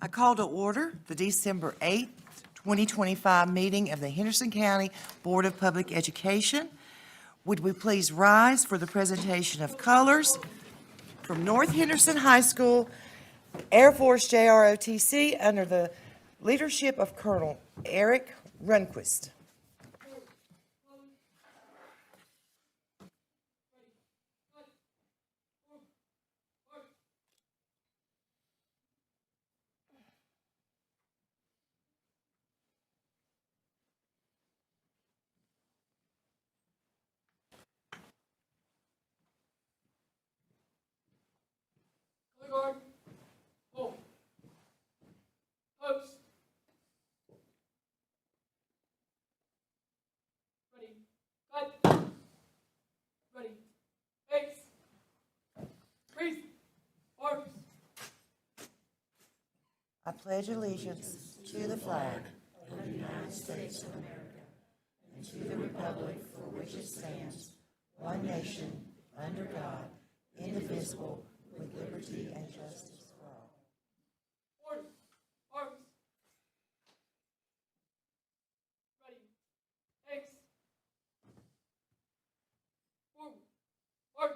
I call to order the December 8th, 2025 meeting of the Henderson County Board of Public Education. Would we please rise for the presentation of colors from North Henderson High School, Air Force JROTC, under the leadership of Colonel Eric Runquist. Guard, hold, post, ready, cut, ready, face, freeze, arms. I pledge allegiance to the flag one nation, under God, indivisible, with liberty and justice for all. Order, arms. Ready, face, forward, march.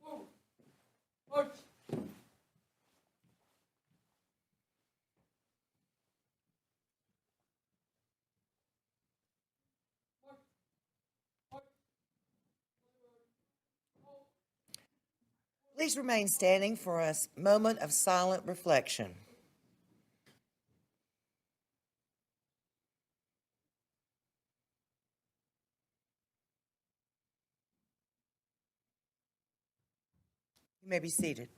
Forward, march. Please remain standing for a moment of silent reflection. You may be seated.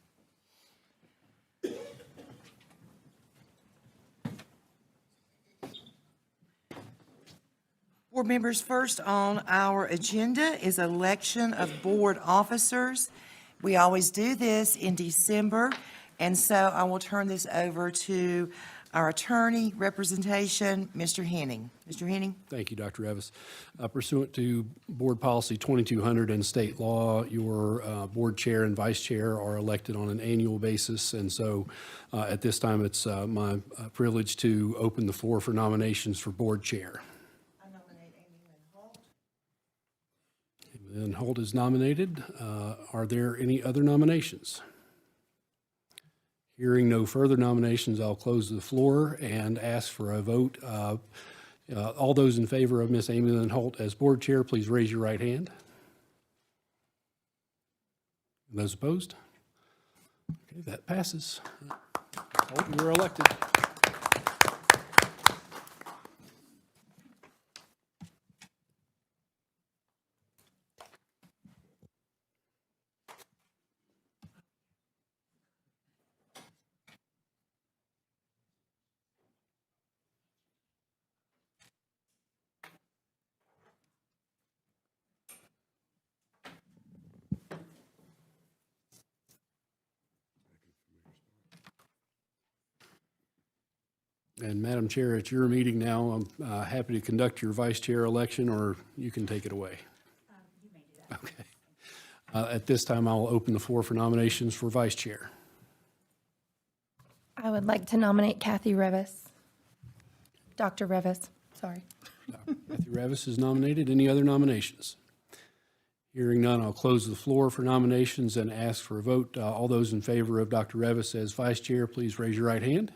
Board members, first on our agenda is election of board officers. We always do this in December, and so I will turn this over to our attorney representation, Mr. Henning. Mr. Henning? Thank you, Dr. Evis. Pursuant to Board Policy 2200 and state law, your board chair and vice chair are elected on an annual basis, and so at this time, it's my privilege to open the floor for nominations for board chair. I nominate Amy Lynn Holt. Amy Lynn Holt is nominated. Are there any other nominations? Hearing no further nominations, I'll close the floor and ask for a vote. All those in favor of Ms. Amy Lynn Holt as board chair, please raise your right hand. Those opposed? Okay, that passes. Holt, you are elected. And Madam Chair, it's your meeting now. I'm happy to conduct your vice chair election, or you can take it away. You may do that. Okay. At this time, I'll open the floor for nominations for vice chair. I would like to nominate Kathy Revis. Dr. Revis, sorry. Matthew Ravis is nominated. Any other nominations? Hearing none, I'll close the floor for nominations and ask for a vote. All those in favor of Dr. Revis as vice chair, please raise your right hand.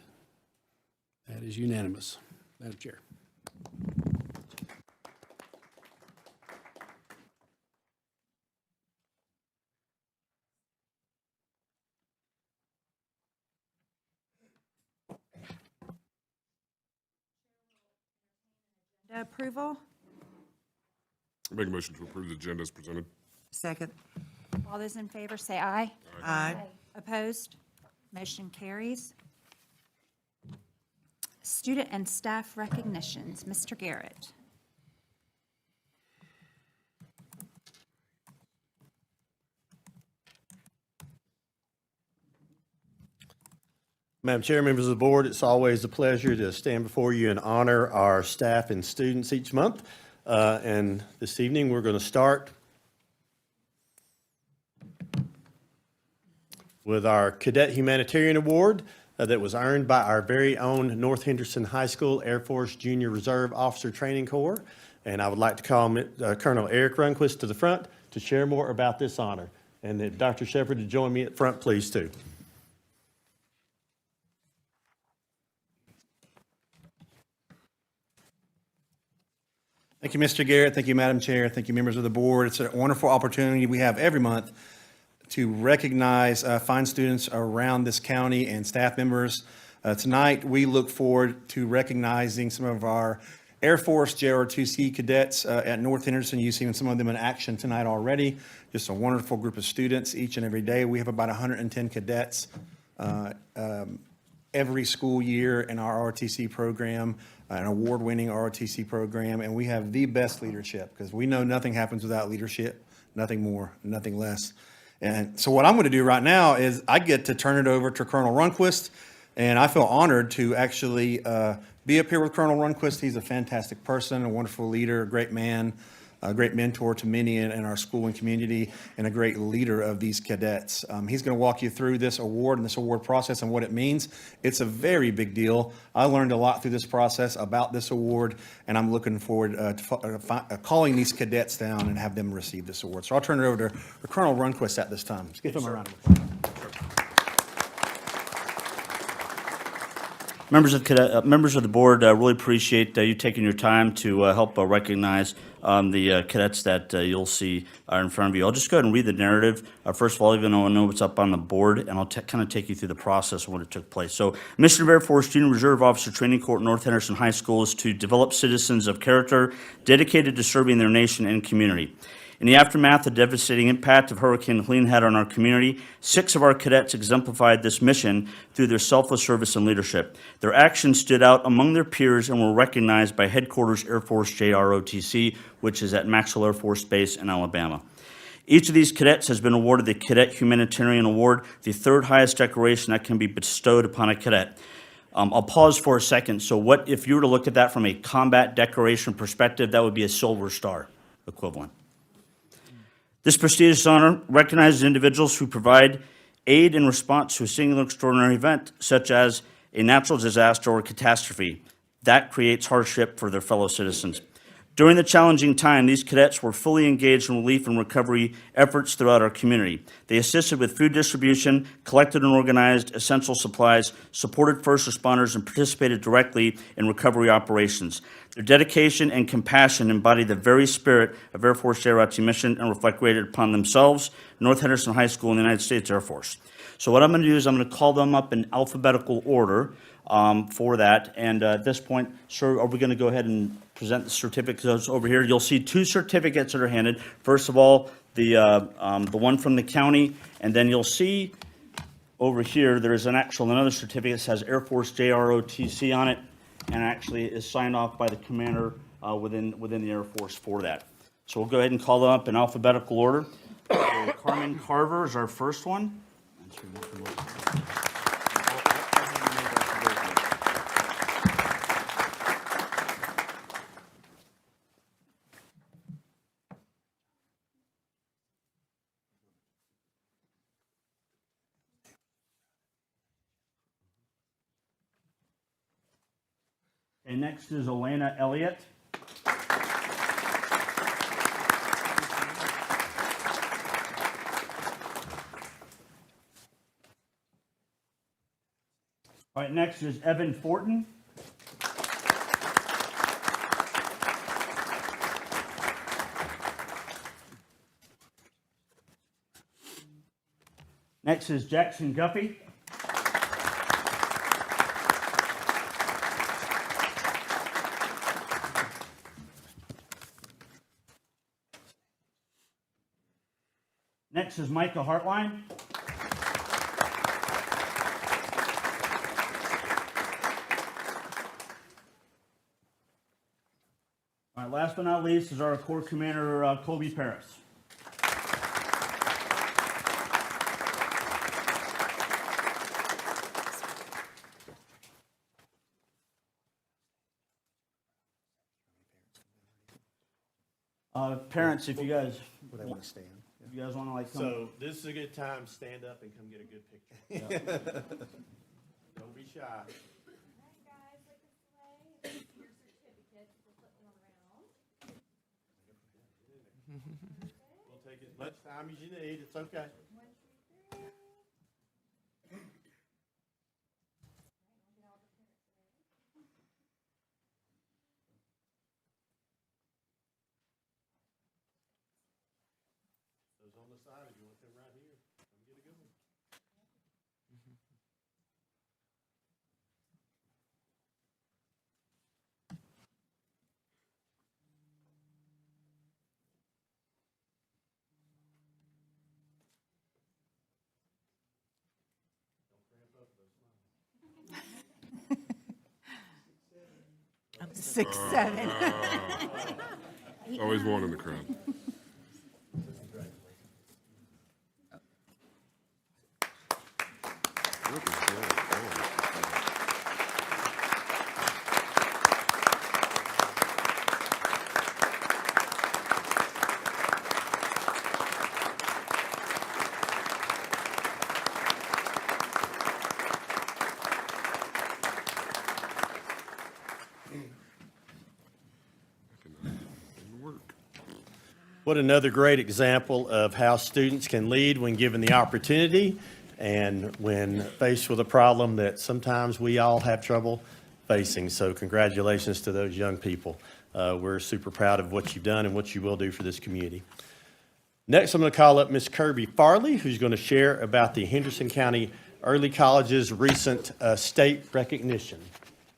That is unanimous. Madam Chair. Approval. Make a motion to approve the agenda as presented. Second. All those in favor say aye. Aye. Opposed? Motion carries. Student and staff recognitions. Mr. Garrett. Madam Chair, members of the board, it's always a pleasure to stand before you and honor our staff and students each month. And this evening, we're going to start with our Cadet Humanitarian Award that was earned by our very own North Henderson High School Air Force Junior Reserve Officer Training Corps. And I would like to call Colonel Eric Runquist to the front to share more about this honor. And if Dr. Shepard to join me at front, please, too. Thank you, Mr. Garrett. Thank you, Madam Chair. Thank you, members of the board. It's a wonderful opportunity we have every month to recognize fine students around this county and staff members. Tonight, we look forward to recognizing some of our Air Force JR2C cadets at North Henderson. You've seen some of them in action tonight already. Just a wonderful group of students each and every day. We have about 110 cadets every school year in our ROTC program, an award-winning ROTC program, and we have the best leadership because we know nothing happens without leadership, nothing more, nothing less. And so what I'm going to do right now is I get to turn it over to Colonel Runquist, and I feel honored to actually be up here with Colonel Runquist. He's a fantastic person, a wonderful leader, a great man, a great mentor to many in our school and community, and a great leader of these cadets. He's going to walk you through this award and this award process and what it means. It's a very big deal. I learned a lot through this process about this award, and I'm looking forward to calling these cadets down and have them receive this award. So I'll turn it over to Colonel Runquist at this time. Let's give him a round of applause. Members of the board, really appreciate you taking your time to help recognize the cadets that you'll see are in front of you. I'll just go ahead and read the narrative. First of all, even though I know what's up on the board, and I'll kind of take you through the process of when it took place. So, mission of Air Force Junior Reserve Officer Training Corps at North Henderson High School is to develop citizens of character dedicated to serving their nation and community. In the aftermath of the devastating impact of Hurricane Helene had on our community, 6 of our cadets exemplified this mission through their selfless service and leadership. Their actions stood out among their peers and were recognized by Headquarters Air Force JROTC, which is at Maxwell Air Force Base in Alabama. Each of these cadets has been awarded the Cadet Humanitarian Award, the 3rd highest decoration that can be bestowed upon a cadet. I'll pause for a second. So what if you were to look at that from a combat decoration perspective, that would be a Silver Star equivalent. This prestigious honor recognizes individuals who provide aid in response to a singular extraordinary event, such as a natural disaster or catastrophe. That creates hardship for their fellow citizens. During the challenging time, these cadets were fully engaged in relief and recovery efforts throughout our community. They assisted with food distribution, collected and organized essential supplies, supported first responders, and participated directly in recovery operations. Their dedication and compassion embody the very spirit of Air Force JROTC mission and reflect graded upon themselves, North Henderson High School, and the United States Air Force. So what I'm going to do is I'm going to call them up in alphabetical order for that. And at this point, sir, are we going to go ahead and present the certificates over here? You'll see 2 certificates that are handed. First of all, the one from the county, and then you'll see over here there is another certificate that says Air Force JROTC on it, and actually is signed off by the commander within the Air Force for that. So we'll go ahead and call them up in alphabetical order. So Carmen Carver is our first one. And next is Elena Elliott. All right, next is Evan Fortin. Next is Jackson Guffey. Next is Micah Hartline. All right, last but not least is our Corps Commander, Kobe Paris. Parents, if you guys... Would I want to stand? Yeah. If you guys want to like come. So this is a good time, stand up and come get a good picture. Don't be shy. We'll take as much time as you need, it's okay. Those on the side, if you want them right here, come get a good one. I'm 6'7". Always one in the crowd. Work. What another great example of how students can lead when given the opportunity and when faced with a problem that sometimes we all have trouble facing. So congratulations to those young people. We're super proud of what you've done and what you will do for this community. Next, I'm going to call up Ms. Kirby Farley, who's going to share about the Henderson County Early College's recent state recognition.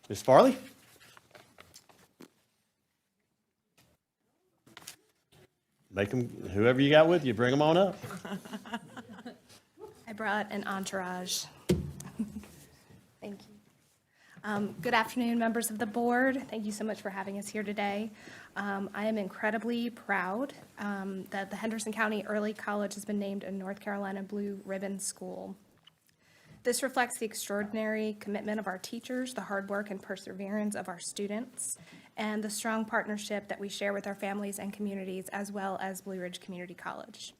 Ms. Farley? Make them, whoever you got with you, bring them on up. I brought an entourage. Thank you. Good afternoon, members of the board. Thank you so much for having us here today. I am incredibly proud that the Henderson County Early College has been named a North Carolina Blue Ribbon School. This reflects the extraordinary commitment of our teachers, the hard work and perseverance of our students, and the strong partnership that we share with our families and communities, as well as Blue Ridge Community College.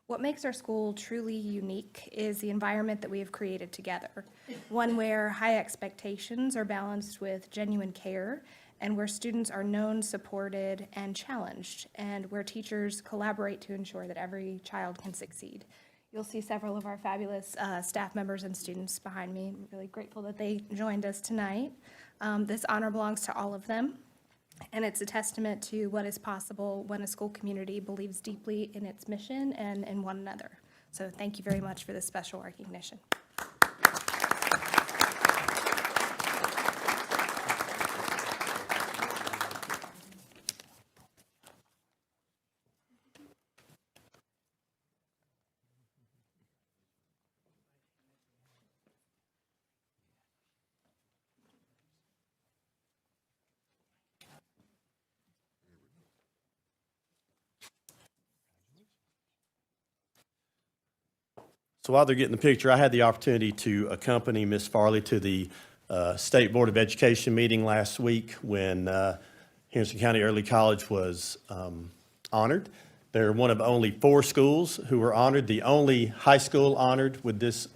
What makes our school truly unique is the environment that we have created together, one where high expectations are balanced with genuine care, and where students are known, supported, and challenged, and where teachers collaborate to ensure that every child can succeed. You'll see several of our fabulous staff members and students behind me. I'm really grateful that they joined us tonight. This honor belongs to all of them, and it's a testament to what is possible when a school community believes deeply in its mission and in one another. So thank you very much for this special recognition. So while they're getting the picture, I had the opportunity to accompany Ms. Farley to the State Board of Education meeting last week when Henderson County Early College was honored. They're one of only 4 schools who were honored, the only high school honored with this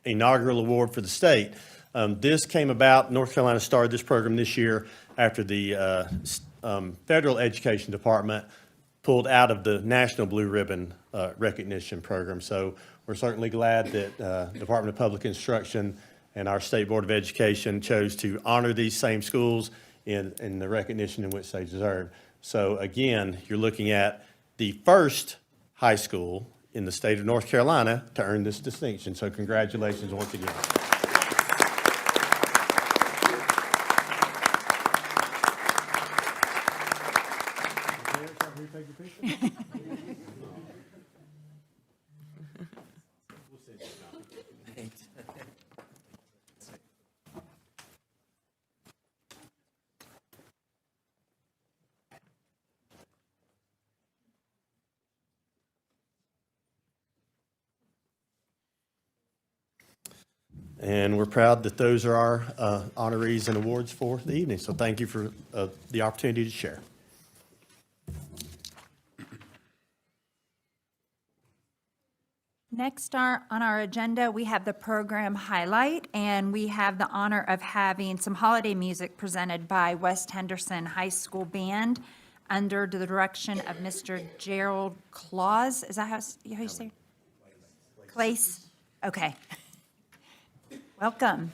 inaugural award for the state. This came about, North Carolina started this program this year after the Federal Education Department pulled out of the National Blue Ribbon recognition program. So we're certainly glad that Department of Public Instruction and our State Board of Education chose to honor these same schools in the recognition in which they deserve. So again, you're looking at the first high school in the state of North Carolina to earn this distinction. So congratulations once again. And we're proud that those are our honorees and awards for the evening. So thank you for the opportunity to share. Next on our agenda, we have the program highlight, and we have the honor of having some holiday music presented by West Henderson High School Band under the direction of Mr. Gerald Claus. Is that how you say it? Clace? Okay. Welcome.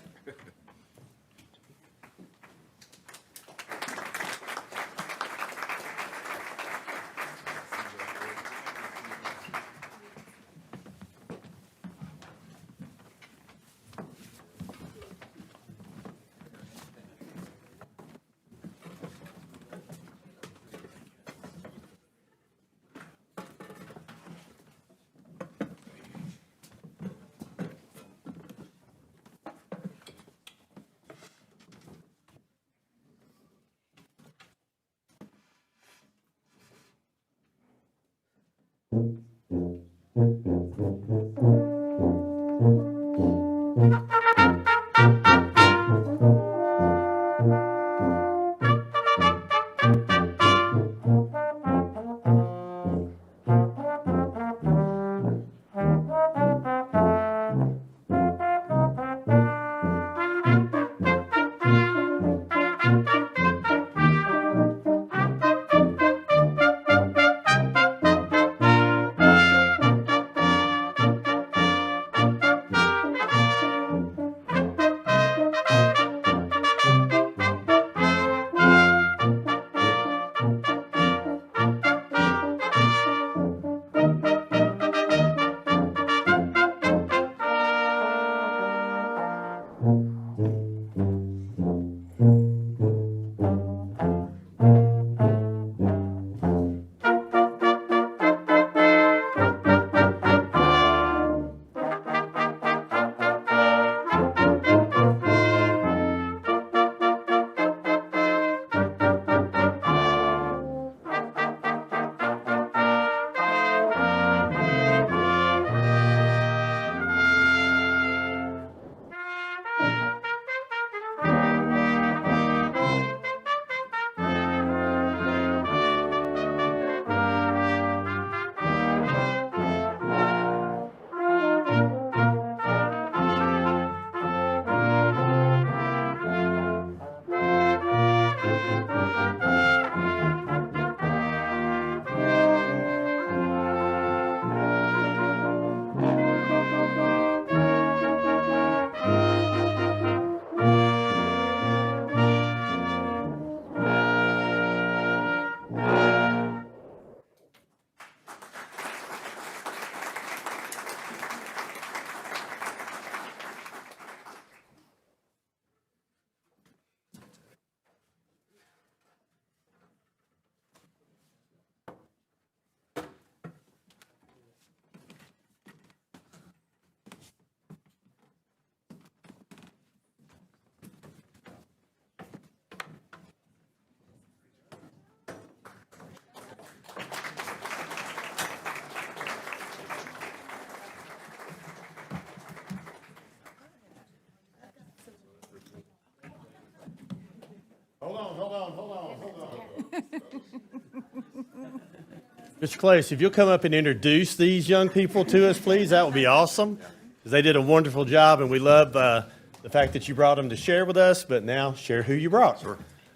Mr. Clace, if you'll come up and introduce these young people to us, please, that would be awesome. Because they did a wonderful job, and we love the fact that you brought them to share with us, but now share who you brought.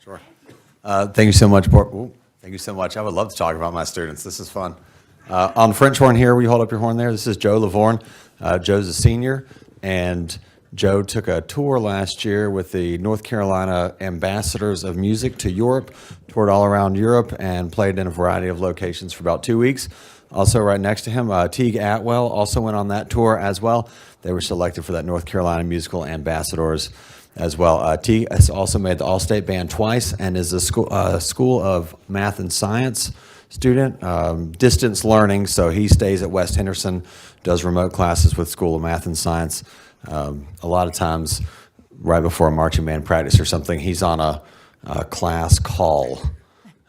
Sure. Thank you so much. Thank you so much. I would love to talk about my students. This is fun. On the French horn here, will you hold up your horn there? This is Joe Lavorne. Joe's a senior, and Joe took a tour last year with the North Carolina Ambassadors of Music to Europe, toured all around Europe, and played in a variety of locations for about 2 weeks. Also right next to him, Teague Atwell also went on that tour as well. They were selected for that North Carolina Musical Ambassadors as well. Teague has also made the All-State Band twice and is a School of Math and Science student, distance learning, so he stays at West Henderson, does remote classes with School of Math and Science. A lot of times, right before a marching band practice or something, he's on a class call.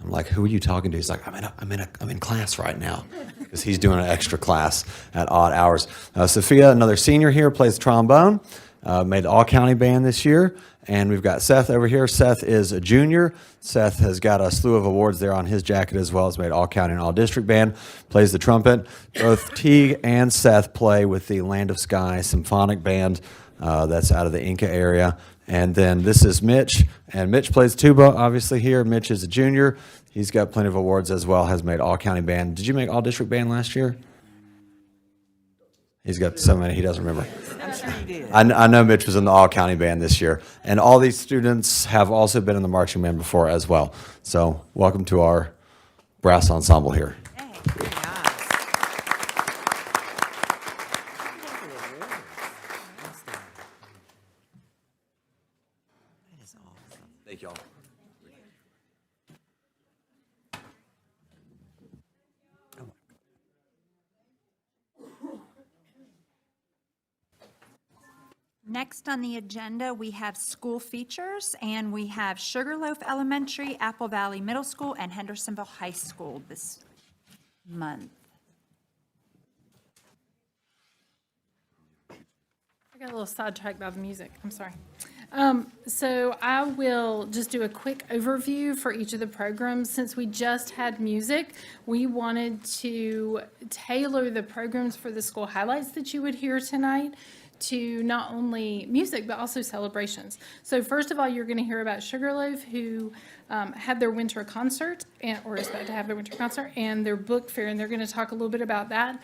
I'm like, who are you talking to? He's like, I'm in class right now, because he's doing an extra class at odd hours. Sophia, another senior here, plays trombone. made the all-county band this year. And we've got Seth over here. Seth is a junior. Seth has got a slew of awards there on his jacket as well as made all-county and all-district band, plays the trumpet. Both Teague and Seth play with the Land of Sky Symphonic Band that's out of the Inca area. And then this is Mitch, and Mitch plays tuba, obviously here. Mitch is a junior. He's got plenty of awards as well, has made all-county band. Did you make all-district band last year? He's got so many, he doesn't remember. I'm sure you did. I know Mitch was in the all-county band this year. And all these students have also been in the marching band before as well. So welcome to our brass ensemble here. Very nice. That is awesome. Thank y'all. Next on the agenda, we have school features, and we have Sugarloaf Elementary, Apple Valley Middle School, and Hendersonville High School this month. I got a little sidetracked by the music, I'm sorry. So I will just do a quick overview for each of the programs. Since we just had music, we wanted to tailor the programs for the school highlights that you would hear tonight to not only music, but also celebrations. So first of all, you're going to hear about Sugarloaf, who had their winter concert, or is about to have their winter concert, and their book fair, and they're going to talk a little bit about that.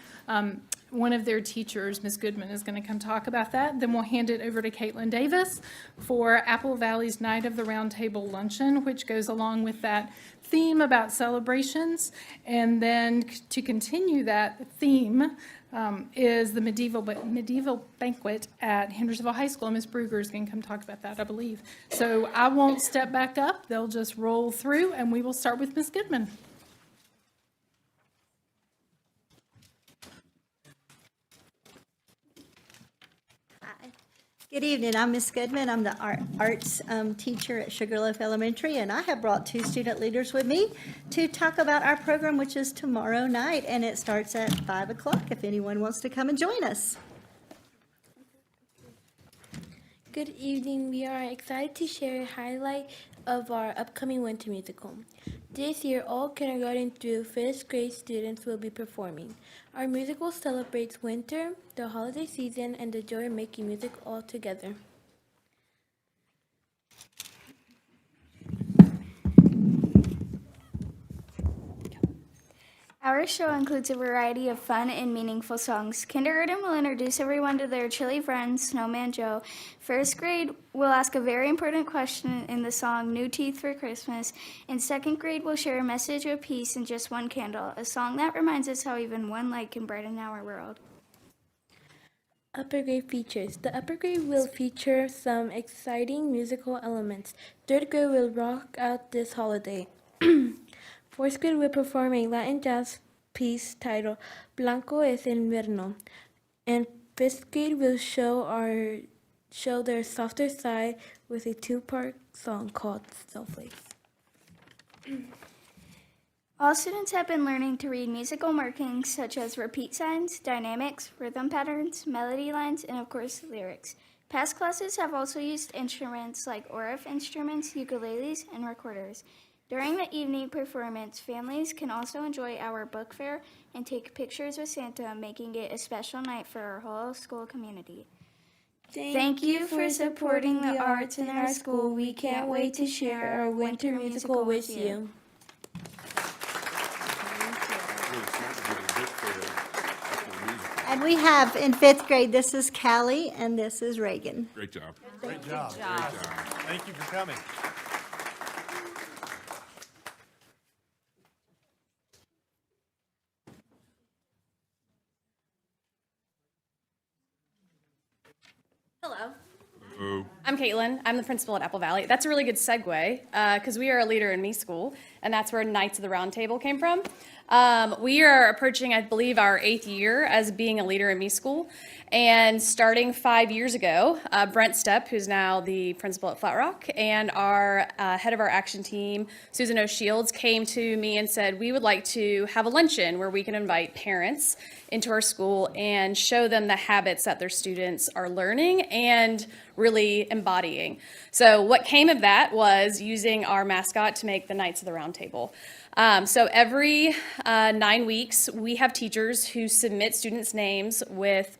One of their teachers, Ms. Goodman, is going to come talk about that. Then we'll hand it over to Caitlin Davis for Apple Valley's Night of the Round Table Luncheon, which goes along with that theme about celebrations. And then to continue that theme is the medieval banquet at Hendersonville High School. Ms. Bruger is going to come talk about that, I believe. So I won't step back up. They'll just roll through, and we will start with Ms. Goodman. Good evening, I'm Miss Goodman. I'm the arts teacher at Sugarloaf Elementary, and I have brought two student leaders with me to talk about our program, which is tomorrow night, and it starts at 5 o'clock if anyone wants to come and join us. Good evening. We are excited to share a highlight of our upcoming winter musical. This year, all kindergarten through 5th grade students will be performing. Our musical celebrates winter, the holiday season, and the joy of making music all together. Our show includes a variety of fun and meaningful songs. Kindergarten will introduce everyone to their chilly friend, Snowman Joe. First grade will ask a very important question in the song New Teeth for Christmas. And second grade will share a message of peace in Just One Candle, a song that reminds us how even one light can brighten our world. Upper grade features. The upper grade will feature some exciting musical elements. Third grade will rock out this holiday. Fourth grade will perform a Latin jazz piece titled Blanco es Invierno. And fifth grade will show their softer side with a two-part song called Snowflakes. All students have been learning to read musical markings such as repeat signs, dynamics, rhythm patterns, melody lines, and of course, lyrics. Past classes have also used instruments like Orff instruments, ukuleles, and recorders. During the evening performance, families can also enjoy our book fair and take pictures with Santa, making it a special night for our whole school community. Thank you for supporting the arts in our school. We can't wait to share our winter musical with you. And we have in 5th grade, this is Callie and this is Reagan. Great job. Great job. Thank you for coming. Hello. Hello. I'm Caitlin. I'm the principal at Apple Valley. That's a really good segue because we are a Leader in Me school, and that's where Knights of the Round Table came from. We are approaching, I believe, our 8th year as being a Leader in Me school. And starting 5 years ago, Brent Stepp, who's now the principal at Flat Rock, and our head of our action team, Susan O'Shields, came to me and said, we would like to have a luncheon where we can invite parents into our school and show them the habits that their students are learning and really embodying. So what came of that was using our mascot to make the Knights of the Round Table. So every 9 weeks, we have teachers who submit students' names with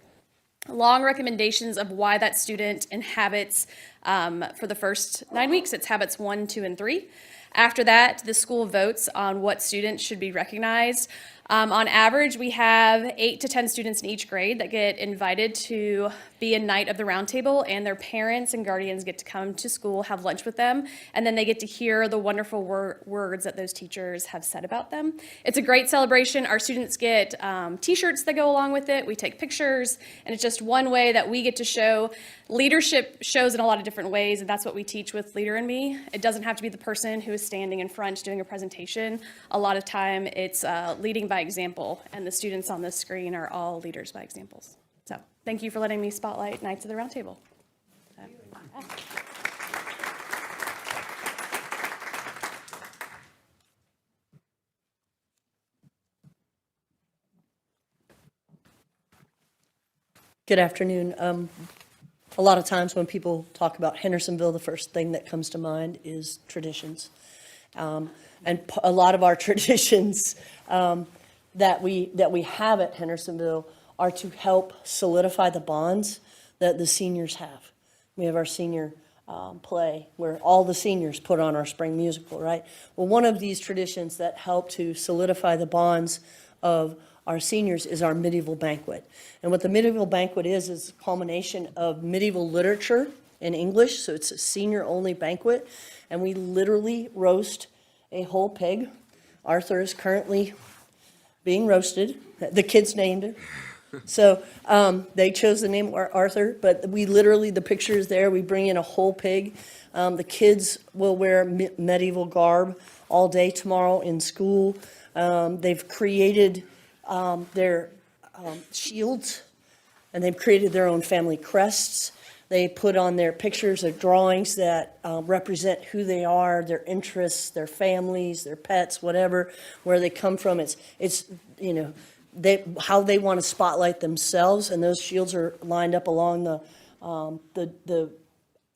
long recommendations of why that student inhabits for the first 9 weeks. It's habits 1, 2, and 3. After that, the school votes on what students should be recognized. On average, we have 8 to 10 students in each grade that get invited to be a Knight of the Round Table, and their parents and guardians get to come to school, have lunch with them, and then they get to hear the wonderful words that those teachers have said about them. It's a great celebration. Our students get t-shirts that go along with it. We take pictures, and it's just one way that we get to show leadership shows in a lot of different ways, and that's what we teach with Leader in Me. It doesn't have to be the person who is standing in front doing a presentation. A lot of time it's leading by example, and the students on the screen are all leaders by examples. So thank you for letting me spotlight Knights of the Round Table. Good afternoon. A lot of times when people talk about Hendersonville, the first thing that comes to mind is traditions. And a lot of our traditions that we have at Hendersonville are to help solidify the bonds that the seniors have. We have our senior play where all the seniors put on our spring musical, right? Well, one of these traditions that help to solidify the bonds of our seniors is our medieval banquet. And what the medieval banquet is a culmination of medieval literature in English, so it's a senior-only banquet, and we literally roast a whole pig. Arthur is currently being roasted. The kids named it. So they chose the name Arthur, but we literally, the picture is there, we bring in a whole pig. The kids will wear medieval garb all day tomorrow in school. They've created their shields, and they've created their own family crests. They put on their pictures of drawings that represent who they are, their interests, their families, their pets, whatever, where they come from. It's you know, how they want to spotlight themselves, and those shields are lined up along the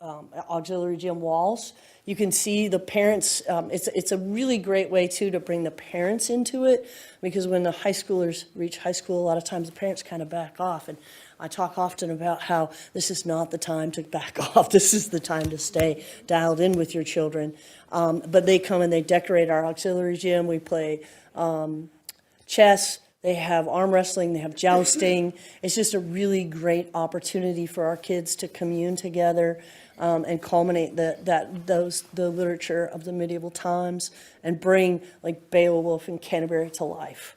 auxiliary gym walls. You can see the parents. It's a really great way too to bring the parents into it, because when the high schoolers reach high school, a lot of times the parents kind of back off. And I talk often about how this is not the time to back off. This is the time to stay dialed in with your children. But they come and they decorate our auxiliary gym. We play chess. They have arm wrestling, they have jousting. It's just a really great opportunity for our kids to commune together and culminate the literature of the medieval times and bring like Beowulf and Canterbury to life.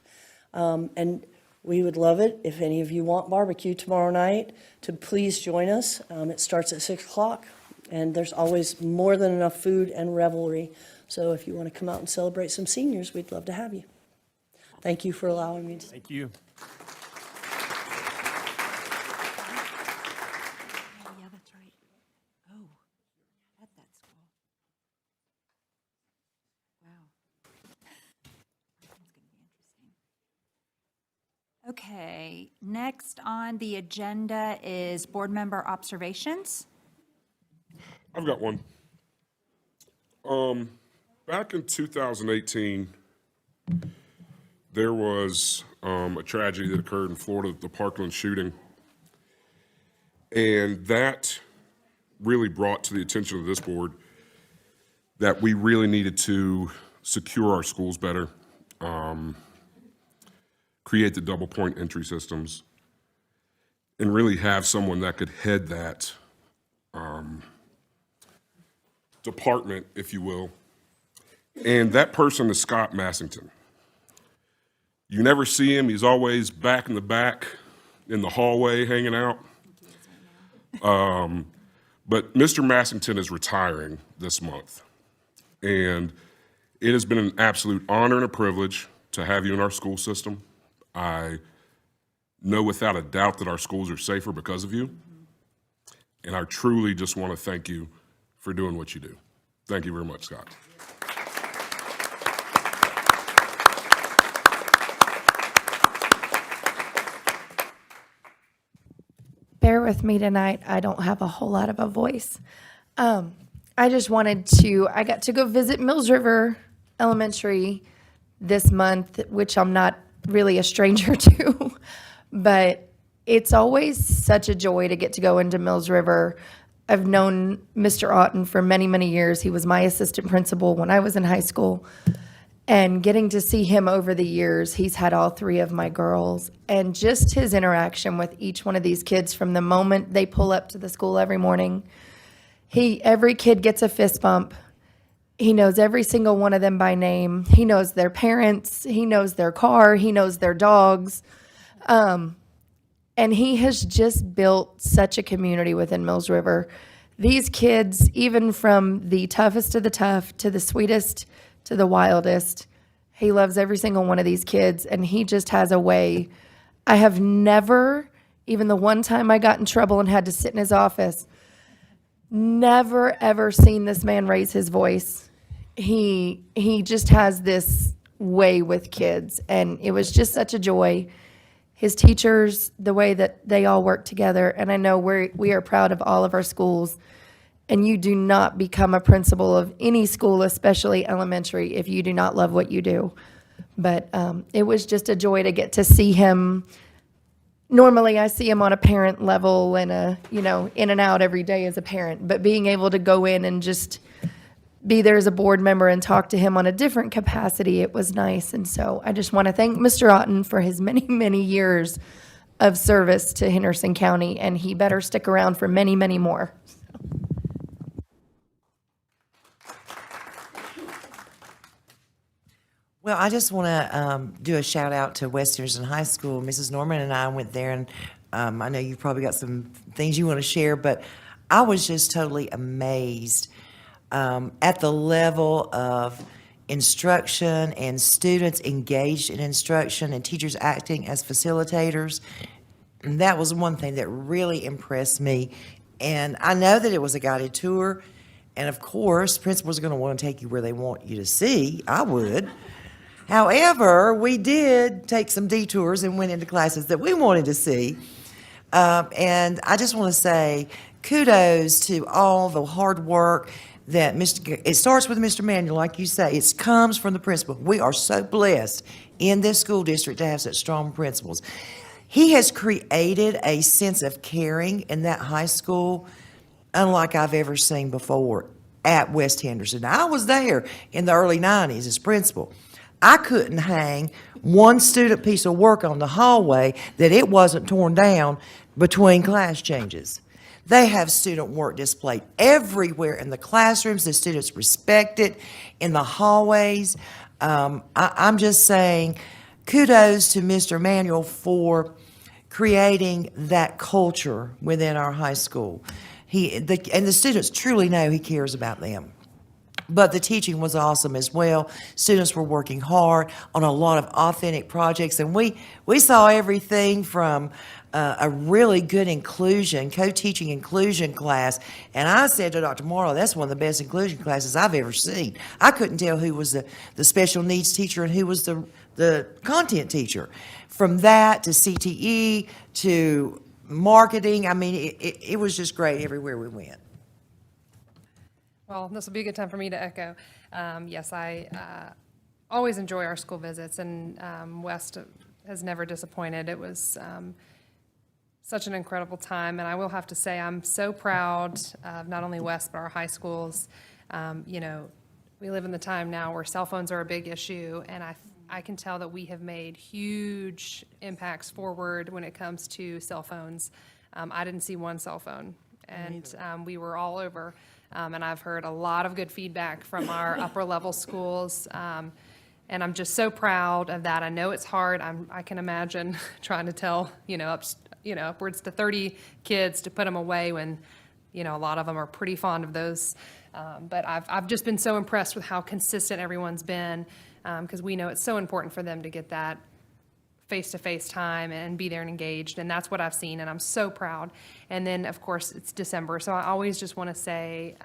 And we would love it if any of you want barbecue tomorrow night to please join us. It starts at 6 o'clock, and there's always more than enough food and revelry. So if you want to come out and celebrate some seniors, we'd love to have you. Thank you for allowing me to. Thank you. Yeah, that's right. Oh, at that school. Wow. That's going to be interesting. Okay, next on the agenda is board member observations. I've got one. Back in 2018, there was a tragedy that occurred in Florida, the Parkland shooting. And that really brought to the attention of this board that we really needed to secure our schools better, create the double point entry systems, and really have someone that could head that department, if you will. And that person is Scott Massington. You never see him. He's always back in the back in the hallway hanging out. But Mr. Massington is retiring this month. And it has been an absolute honor and a privilege to have you in our school system. I know without a doubt that our schools are safer because of you. And I truly just want to thank you for doing what you do. Thank you very much, Scott. Bear with me tonight. I don't have a whole lot of a voice. I just wanted to, I got to go visit Mills River Elementary this month, which I'm not really a stranger to, but it's always such a joy to get to go into Mills River. I've known Mr. Otten for many, many years. He was my assistant principal when I was in high school. And getting to see him over the years, he's had all three of my girls. And just his interaction with each one of these kids from the moment they pull up to the school every morning. Every kid gets a fist bump. He knows every single one of them by name. He knows their parents. He knows their car. He knows their dogs. And he has just built such a community within Mills River. These kids, even from the toughest of the tough to the sweetest to the wildest, he loves every single one of these kids, and he just has a way. I have never, even the one time I got in trouble and had to sit in his office, never ever seen this man raise his voice. He just has this way with kids, and it was just such a joy. His teachers, the way that they all work together, and I know we are proud of all of our schools. And you do not become a principal of any school, especially elementary, if you do not love what you do. But it was just a joy to get to see him. Normally, I see him on a parent level and in and out every day as a parent. But being able to go in and just be there as a board member and talk to him on a different capacity, it was nice. And so I just want to thank Mr. Otten for his many, many years of service to Henderson County, and he better stick around for many, many more. Well, I just want to do a shout out to West Henderson High School. Mrs. Norman and I went there, and I know you've probably got some things you want to share, but I was just totally amazed at the level of instruction and students engaged in instruction and teachers acting as facilitators. And that was one thing that really impressed me. And I know that it was a guided tour, and of course, principals are going to want to take you where they want you to see. I would. However, we did take some detours and went into classes that we wanted to see. And I just want to say kudos to all the hard work that it starts with Mr. Manuel, like you say. It comes from the principal. We are so blessed in this school district to have such strong principals. He has created a sense of caring in that high school unlike I've ever seen before at West Henderson. I was there in the early 90s as principal. I couldn't hang one student piece of work on the hallway that it wasn't torn down between class changes. They have student work displayed everywhere in the classrooms. The students respect it in the hallways. I'm just saying kudos to Mr. Manuel for creating that culture within our high school. And the students truly know he cares about them. But the teaching was awesome as well. Students were working hard on a lot of authentic projects, and we saw everything from a really good co-teaching inclusion class. And I said to Dr. Morrow, that's one of the best inclusion classes I've ever seen. I couldn't tell who was the special needs teacher and who was the content teacher. From that to CTE to marketing, I mean, it was just great everywhere we went. Well, this will be a good time for me to echo. Yes, I always enjoy our school visits, and West has never disappointed. It was such an incredible time, and I will have to say I'm so proud of not only West, but our high schools. We live in the time now where cell phones are a big issue, and I can tell that we have made huge impacts forward when it comes to cell phones. I didn't see one cell phone, and we were all over. And I've heard a lot of good feedback from our upper level schools. And I'm just so proud of that. I know it's hard. I can imagine trying to tell, upwards to 30 kids to put them away when, a lot of them are pretty fond of those. But I've just been so impressed with how consistent everyone's been. because we know it's so important for them to get that face-to-face time and be there and engaged, and that's what I've seen, and I'm so proud. And then, of course, it's December, so I always just want to say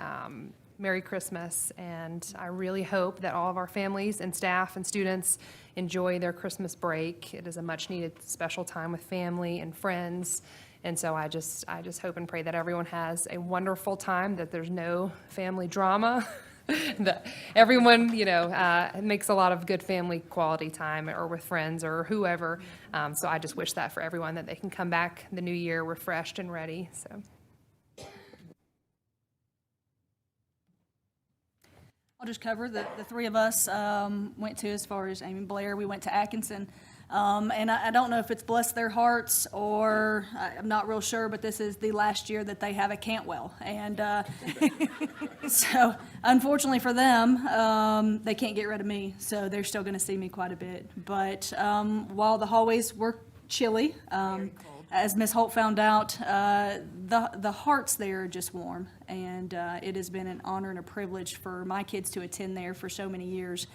Merry Christmas, and I really hope that all of our families and staff and students enjoy their Christmas break. It is a much-needed special time with family and friends, and so I just hope and pray that everyone has a wonderful time, that there's no family drama, that everyone, makes a lot of good family quality time or with friends or whoever. So I just wish that for everyone, that they can come back the new year refreshed and ready, so. I'll just cover the three of us went to, as far as Amy Blair, we went to Atkinson. And I don't know if it's blessed their hearts or I'm not real sure, but this is the last year that they have a Cantwell. And so unfortunately for them, they can't get rid of me. So they're still going to see me quite a bit. But while the hallways were chilly, as Ms. Holt found out, the hearts there are just warm. And it has been an honor and a privilege for my kids to attend there for so many years.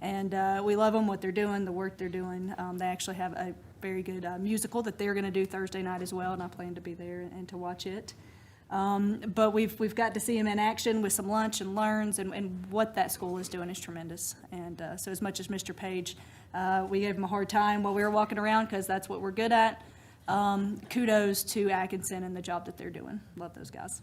And we love them, what they're doing, the work they're doing. They actually have a very good musical that they're going to do Thursday night as well, and I plan to be there and to watch it. But we've got to see them in action with some lunch and learns, and what that school is doing is tremendous. And so as much as Mr. Page, we gave him a hard time while we were walking around because that's what we're good at. Kudos to Atkinson and the job that they're doing. Love those guys.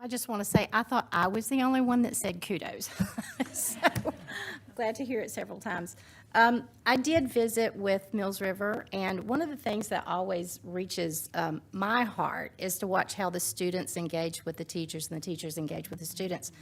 I just want to say, I thought I was the only one that said kudos. So, glad to hear it several times. I did visit with Mills River, and one of the things that always reaches my heart is to watch how the students engage with the teachers and the teachers engage with the students.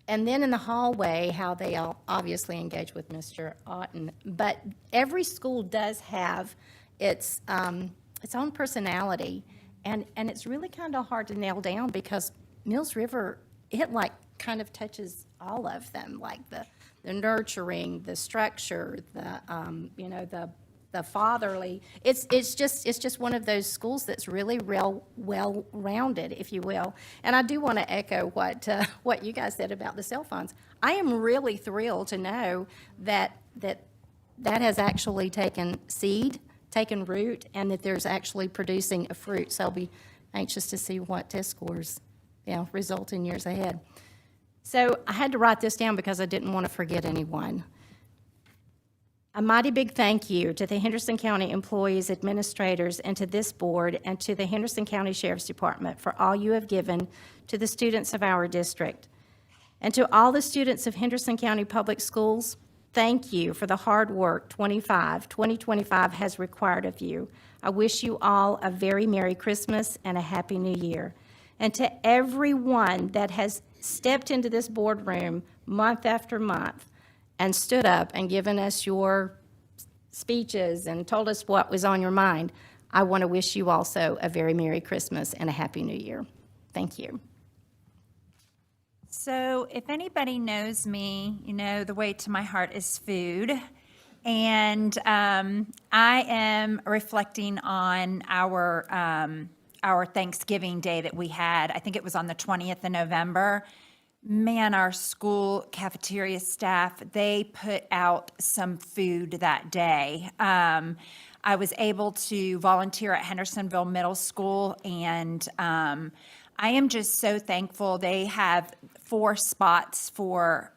And then in the hallway, how they all obviously engage with Mr. Otten. But every school does have its own personality, and it's really kind of hard to nail down because Mills River, it like kind of touches all of them, like the nurturing, the structure, the fatherly. It's just one of those schools that's really well-rounded, if you will. And I do want to echo what you guys said about the cell phones. I am really thrilled to know that has actually taken root, and that there's actually producing a fruit. So I'll be anxious to see what test scores result in years ahead. So I had to write this down because I didn't want to forget anyone. A mighty big thank you to the Henderson County employees, administrators, and to this board, and to the Henderson County Sheriff's Department for all you have given to the students of our district. And to all the students of Henderson County Public Schools, thank you for the hard work 2025 has required of you. I wish you all a very Merry Christmas and a Happy New Year. And to everyone that has stepped into this boardroom month after month and stood up and given us your speeches and told us what was on your mind, I want to wish you also a very Merry Christmas and a Happy New Year. Thank you. So if anybody knows me, the way to my heart is food. And I am reflecting on our Thanksgiving Day that we had. I think it was on the 20th of November. Man, our school cafeteria staff, they put out some food that day. I was able to volunteer at Hendersonville Middle School, and I am just so thankful. They have 4 spots for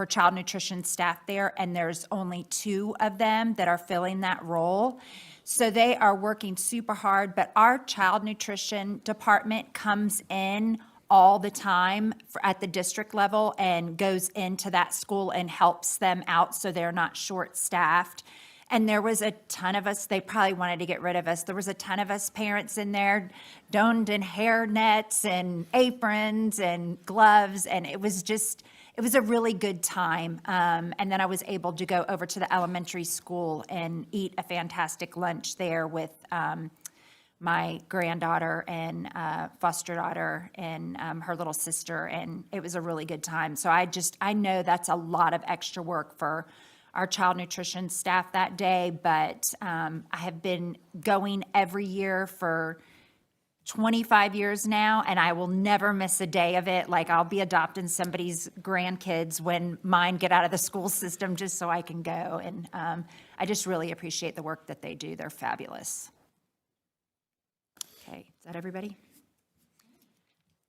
child nutrition staff there, and there's only 2 of them that are filling that role. So they are working super hard, but our child nutrition department comes in all the time at the district level and goes into that school and helps them out so they're not short-staffed. And there was a ton of us, they probably wanted to get rid of us. There was a ton of us parents in there, donned in hair nets and aprons and gloves, and it was a really good time. And then I was able to go over to the elementary school and eat a fantastic lunch there with my granddaughter and foster daughter and her little sister, and it was a really good time. So I know that's a lot of extra work for our child nutrition staff that day, but I have been going every year for 25 years now, and I will never miss a day of it. Like, I'll be adopting somebody's grandkids when mine get out of the school system just so I can go. And I just really appreciate the work that they do. They're fabulous. Okay, is that everybody?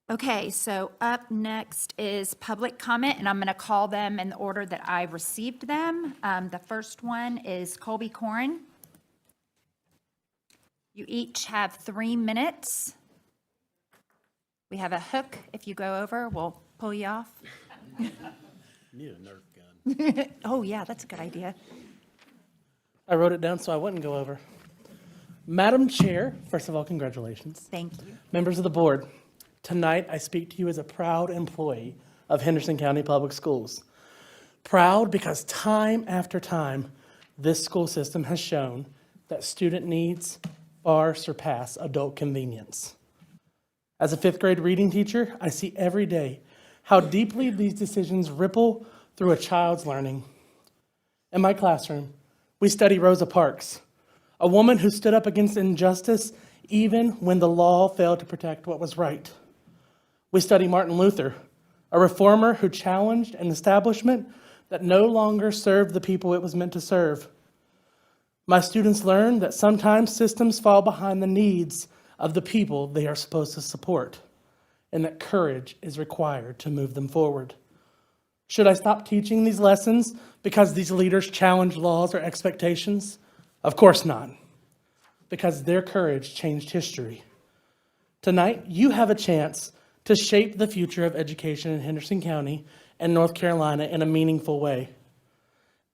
Okay, so up next is public comment, and I'm going to call them in the order that I received them. The first one is Colby Corin. You each have 3 minutes. We have a hook. If you go over, we'll pull you off. Need a Nerf gun. Oh, yeah, that's a good idea. I wrote it down so I wouldn't go over. Madam Chair, first of all, congratulations. Thank you. Members of the board, tonight I speak to you as a proud employee of Henderson County Public Schools. Proud because time after time, this school system has shown that student needs far surpass adult convenience. As a fifth grade reading teacher, I see every day how deeply these decisions ripple through a child's learning. In my classroom, we study Rosa Parks, a woman who stood up against injustice even when the law failed to protect what was right. We study Martin Luther, a reformer who challenged an establishment that no longer served the people it was meant to serve. My students learn that sometimes systems fall behind the needs of the people they are supposed to support, and that courage is required to move them forward. Should I stop teaching these lessons because these leaders challenge laws or expectations? Of course not, because their courage changed history. Tonight, you have a chance to shape the future of education in Henderson County and North Carolina in a meaningful way.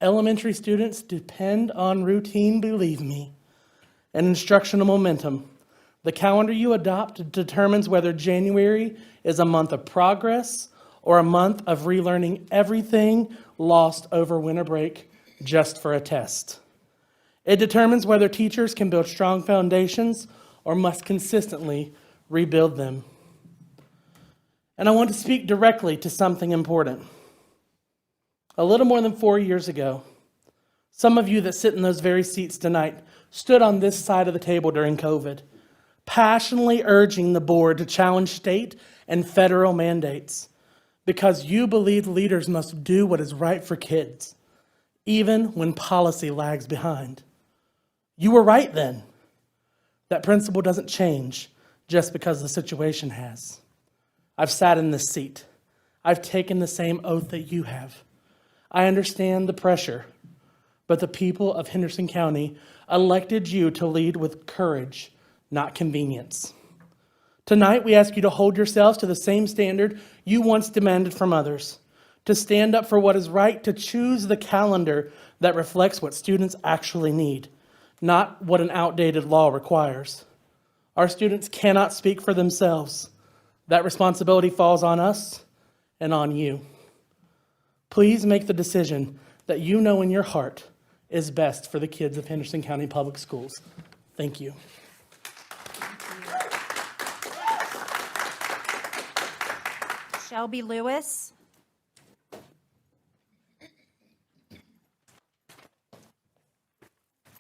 Elementary students depend on routine, believe me, and instructional momentum. The calendar you adopt determines whether January is a month of progress or a month of relearning everything lost over winter break just for a test. It determines whether teachers can build strong foundations or must consistently rebuild them. And I want to speak directly to something important. A little more than 4 years ago, some of you that sit in those very seats tonight stood on this side of the table during COVID, passionately urging the board to challenge state and federal mandates because you believe leaders must do what is right for kids, even when policy lags behind. You were right then. That principle doesn't change just because the situation has. I've sat in this seat. I've taken the same oath that you have. I understand the pressure, but the people of Henderson County elected you to lead with courage, not convenience. Tonight, we ask you to hold yourselves to the same standard you once demanded from others, to stand up for what is right, to choose the calendar that reflects what students actually need, not what an outdated law requires. Our students cannot speak for themselves. That responsibility falls on us and on you. Please make the decision that you know in your heart is best for the kids of Henderson County Public Schools. Thank you. Shelby Lewis.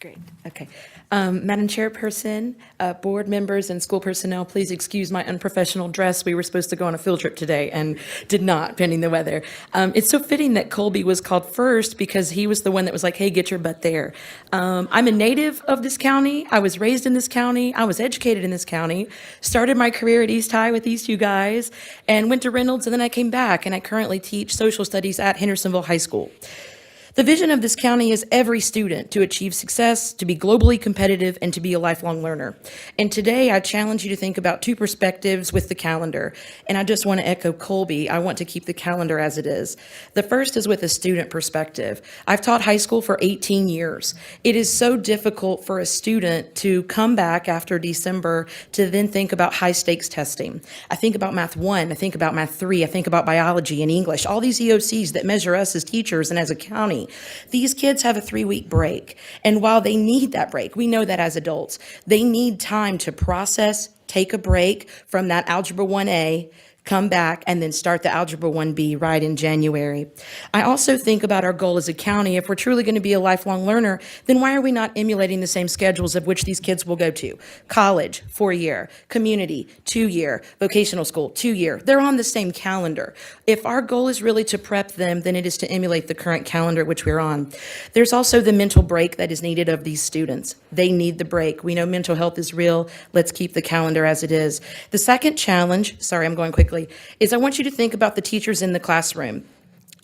Great, okay. Madam Chairperson, board members, and school personnel, please excuse my unprofessional dress. We were supposed to go on a field trip today and did not, pending the weather. It's so fitting that Colby was called first because he was the one that was like, hey, get your butt there. I'm a native of this county. I was raised in this county. I was educated in this county, started my career at East High with these two guys, and went to Reynolds, and then I came back, and I currently teach social studies at Hendersonville High School. The vision of this county is every student to achieve success, to be globally competitive, and to be a lifelong learner. And today, I challenge you to think about two perspectives with the calendar. And I just want to echo Colby. I want to keep the calendar as it is. The first is with a student perspective. I've taught high school for 18 years. It is so difficult for a student to come back after December to then think about high stakes testing. I think about Math 1, I think about Math 3, I think about biology and English, all these EOCs that measure us as teachers and as a county. These kids have a 3-week break. And while they need that break, we know that as adults, they need time to process, take a break from that Algebra 1A, come back, and then start the Algebra 1B right in January. I also think about our goal as a county. If we're truly going to be a lifelong learner, then why are we not emulating the same schedules of which these kids will go to? College, 4-year, community, 2-year, vocational school, 2-year. They're on the same calendar. If our goal is really to prep them, then it is to emulate the current calendar which we're on. There's also the mental break that is needed of these students. They need the break. We know mental health is real. Let's keep the calendar as it is. The second challenge, sorry, I'm going quickly, is I want you to think about the teachers in the classroom.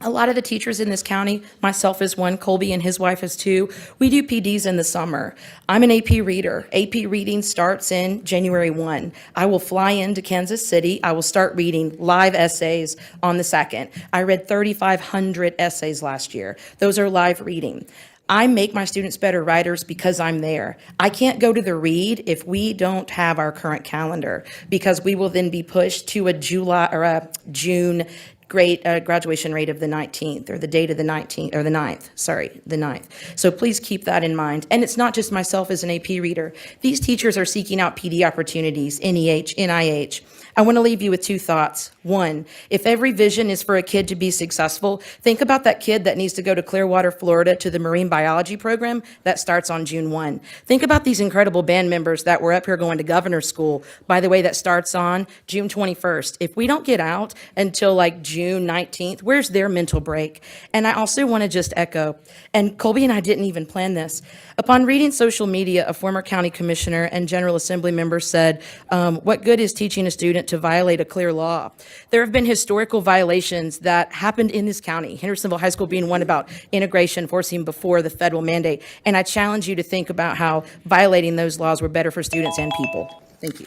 A lot of the teachers in this county, myself is one, Colby and his wife is two, we do PDs in the summer. I'm an AP reader. AP reading starts in January 1. I will fly into Kansas City. I will start reading live essays on the 2nd. I read 3,500 essays last year. Those are live reading. I make my students better writers because I'm there. I can't go to the read if we don't have our current calendar, because we will then be pushed to a July or a June graduation rate of the 19th, or the date of the 19th, or the 9th, sorry, the 9th. So please keep that in mind. And it's not just myself as an AP reader. These teachers are seeking out PD opportunities, NEH, NIH. I want to leave you with two thoughts. One, if every vision is for a kid to be successful, think about that kid that needs to go to Clearwater, Florida to the marine biology program that starts on June 1. Think about these incredible band members that were up here going to governor's school, by the way, that starts on June 21st. If we don't get out until like June 19th, where's their mental break? And I also want to just echo, and Colby and I didn't even plan this. Upon reading social media, a former county commissioner and General Assembly member said, what good is teaching a student to violate a clear law? There have been historical violations that happened in this county, Hendersonville High School being one about integration, forcing before the federal mandate. And I challenge you to think about how violating those laws were better for students and people. Thank you.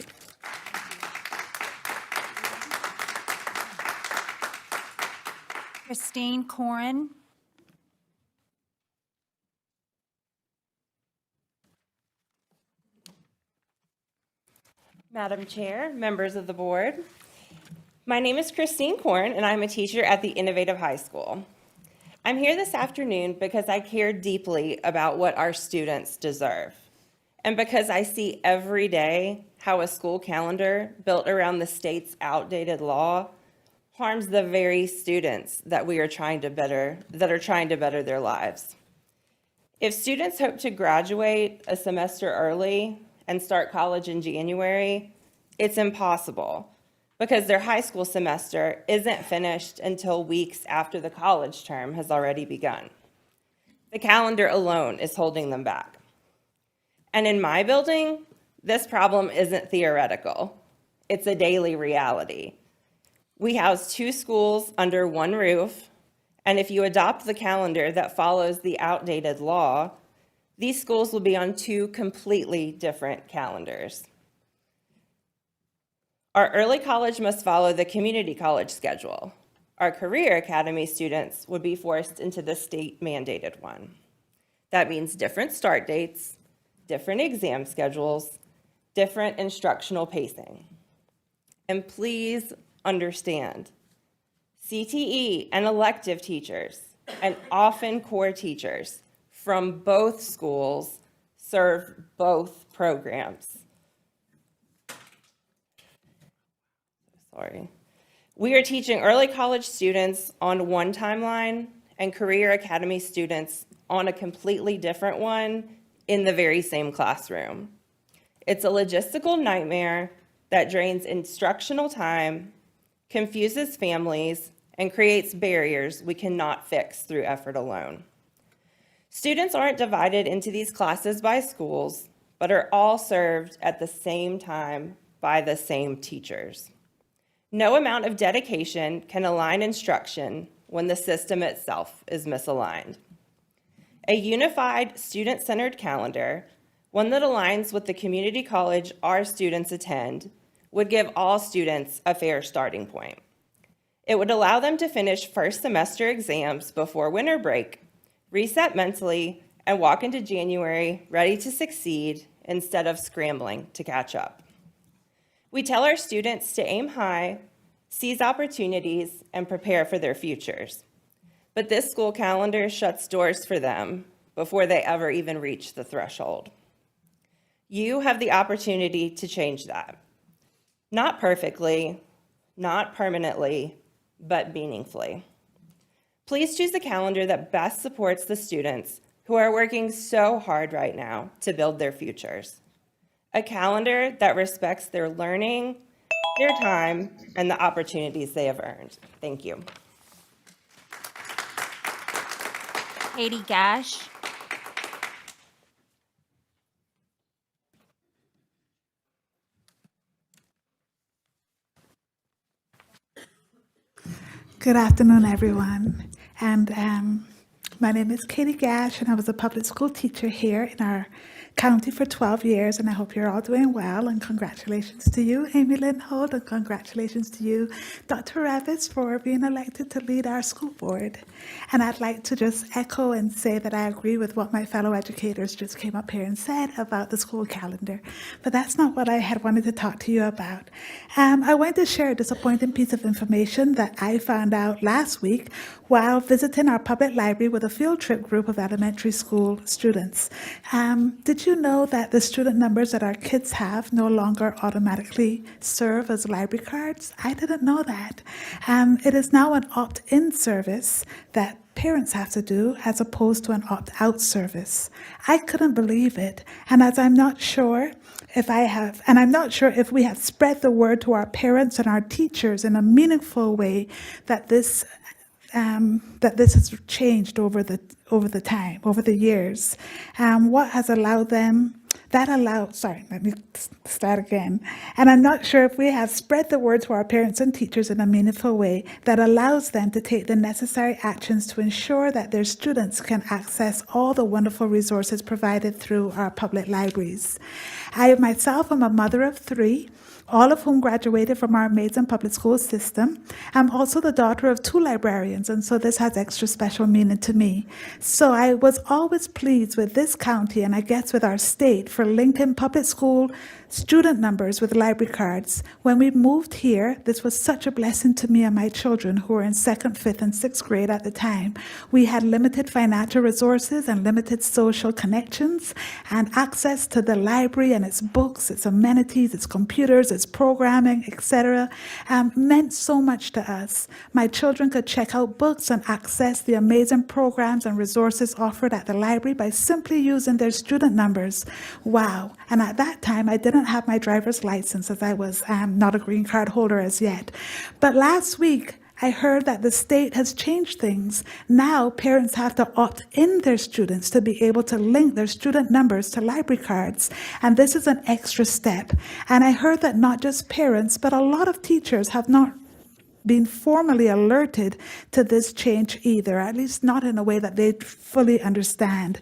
Christine Corin. Madam Chair, members of the board, my name is Christine Korn, and I'm a teacher at the Innovative High School. I'm here this afternoon because I care deeply about what our students deserve, and because I see every day how a school calendar built around the state's outdated law harms the very students that we are trying to better their lives. If students hope to graduate a semester early and start college in January, it's impossible because their high school semester isn't finished until weeks after the college term has already begun. The calendar alone is holding them back. And in my building, this problem isn't theoretical. It's a daily reality. We house 2 schools under one roof, and if you adopt the calendar that follows the outdated law, these schools will be on 2 completely different calendars. Our early college must follow the community college schedule. Our career academy students would be forced into the state-mandated one. That means different start dates, different exam schedules, different instructional pacing. And please understand, CTE and elective teachers, and often core teachers, from both schools serve both programs. Sorry. We are teaching early college students on one timeline and career academy students on a completely different one in the very same classroom. It's a logistical nightmare that drains instructional time, confuses families, and creates barriers we cannot fix through effort alone. Students aren't divided into these classes by schools, but are all served at the same time by the same teachers. No amount of dedication can align instruction when the system itself is misaligned. A unified, student-centered calendar, one that aligns with the community college our students attend, would give all students a fair starting point. It would allow them to finish first semester exams before winter break, reset mentally, and walk into January ready to succeed instead of scrambling to catch up. We tell our students to aim high, seize opportunities, and prepare for their futures. But this school calendar shuts doors for them before they ever even reach the threshold. You have the opportunity to change that. Not perfectly, not permanently, but meaningfully. Please choose the calendar that best supports the students who are working so hard right now to build their futures. A calendar that respects their learning, their time, and the opportunities they have earned. Thank you. Katie Gash. Good afternoon, everyone. And my name is Katie Gash, and I was a public school teacher here in our county for 12 years, and I hope you're all doing well. And congratulations to you, Amy Lynn Holt, and congratulations to you, Dr. Revis, for being elected to lead our school board. And I'd like to just echo and say that I agree with what my fellow educators just came up here and said about the school calendar. But that's not what I had wanted to talk to you about. I want to share a disappointing piece of information that I found out last week while visiting our public library with a field trip group of elementary school students. Did you know that the student numbers that our kids have no longer automatically serve as library cards? I didn't know that. It is now an opt-in service that parents have to do as opposed to an opt-out service. I couldn't believe it. And as I'm not sure if we have spread the word to our parents and our teachers in a meaningful way that this has changed over the years. What has allowed them, let me start again. And I'm not sure if we have spread the word to our parents and teachers in a meaningful way that allows them to take the necessary actions to ensure that their students can access all the wonderful resources provided through our public libraries. I myself am a mother of 3, all of whom graduated from our amazing public school system. I'm also the daughter of 2 librarians, and so this has extra special meaning to me. So I was always pleased with this county, and I guess with our state, for linking public school student numbers with library cards. When we moved here, this was such a blessing to me and my children, who were in 2nd, 5th, and 6th grade at the time. We had limited financial resources and limited social connections, and access to the library and its books, its amenities, its computers, its programming, etc., meant so much to us. My children could check out books and access the amazing programs and resources offered at the library by simply using their student numbers. Wow. And at that time, I didn't have my driver's license, as I was not a green card holder as yet. But last week, I heard that the state has changed things. Now parents have to opt in their students to be able to link their student numbers to library cards. And this is an extra step. And I heard that not just parents, but a lot of teachers have not been formally alerted to this change either, at least not in a way that they fully understand.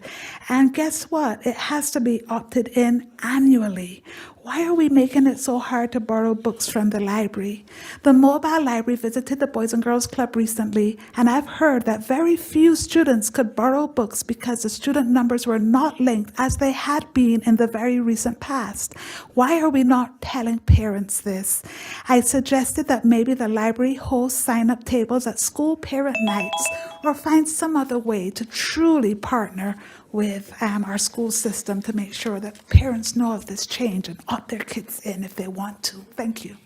And guess what? It has to be opted in annually. Why are we making it so hard to borrow books from the library? The mobile library visited the Boys and Girls Club recently, and I've heard that very few students could borrow books because the student numbers were not linked as they had been in the very recent past. Why are we not telling parents this? I suggested that maybe the library host sign-up tables at school parent nights, or find some other way to truly partner with our school system to make sure that parents know of this change and opt their kids in if they want to. Thank you.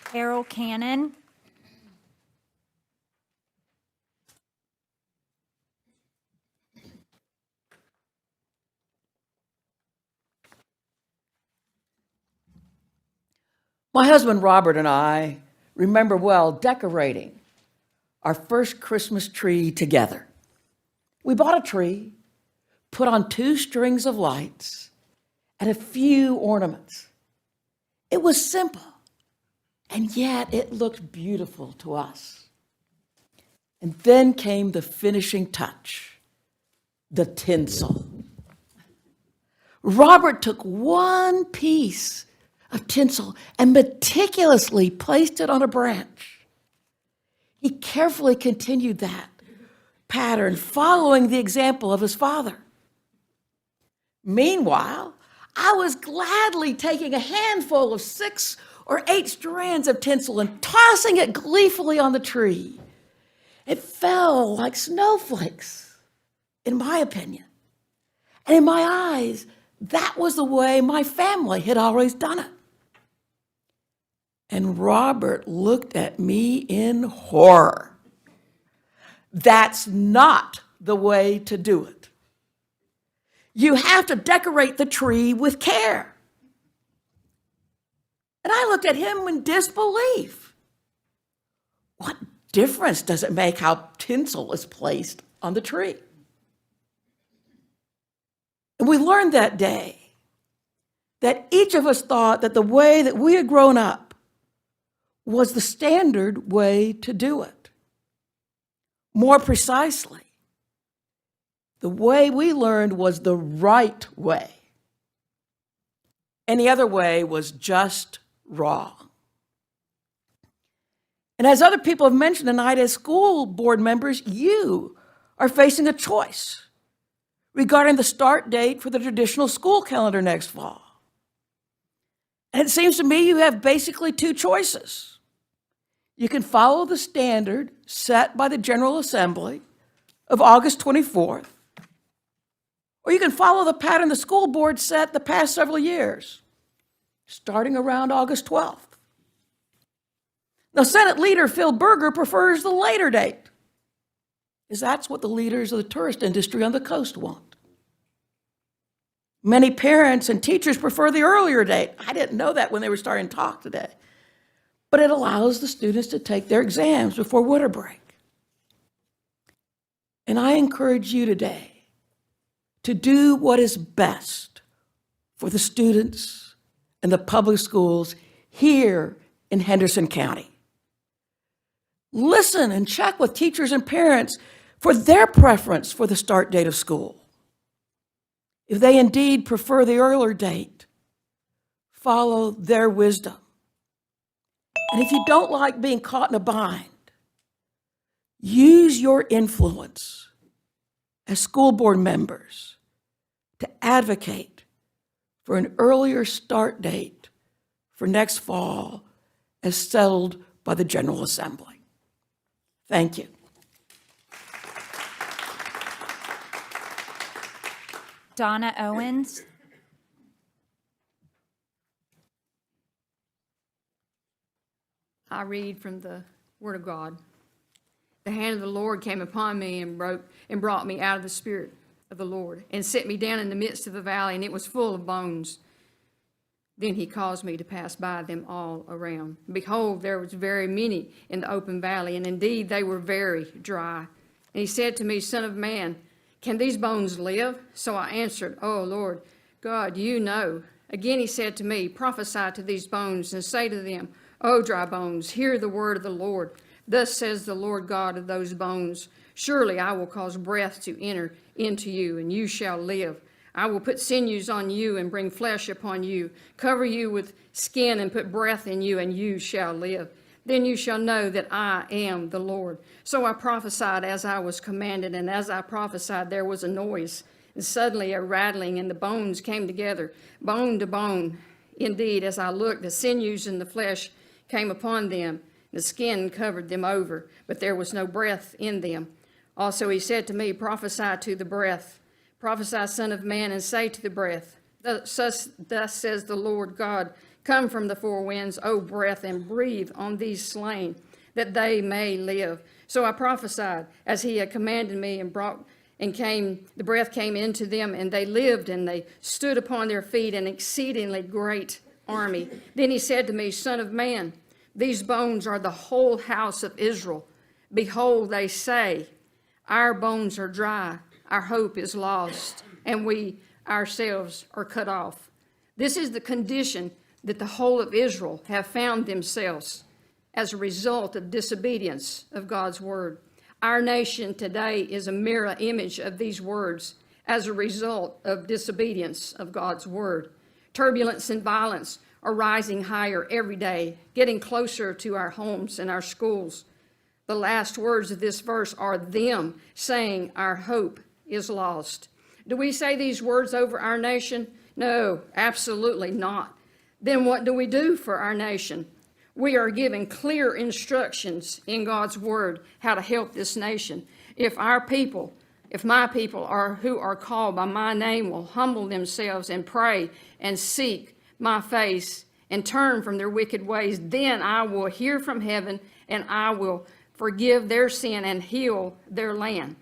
Carol Cannon. My husband Robert and I remember well decorating our first Christmas tree together. We bought a tree, put on 2 strings of lights, and a few ornaments. It was simple, and yet it looked beautiful to us. And then came the finishing touch, the tinsel. Robert took one piece of tinsel and meticulously placed it on a branch. He carefully continued that pattern, following the example of his father. Meanwhile, I was gladly taking a handful of 6 or 8 strands of tinsel and tossing it gleefully on the tree. It fell like snowflakes, in my opinion. And in my eyes, that was the way my family had always done it. And Robert looked at me in horror. That's not the way to do it. You have to decorate the tree with care. And I looked at him in disbelief. What difference does it make how tinsel is placed on the tree? And we learned that day that each of us thought that the way that we had grown up was the standard way to do it. More precisely, the way we learned was the right way. Any other way was just wrong. And as other people have mentioned tonight, as school board members, you are facing a choice regarding the start date for the traditional school calendar next fall. And it seems to me you have basically two choices. You can follow the standard set by the General Assembly of August 24th, or you can follow the pattern the school board set the past several years, starting around August 12th. Now, Senate Leader Phil Berger prefers the later date, because that's what the leaders of the tourist industry on the coast want. Many parents and teachers prefer the earlier date. I didn't know that when they were starting to talk today. But it allows the students to take their exams before winter break. And I encourage you today to do what is best for the students and the public schools here in Henderson County. Listen and check with teachers and parents for their preference for the start date of school. If they indeed prefer the earlier date, follow their wisdom. And if you don't like being caught in a bind, use your influence as school board members to advocate for an earlier start date for next fall as settled by the General Assembly. Thank you. Donna Owens. I read from the Word of God. The hand of the Lord came upon me and brought me out of the spirit of the Lord and set me down in the midst of a valley, and it was full of bones. Then he caused me to pass by them all around. Behold, there was very many in the open valley, and indeed they were very dry. And he said to me, Son of man, can these bones live? So I answered, Oh, Lord God, you know. Again he said to me, Prophesy to these bones and say to them, O dry bones, hear the word of the Lord. Thus says the Lord God of those bones, Surely I will cause breath to enter into you, and you shall live. I will put sinews on you and bring flesh upon you, cover you with skin and put breath in you, and you shall live. Then you shall know that I am the Lord. So I prophesied as I was commanded, and as I prophesied, there was a noise, and suddenly a rattling, and the bones came together, bone to bone. Indeed, as I looked, the sinews and the flesh came upon them, the skin covered them over, but there was no breath in them. Also he said to me, Prophesy to the breath. Prophesy, Son of man, and say to the breath, Thus says the Lord God, Come from the four winds, O breath, and breathe on these slain, that they may live. So I prophesied as he had commanded me, the breath came into them, and they lived, and they stood upon their feet, an exceedingly great army. Then he said to me, Son of man, these bones are the whole house of Israel. Behold, they say, Our bones are dry, our hope is lost, and we ourselves are cut off. This is the condition that the whole of Israel have found themselves as a result of disobedience of God's word. Our nation today is a mirror image of these words as a result of disobedience of God's word. Turbulence and violence are rising higher every day, getting closer to our homes and our schools. The last words of this verse are them saying our hope is lost. Do we say these words over our nation? No, absolutely not. Then what do we do for our nation? We are given clear instructions in God's word how to help this nation. If my people who are called by my name will humble themselves and pray and seek my face and turn from their wicked ways. Then I will hear from heaven, and I will forgive their sin and heal their land.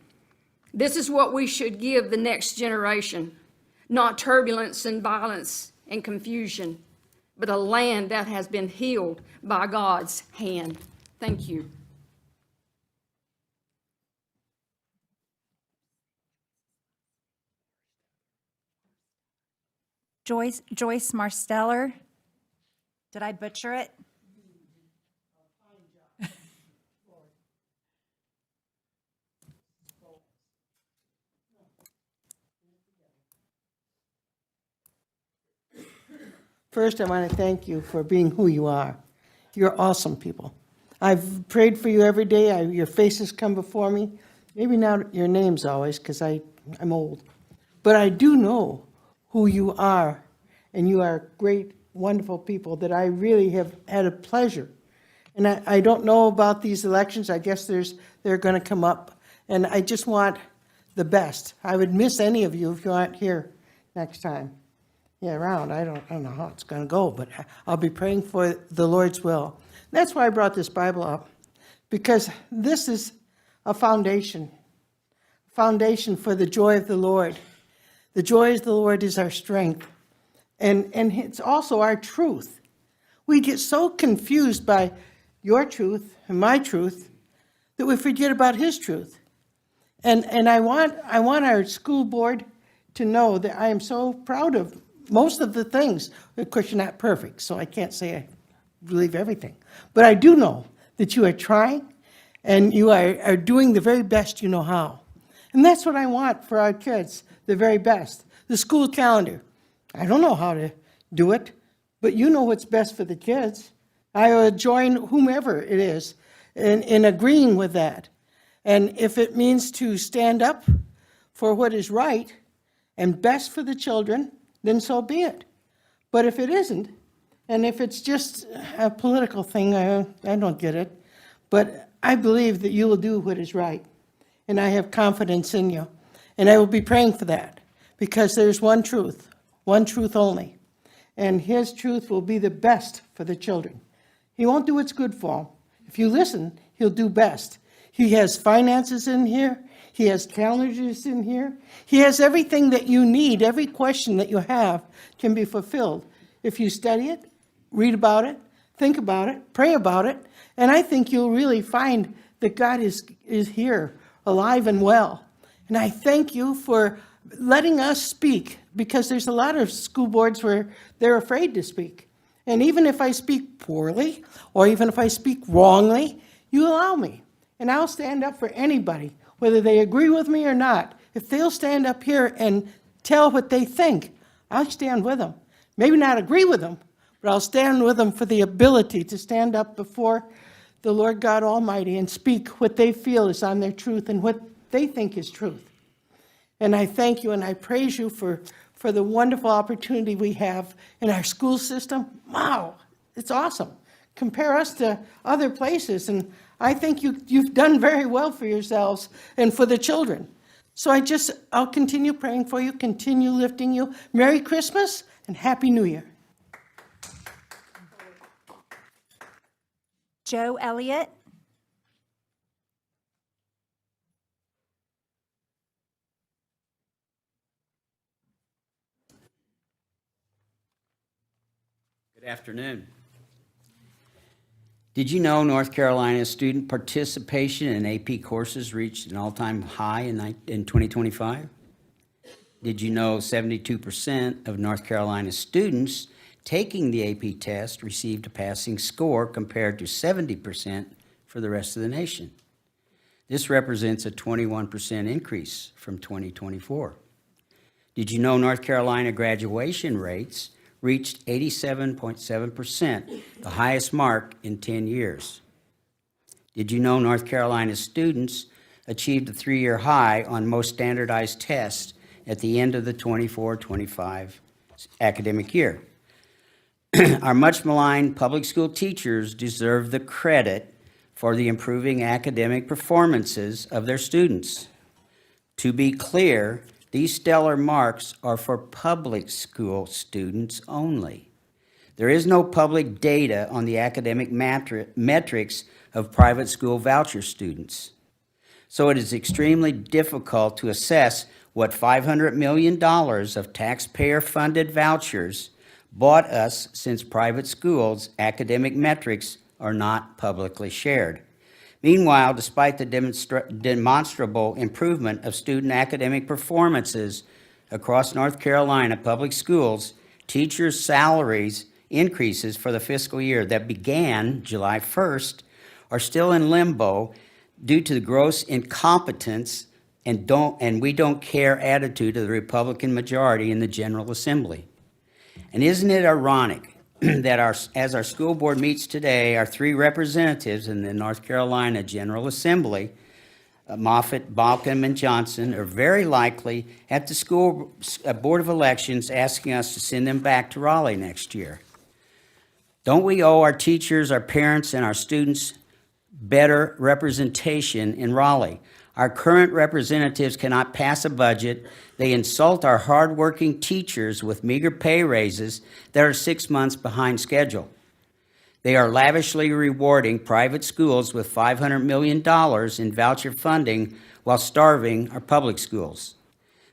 This is what we should give the next generation, not turbulence and violence and confusion, but a land that has been healed by God's hand. Thank you. Joyce Marsteller. Did I butcher it? First, I want to thank you for being who you are. You're awesome people. I've prayed for you every day. Your faces come before me. Maybe not your names always, because I'm old. But I do know who you are, and you are great, wonderful people that I really have had a pleasure. And I don't know about these elections. I guess they're going to come up, and I just want the best. I would miss any of you if you aren't here next time. Yeah, around. I don't know how it's going to go, but I'll be praying for the Lord's will. That's why I brought this Bible up, because this is a foundation for the joy of the Lord. The joy of the Lord is our strength, and it's also our truth. We get so confused by your truth and my truth that we forget about His truth. And I want our school board to know that I am so proud of most of the things. Of course, you're not perfect, so I can't say I believe everything. But I do know that you are trying, and you are doing the very best you know how. And that's what I want for our kids, the very best. The school calendar. I don't know how to do it, but you know what's best for the kids. I would join whomever it is in agreeing with that. And if it means to stand up for what is right and best for the children, then so be it. But if it isn't, and if it's just a political thing, I don't get it. But I believe that you will do what is right. And I have confidence in you. And I will be praying for that, because there's one truth only. And His truth will be the best for the children. He won't do what's good for them. If you listen, He'll do best. He has finances in here. He has calendars in here. He has everything that you need. Every question that you have can be fulfilled if you study it, read about it, think about it, pray about it. And I think you'll really find that God is here, alive and well. And I thank you for letting us speak, because there's a lot of school boards where they're afraid to speak. And even if I speak poorly, or even if I speak wrongly, you allow me. And I'll stand up for anybody, whether they agree with me or not. If they'll stand up here and tell what they think, I'll stand with them. Maybe not agree with them, but I'll stand with them for the ability to stand up before the Lord God Almighty and speak what they feel is on their truth and what they think is truth. And I thank you and I praise you for the wonderful opportunity we have in our school system. Wow, it's awesome. Compare us to other places, and I think you've done very well for yourselves and for the children. So I'll continue praying for you, continue lifting you. Merry Christmas and Happy New Year. Joe Elliott. Good afternoon. Did you know North Carolina's student participation in AP courses reached an all-time high in 2025? Did you know 72% of North Carolina's students taking the AP test received a passing score compared to 70% for the rest of the nation? This represents a 21% increase from 2024. Did you know North Carolina graduation rates reached 87.7%, the highest mark in 10 years? Did you know North Carolina students achieved a 3-year high on most standardized tests at the end of the 24-25 academic year? Our much maligned public school teachers deserve the credit for the improving academic performances of their students. To be clear, these stellar marks are for public school students only. There is no public data on the academic metrics of private school voucher students. So it is extremely difficult to assess what $500 million of taxpayer-funded vouchers bought us, since private schools' academic metrics are not publicly shared. Meanwhile, despite the demonstrable improvement of student academic performances across North Carolina public schools, teachers' salaries increases for the fiscal year that began July 1st are still in limbo due to the gross incompetence and we don't care attitude of the Republican majority in the General Assembly. And isn't it ironic that as our school board meets today, our 3 representatives in the North Carolina General Assembly, Moffitt, Balcom, and Johnson, are very likely at the school board of elections asking us to send them back to Raleigh next year. Don't we owe our teachers, our parents, and our students better representation in Raleigh? Our current representatives cannot pass a budget. They insult our hardworking teachers with meager pay raises that are 6 months behind schedule. They are lavishly rewarding private schools with $500 million in voucher funding while starving our public schools.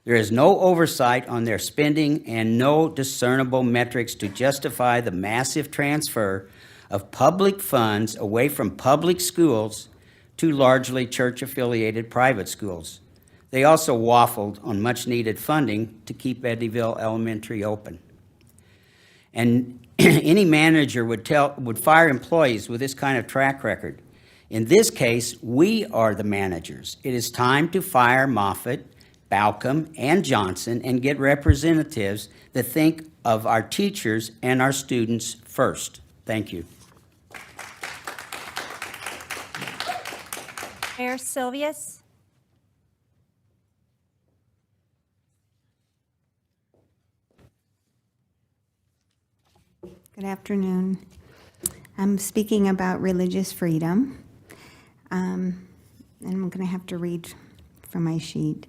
There is no oversight on their spending and no discernible metrics to justify the massive transfer of public funds away from public schools to largely church-affiliated private schools. They also waffled on much-needed funding to keep Eddyville Elementary open. And any manager would fire employees with this kind of track record. In this case, we are the managers. It is time to fire Moffitt, Balcom, and Johnson and get representatives that think of our teachers and our students first. Thank you. Mayor Silvius? Good afternoon. I'm speaking about religious freedom. And I'm going to have to read from my sheet.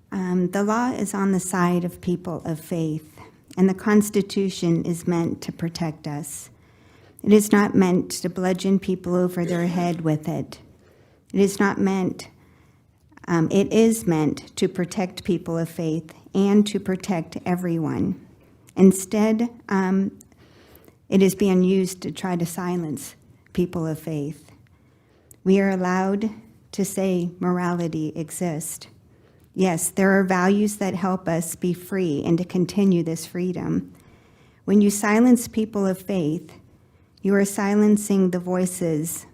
The law is on the side of people of faith, and the Constitution is meant to protect us. It is not meant to bludgeon people over their head with it. It is meant to protect people of faith and to protect everyone. Instead, it is being used to try to silence people of faith. We are allowed to say morality exists. Yes, there are values that help us be free and to continue this freedom. When you silence people of faith, you are silencing the voices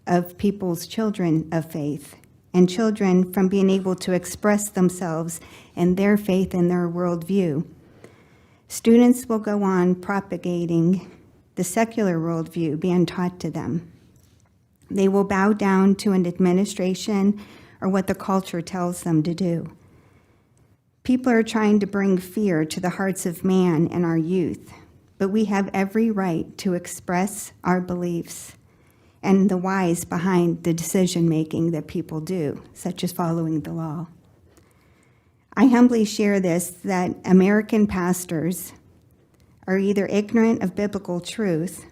of people's children of faith and children from being able to express themselves and their faith and their worldview. Students will go on propagating the secular worldview being taught to them. They will bow down to an administration or what the culture tells them to do. People are trying to bring fear to the hearts of man and our youth, but we have every right to express our beliefs and the whys behind the decision-making that people do, such as following the law. I humbly share this, that American pastors are either ignorant of biblical truth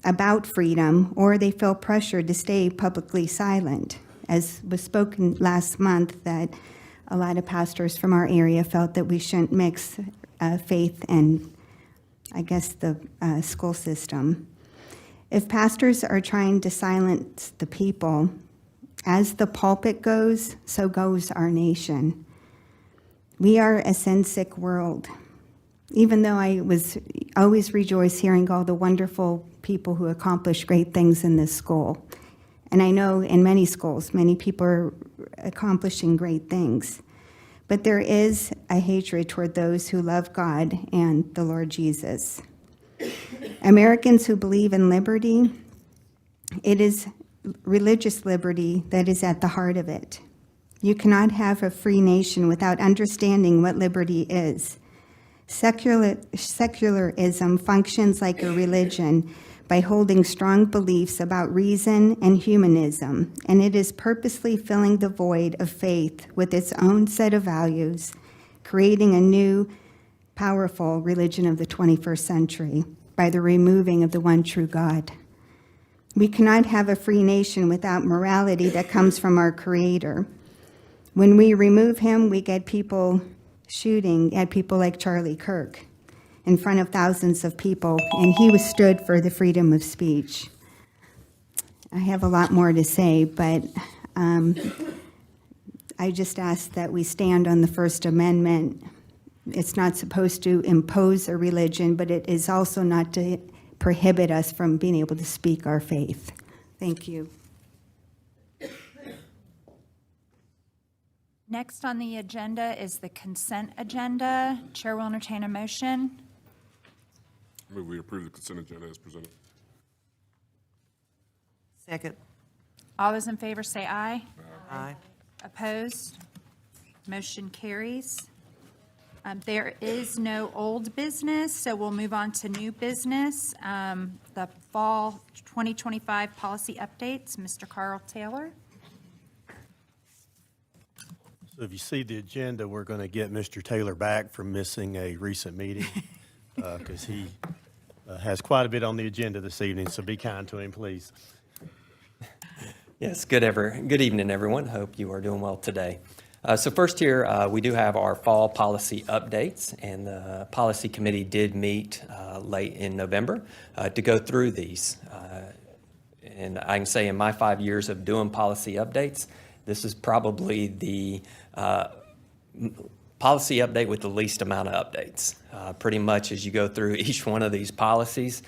about freedom, or they feel pressured to stay publicly silent. As was spoken last month, that a lot of pastors from our area felt that we shouldn't mix faith and, I guess, the school system. If pastors are trying to silence the people, as the pulpit goes, so goes our nation. We are a sin-sick world. Even though I always rejoice hearing all the wonderful people who accomplish great things in this school. And I know in many schools, many people are accomplishing great things. But there is a hatred toward those who love God and the Lord Jesus. Americans who believe in liberty, it is religious liberty that is at the heart of it. You cannot have a free nation without understanding what liberty is. Secularism functions like a religion by holding strong beliefs about reason and humanism, and it is purposely filling the void of faith with its own set of values, creating a new powerful religion of the 21st century by the removing of the one true God. We cannot have a free nation without morality that comes from our Creator. When we remove him, we get people shooting at people like Charlie Kirk in front of thousands of people, and he stood for the freedom of speech. I have a lot more to say, but I just ask that we stand on the First Amendment. It's not supposed to impose a religion, but it is also not to prohibit us from being able to speak our faith. Thank you. Next on the agenda is the consent agenda. Chair will entertain a motion. Move we approve the consent agenda as presented. Second. All those in favor say aye. Aye. Opposed? Motion carries. There is no old business, so we'll move on to new business. The fall 2025 policy updates, Mr. Carl Taylor. So if you see the agenda, we're going to get Mr. Taylor back from missing a recent meeting because he has quite a bit on the agenda this evening, so be kind to him, please. Yes, good evening, everyone. Hope you are doing well today. So first here, we do have our fall policy updates, and the policy committee did meet late in November to go through these. And I can say in my 5 years of doing policy updates, this is probably the policy update with the least amount of updates. Pretty much as you go through each one of these policies,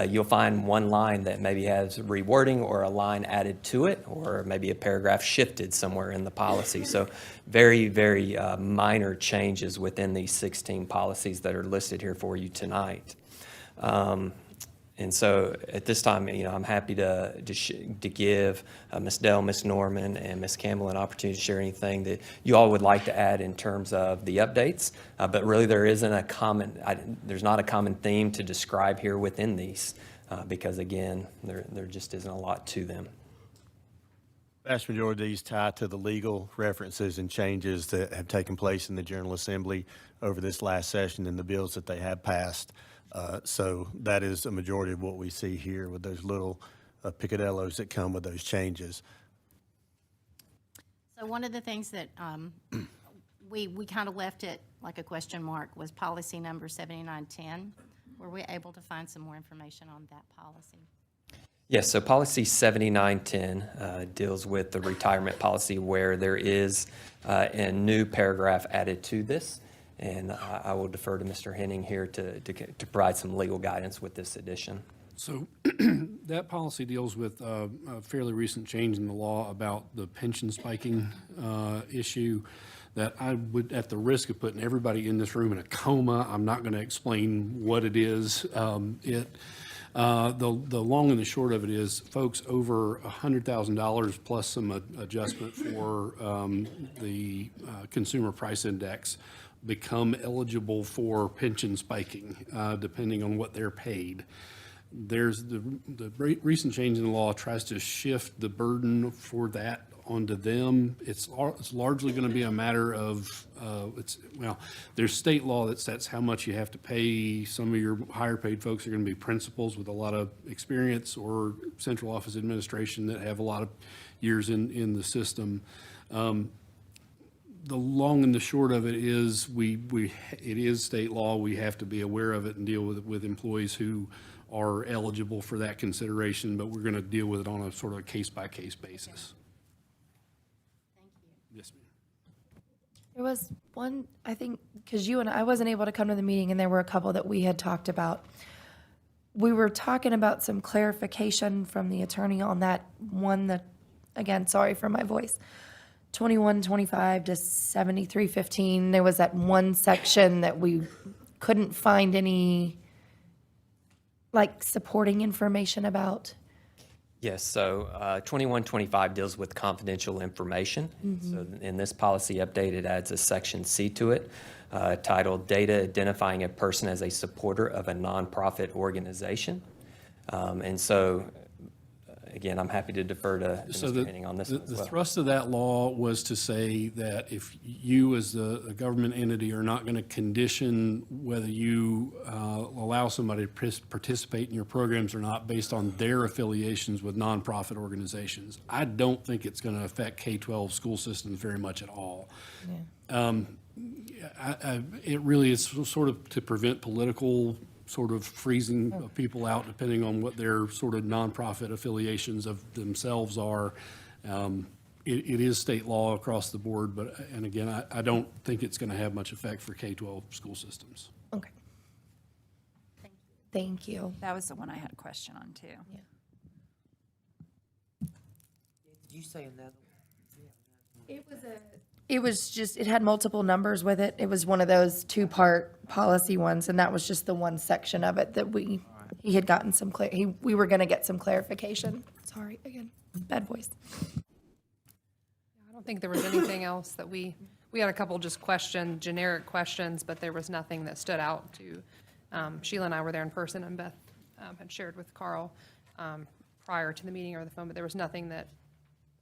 you'll find one line that maybe has rewording or a line added to it, or maybe a paragraph shifted somewhere in the policy. So very, very minor changes within these 16 policies that are listed here for you tonight. And so at this time, I'm happy to give Ms. Dell, Ms. Norman, and Ms. Campbell an opportunity to share anything that you all would like to add in terms of the updates. But really, there's not a common theme to describe here within these because, again, there just isn't a lot to them. Vast majority of these tie to the legal references and changes that have taken place in the General Assembly over this last session and the bills that they have passed. So that is a majority of what we see here with those little picadillos that come with those changes. So one of the things that we kind of left it like a question mark was policy number 7910. Were we able to find some more information on that policy? Yes, so policy 7910 deals with the retirement policy where there is a new paragraph added to this. And I will defer to Mr. Henning here to provide some legal guidance with this addition. So that policy deals with a fairly recent change in the law about the pension spiking issue that I would, at the risk of putting everybody in this room in a coma, I'm not going to explain what it is. The long and the short of it is folks over $100,000 plus some adjustment for the consumer price index become eligible for pension spiking, depending on what they're paid. There's the recent change in the law tries to shift the burden for that onto them. It's largely going to be a matter of, there's state law that sets how much you have to pay. Some of your higher paid folks are going to be principals with a lot of experience or central office administration that have a lot of years in the system. The long and the short of it is it is state law. We have to be aware of it and deal with employees who are eligible for that consideration, but we're going to deal with it on a sort of a case-by-case basis. Thank you. Yes, ma'am. There was one, I think, because you and I wasn't able to come to the meeting, and there were a couple that we had talked about. We were talking about some clarification from the attorney on that one that, again, sorry for my voice, 2125 to 7315. There was that one section that we couldn't find any, supporting information about. Yes, so 2125 deals with confidential information. So in this policy update, it adds a section C to it titled Data Identifying a Person as a Supporter of a Nonprofit Organization. And so again, I'm happy to defer to So Mr. Henning on this one as the well. thrust of that law was to say that if you as a government entity are not going to condition whether you allow somebody to participate in your programs or not based on their affiliations with nonprofit organizations. I don't think it's going to affect K-12 school systems very much at all. It really is sort of to prevent political sort of freezing of people out depending on what their sort of nonprofit affiliations of themselves are. It is state law across the board, but, and again, I don't think it's going to have much effect for K-12 school systems. Okay. Thank you. That was the one I had a question on, too. Did you say another? It was just, it had multiple numbers with it. It was one of those two-part policy ones, and that was just the one section of it that he had gotten some, we were going to get some clarification. Sorry, again, bad voice. I don't think there was anything else that we had a couple just generic questions, but there was nothing that stood out to, Sheila and I were there in person, and Beth had shared with Carl prior to the meeting over the phone, but there was nothing that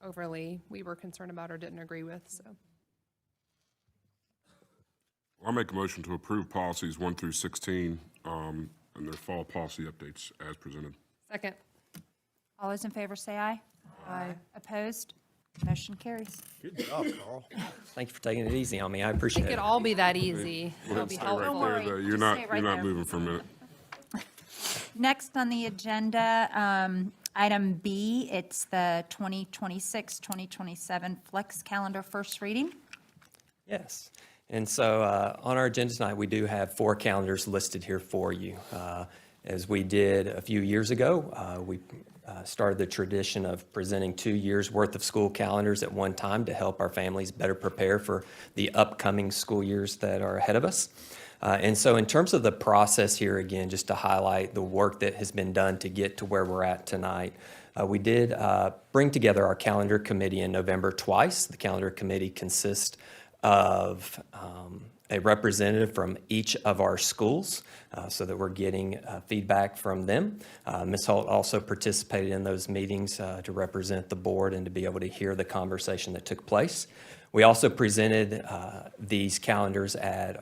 overly we were concerned about or didn't agree with, so. I'll make a motion to approve policies 1 through 16 and their fall policy updates as presented. Second. All those in favor say aye. Aye. Opposed? Motion carries. Good job, Carl. Thank you for taking it easy on me. I It appreciate could it. all be that easy. Go It'll ahead and be stay right helpful. there. worry. You're Just not, stay right you're not there. moving for a minute. Next on the agenda, item B, it's the 2026-2027 Flex Calendar first reading. Yes. And so on our agenda tonight, we do have 4 calendars listed here for you. As we did a few years ago, we started the tradition of presenting 2 years' worth of school calendars at one time to help our families better prepare for the upcoming school years that are ahead of us. And so in terms of the process here, again, just to highlight the work that has been done to get to where we're at tonight, we did bring together our calendar committee in November twice. The calendar committee consists of a representative from each of our schools so that we're getting feedback from them. Ms. Holt also participated in those meetings to represent the board and to be able to hear the conversation that took place. We also presented these calendars at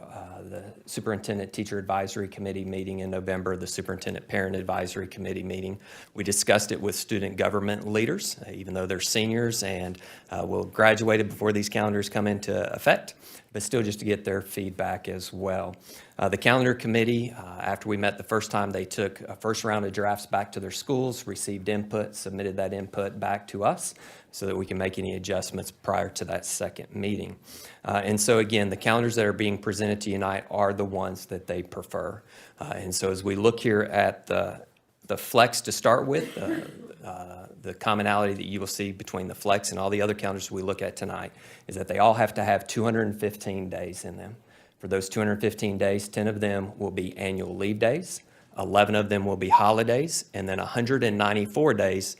the Superintendent Teacher Advisory Committee meeting in November, the Superintendent Parent Advisory Committee meeting. We discussed it with student government leaders, even though they're seniors and will graduate before these calendars come into effect, but still just to get their feedback as well. The calendar committee, after we met the first time, they took a first round of drafts back to their schools, received input, submitted that input back to us so that we can make any adjustments prior to that second meeting. And so again, the calendars that are being presented to you tonight are the ones that they prefer. And so as we look here at the Flex to start with, the commonality that you will see between the Flex and all the other calendars we look at tonight is that they all have to have 215 days in them. For those 215 days, 10 of them will be annual leave days, 11 of them will be holidays, and then 194 days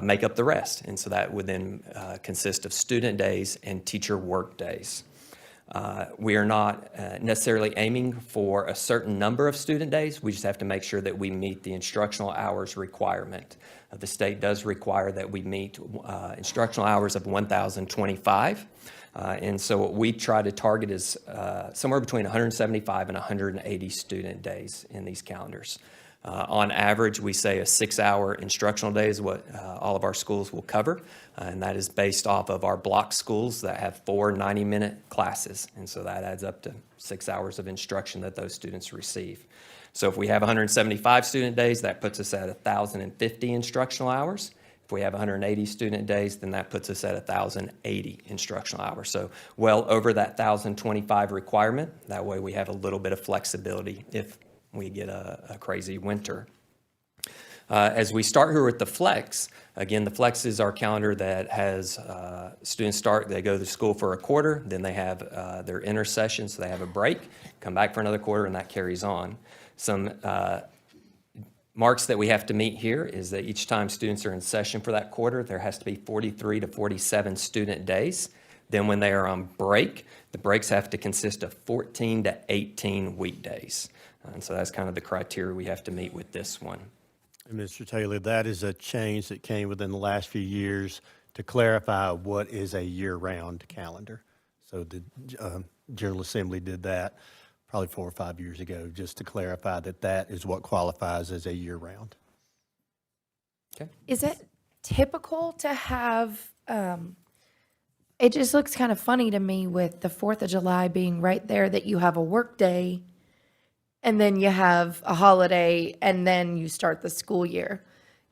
make up the rest. And so that would then consist of student days and teacher work days. We are not necessarily aiming for a certain number of student days. We just have to make sure that we meet the instructional hours requirement. The state does require that we meet instructional hours of 1,025. And so what we try to target is somewhere between 175 and 180 student days in these calendars. On average, we say a 6-hour instructional day is what all of our schools will cover, and that is based off of our block schools that have 4 90-minute classes, and so that adds up to 6 hours of instruction that those students receive. So if we have 175 student days, that puts us at 1,050 instructional hours. If we have 180 student days, then that puts us at 1,080 instructional hours. So well over that 1,025 requirement. That way we have a little bit of flexibility if we get a crazy winter. As we start here with the Flex, again, the Flex is our calendar that has students they go to school for a quarter, then they have their intersession, so they have a break, come back for another quarter, and that carries on. Some marks that we have to meet here is that each time students are in session for that quarter, there has to be 43 to 47 student days. Then when they are on break, the breaks have to consist of 14 to 18 weekdays. And so that's kind of the criteria we have to meet with this one. And Mr. Taylor, that is a change that came within the last few years to clarify what is a year-round calendar. So the General Assembly did that probably 4 or 5 years ago, just to clarify that that is what qualifies as a year-round. Is it typical to have, it just looks kind of funny to me with the 4th of July being right there, that you have a work day and then you have a holiday and then you start the school year.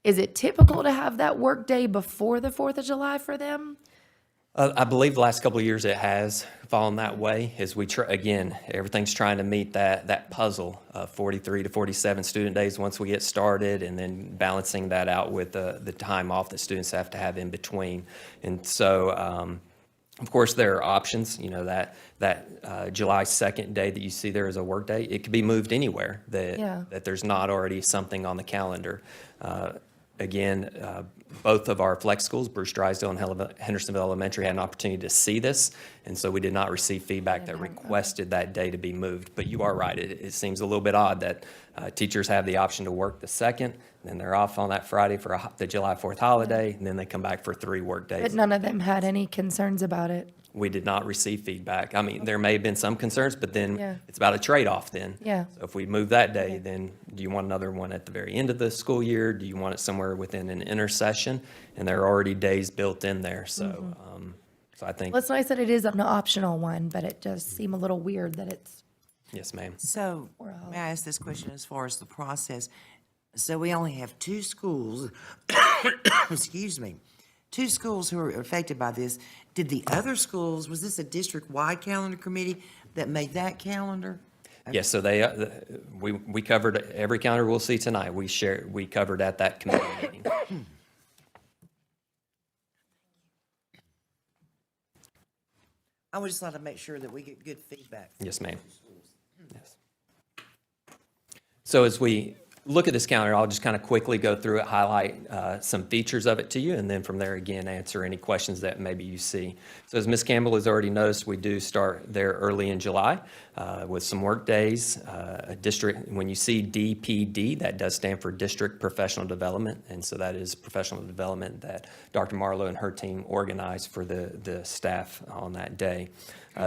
Is it typical to have that work day before the 4th of July for them? I believe the last couple of years it has fallen that way, as we again, everything's trying to meet that puzzle of 43 to 47 student days once we get started, and then balancing that out with the time off that students have to have in between. And so, of course, there are options. You know, that July 2nd day that you see there as a work day, it could be moved anywhere that there's not already something on the calendar. Again, both of our flex schools, Bruce Drysdale and Hendersonville Elementary, had an opportunity to see this, and so we did not receive feedback that requested that day to be moved. But you are right, it seems a little bit odd that teachers have the option to work the 2nd, and then they're off on that Friday for the July 4th holiday, and then they come back for 3 work days. But none of them had any concerns about it. We did not receive feedback. I mean, there may have been some concerns, but then Yeah. it's about a trade-off then. Yeah. So if we move that day, then do you want another one at the very end of the school year? Do you want it somewhere within an intersession? And there are already days built in there, so, so I think, Well, it's nice that it is an optional one, but it does seem a little weird that it's, yes, ma'am. So, may I ask this question as far as the process? So we only have 2 schools, excuse me, 2 schools who are affected by this. Did the other schools, was this a district-wide calendar committee that made that calendar? Yes, so we covered every calendar we'll see tonight. We covered at that committee meeting. I would just like to make sure that we get good feedback. Yes, ma'am. Yes. So as we look at this calendar, I'll just kind of quickly go through it, highlight some features of it to you, and then from there, again, answer any questions that maybe you see. So as Ms. Campbell has already noticed, we do start there early in July with some work days. A district, when you see DPD, that does stand for District Professional Development, and so that is professional development that Dr. Marlowe and her team organize for the staff on that day.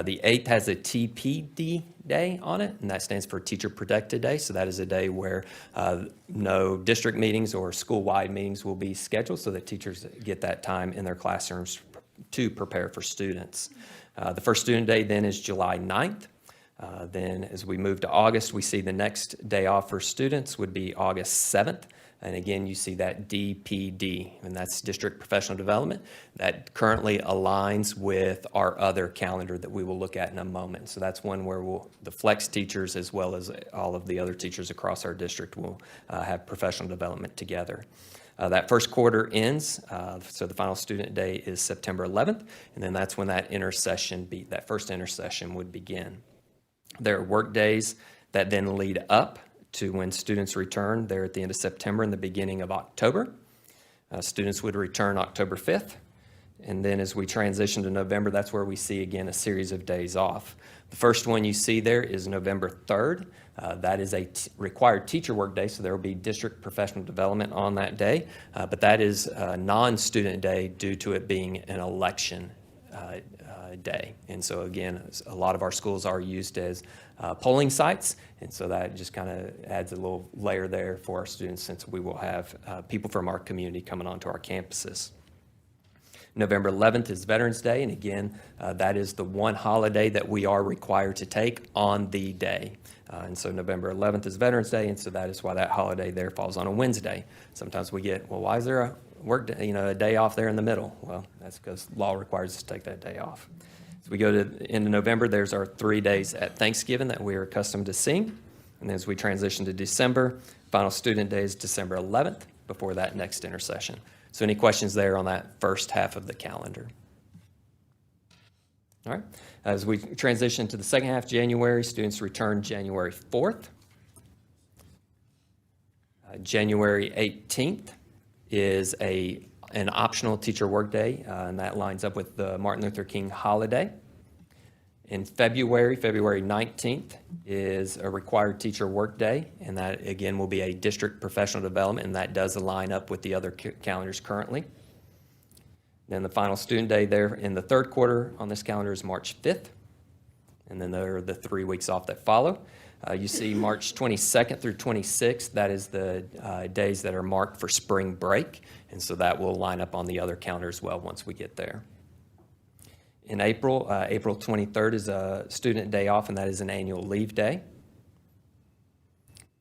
The 8th has a TPD day on it, and that stands for Teacher Protected Day. So that is a day where no district meetings or school-wide meetings will be scheduled, so that teachers get that time in their classrooms to prepare for students. The first student day then is July 9th. Then as we move to August, we see the next day off for students would be August 7th. And again, you see that DPD, and that's District Professional Development. That currently aligns with our other calendar that we will look at in a moment. So that's one where the flex teachers, as well as all of the other teachers across our district, will have professional development together. That first quarter ends, so the final student day is September 11th, and then that's when that first intersession would begin. There are work days that then lead up to when students return there at the end of September and the beginning of October. Students would return October 5th. And then as we transition to November, that's where we see again a series of days off. The first one you see there is November 3rd. That is a required teacher work day, so there will be district professional development on that day. But that is a non-student day due to it being an election day. And so again, a lot of our schools are used as polling sites, and so that just kind of adds a little layer there for our students, since we will have people from our community coming onto our campuses. November 11th is Veterans Day, and again, that is the one holiday that we are required to take on the day. And so November 11th is Veterans Day, and so that is why that holiday there falls on a Wednesday. Sometimes we get, well, why is there a work day, a day off there in the middle? Well, that's because law requires us to take that day off. So we go to the end of November, there's our 3 days at Thanksgiving that we are accustomed to seeing. And then as we transition to December, final student day is December 11th before that next intersession. So any questions there on that first half of the calendar? All right. As we transition to the second half, January, students return January 4th. January 18th is an optional teacher workday, and that lines up with the Martin Luther King holiday. In February, February 19th is a required teacher workday, and that again will be a district professional development, and that does line up with the other calendars currently. Then the final student day there in the third quarter on this calendar is March 5th, and then there are the 3 weeks off that follow. You see March 22nd through 26th, that is the days that are marked for spring break, and so that will line up on the other calendar as well once we get there. In April, April 23rd is a student day off, and that is an annual leave day.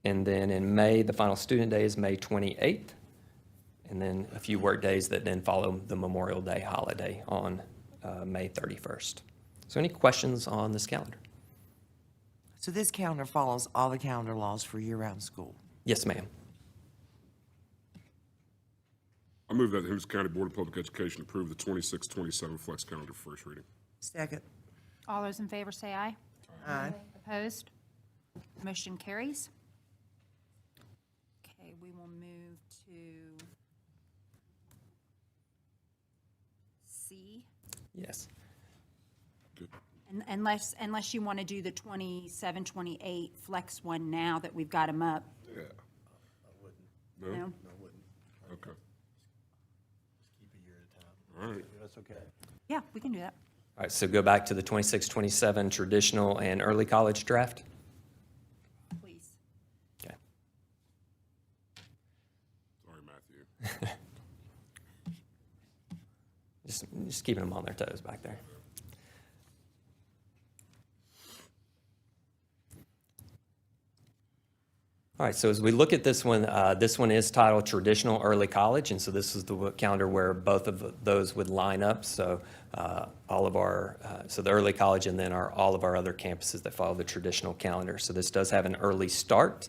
And then in May, the final student day is May 28th, and then a few work days that then follow the Memorial Day holiday on May 31st. So any questions on this calendar? So this calendar follows all the calendar laws for year-round school. Yes, ma'am. I move that the Henderson County Board of Public Education approve the 26-27 flex calendar for first reading. Second. All those in favor say aye. Aye. Opposed? Motion carries. Okay, we will move to C. Yes. Unless you want to do the 27, 28 flex one now that we've got them up. Yeah. No? No? Okay. Keep a year at a time. All right. That's okay. Yeah, we can do that. All right, so go back to the 26-27 traditional and early college draft. Please. Okay. Sorry, Matthew. Just keeping them on their toes back there. All right, so as we look at this one is titled Traditional Early College, and so this is the calendar where both of those would line up. So all of our, so the early college and then all of our other campuses that follow the traditional calendar. So this does have an early start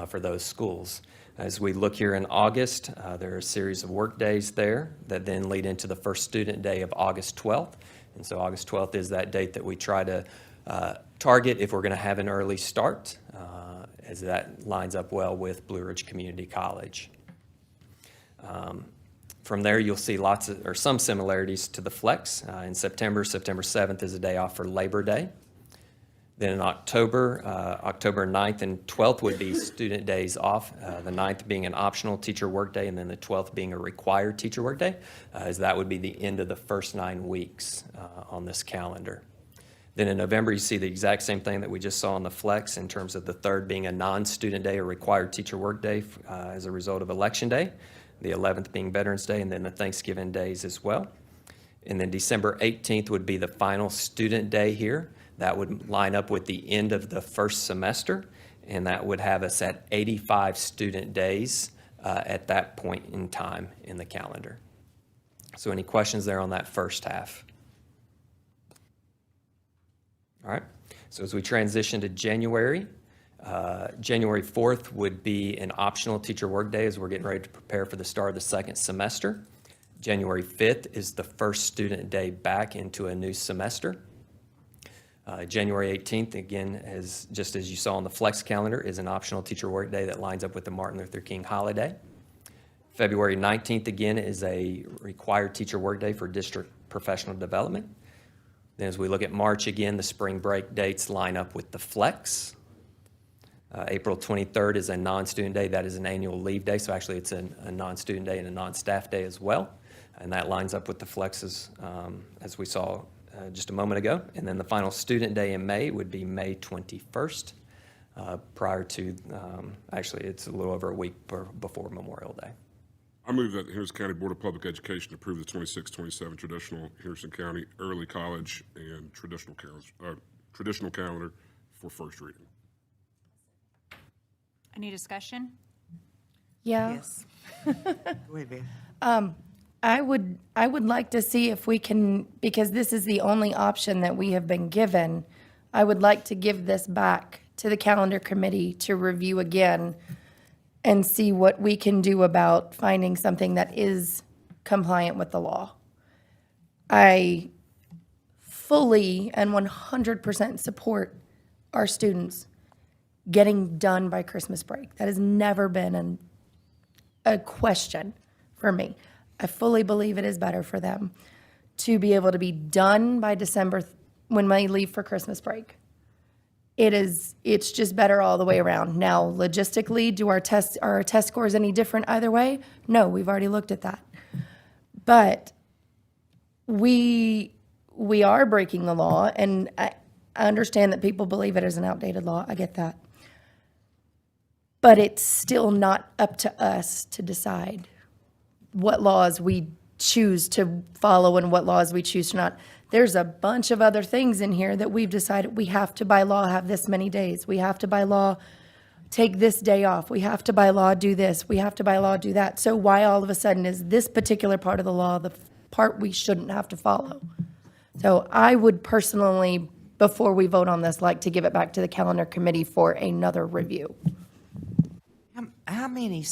for those schools. As we look here in August, there are a series of work days there that then lead into the first student day of August 12th. And so August 12th is that date that we try to target if we're going to have an early start, as that lines up well with Blue Ridge Community College. From there, you'll see some similarities to the flex. In September, September 7th is a day off for Labor Day. Then in October, October 9th and 12th would be student days off, the 9th being an optional teacher workday, and then the 12th being a required teacher workday, as that would be the end of the first 9 weeks on this calendar. Then in November, you see the exact same thing that we just saw on the flex in terms of the 3rd being a non-student day or required teacher workday as a result of Election Day, the 11th being Veterans Day, and then the Thanksgiving days as well. And then December 18th would be the final student day here. That would line up with the end of the first semester, and that would have us at 85 student days at that point in time in the calendar. So any questions there on that first half? All right, so as we transition to January, January 4th would be an optional teacher workday as we're getting ready to prepare for the start of the second semester. January 5th is the first student day back into a new semester. January 18th, again, just as you saw on the flex calendar, is an optional teacher workday that lines up with the Martin Luther King holiday. February 19th, again, is a required teacher workday for district professional development. Then as we look at March, again, the spring break dates line up with the flex. April 23rd is a non-student day. That is an annual leave day, so actually it's a non-student day and a non-staff day as well. And that lines up with the flexes as we saw just a moment ago. And then the final student day in May would be May 21st, prior to, actually it's a little over a week before Memorial Day. I move that the Henderson County Board of Public Education approve the 26-27 traditional Henderson County early college and traditional calendar for first reading. Any discussion? Yeah. Yes. Go ahead, Ben. I would like to see if we can, because this is the only option that we have been given, I would like to give this back to the calendar committee to review again and see what we can do about finding something that is compliant with the law. I fully and 100% support our students getting done by Christmas break. That has never been a question for me. I fully believe it is better for them to be able to be done by December when they leave for Christmas break. It's just better all the way around. Now, logistically, are our test scores any different either way? No, we've already looked at that. But we are breaking the law, and I understand that people believe it is an outdated law. I get that. But it's still not up to us to decide what laws we choose to follow and what laws we choose to not. There's a bunch of other things in here that we've decided we have to by law have this many days. We have to by law take this day off. We have to by law do this. We have to by law do that. So why all of a sudden is this particular part of the law the part we shouldn't have to follow? So I would personally, before we vote on this, like to give it back to the calendar committee for another review. How many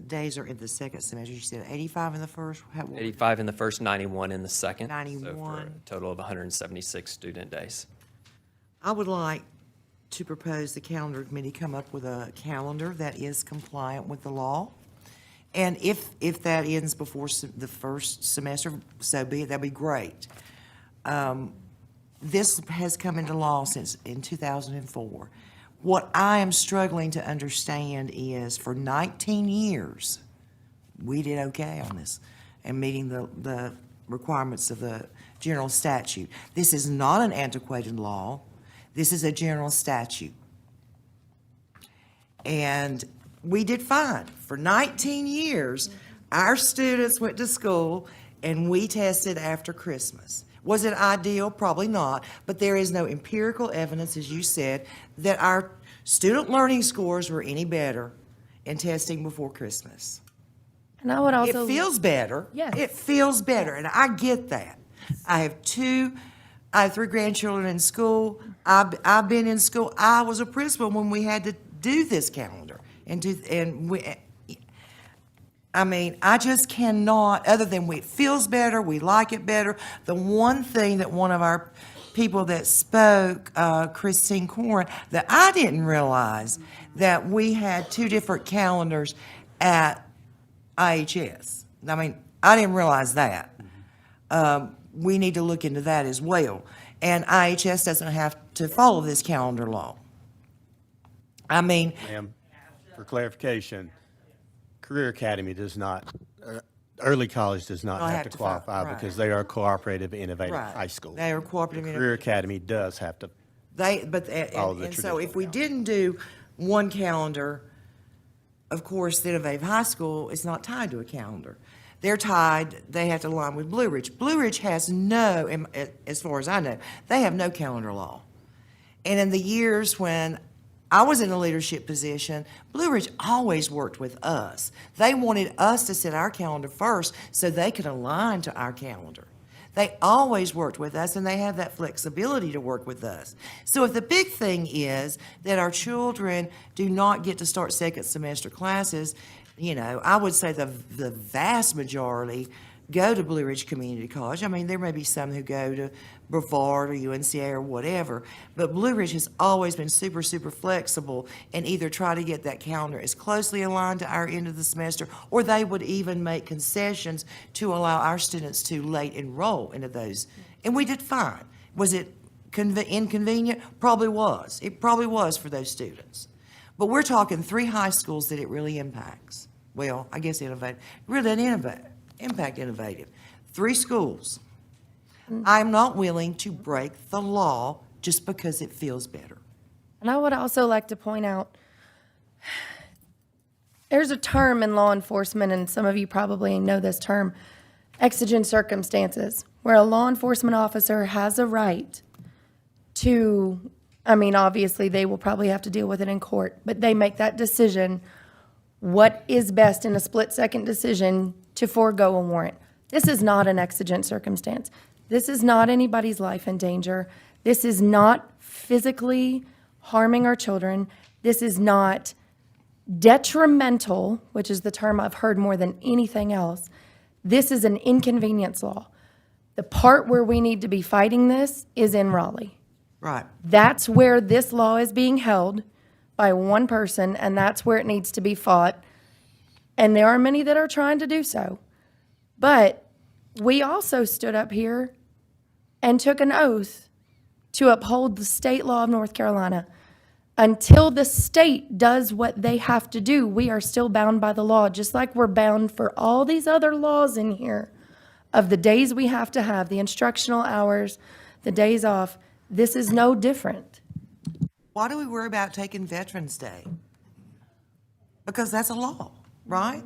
days are in the second semester? You said 85 in the first? 85 in the first, 91 in the second. So for 91. a total of 176 student days. I would like to propose the calendar committee come up with a calendar that is compliant with the law. And if that ends before the first semester, so be it, that'd be great. This has come into law since in 2004. What I am struggling to understand is for 19 years, we did okay on this and meeting the requirements of the general statute. This is not an antiquated law. This is a general statute. And we did fine. For 19 years, our students went to school and we tested after Christmas. Was it ideal? Probably not. But there is no empirical evidence, as you said, that our student learning scores were any better in testing before Christmas. And I would also. It feels better. Yes. It feels better, and I get that. I have 3 grandchildren in school. I've been in school. I was a principal when we had to do this calendar. I just cannot, other than it feels better, we like it better. The one thing that one of our people that spoke, Christine Corrin, that I didn't realize that we had 2 different calendars at IHS. I didn't realize that. We need to look into that as well. And IHS doesn't have to follow this calendar law. Ma'am, for clarification, Career Academy does not, early college does not Don't have to qualify right. because they are a cooperative, innovative Right. high school. They are cooperative. Career Academy does have to. Follow the And so if traditional we didn't do one calendar, of course, the Innovative High School is not tied to a calendar. They're tied, they have to align with Blue Ridge. Blue Ridge has no, as far as I know, they have no calendar law. And in the years when I was in a leadership position, Blue Ridge always worked with us. They wanted us to set our calendar first so they could align to our calendar. They always worked with us, and they have that flexibility to work with us. So if the big thing is that our children do not get to start second semester classes, I would say the vast majority go to Blue Ridge Community College. There may be some who go to Brevard or UNCA or whatever, but Blue Ridge has always been super, super flexible and either try to get that calendar as closely aligned to our end of the semester, or they would even make concessions to allow our students to late enroll into those. And we did fine. Was it inconvenient? Probably was. It probably was for those students. But we're talking 3 high schools that it really impacts. Well, I guess innovative, really impact innovative. 3 schools. I'm not willing to break the law just because it feels better. And I would also like to point out, there's a term in law enforcement, and some of you probably know this term, exigent circumstances, where a law enforcement officer has a right to, obviously they will probably have to deal with it in court, but they make that decision, what is best in a split-second decision to forego a warrant. This is not an exigent circumstance. This is not anybody's life in danger. This is not physically harming our children. This is not detrimental, which is the term I've heard more than anything else. This is an inconvenience law. The part where we need to be fighting this is in Raleigh. Right. That's where this law is being held by one person, and that's where it needs to be fought. And there are many that are trying to do so. But we also stood up here and took an oath to uphold the state law of North Carolina. Until the state does what they have to do, we are still bound by the law, just like we're bound for all these other laws in here of the days we have to have, the instructional hours, the days off. This is no different. Why do we worry about taking Veterans Day? Because that's a law, right?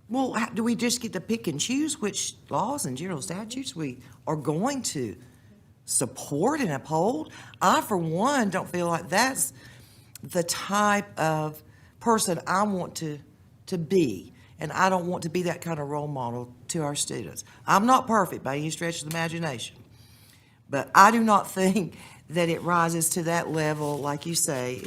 Well, do we just get to pick and choose which laws and general statutes we are going to support and uphold? I, for one, don't feel like that's the type of person I want to be. And I don't want to be that kind of role model to our students. I'm not perfect by any stretch of the imagination. But I do not think that it rises to that level, like you say.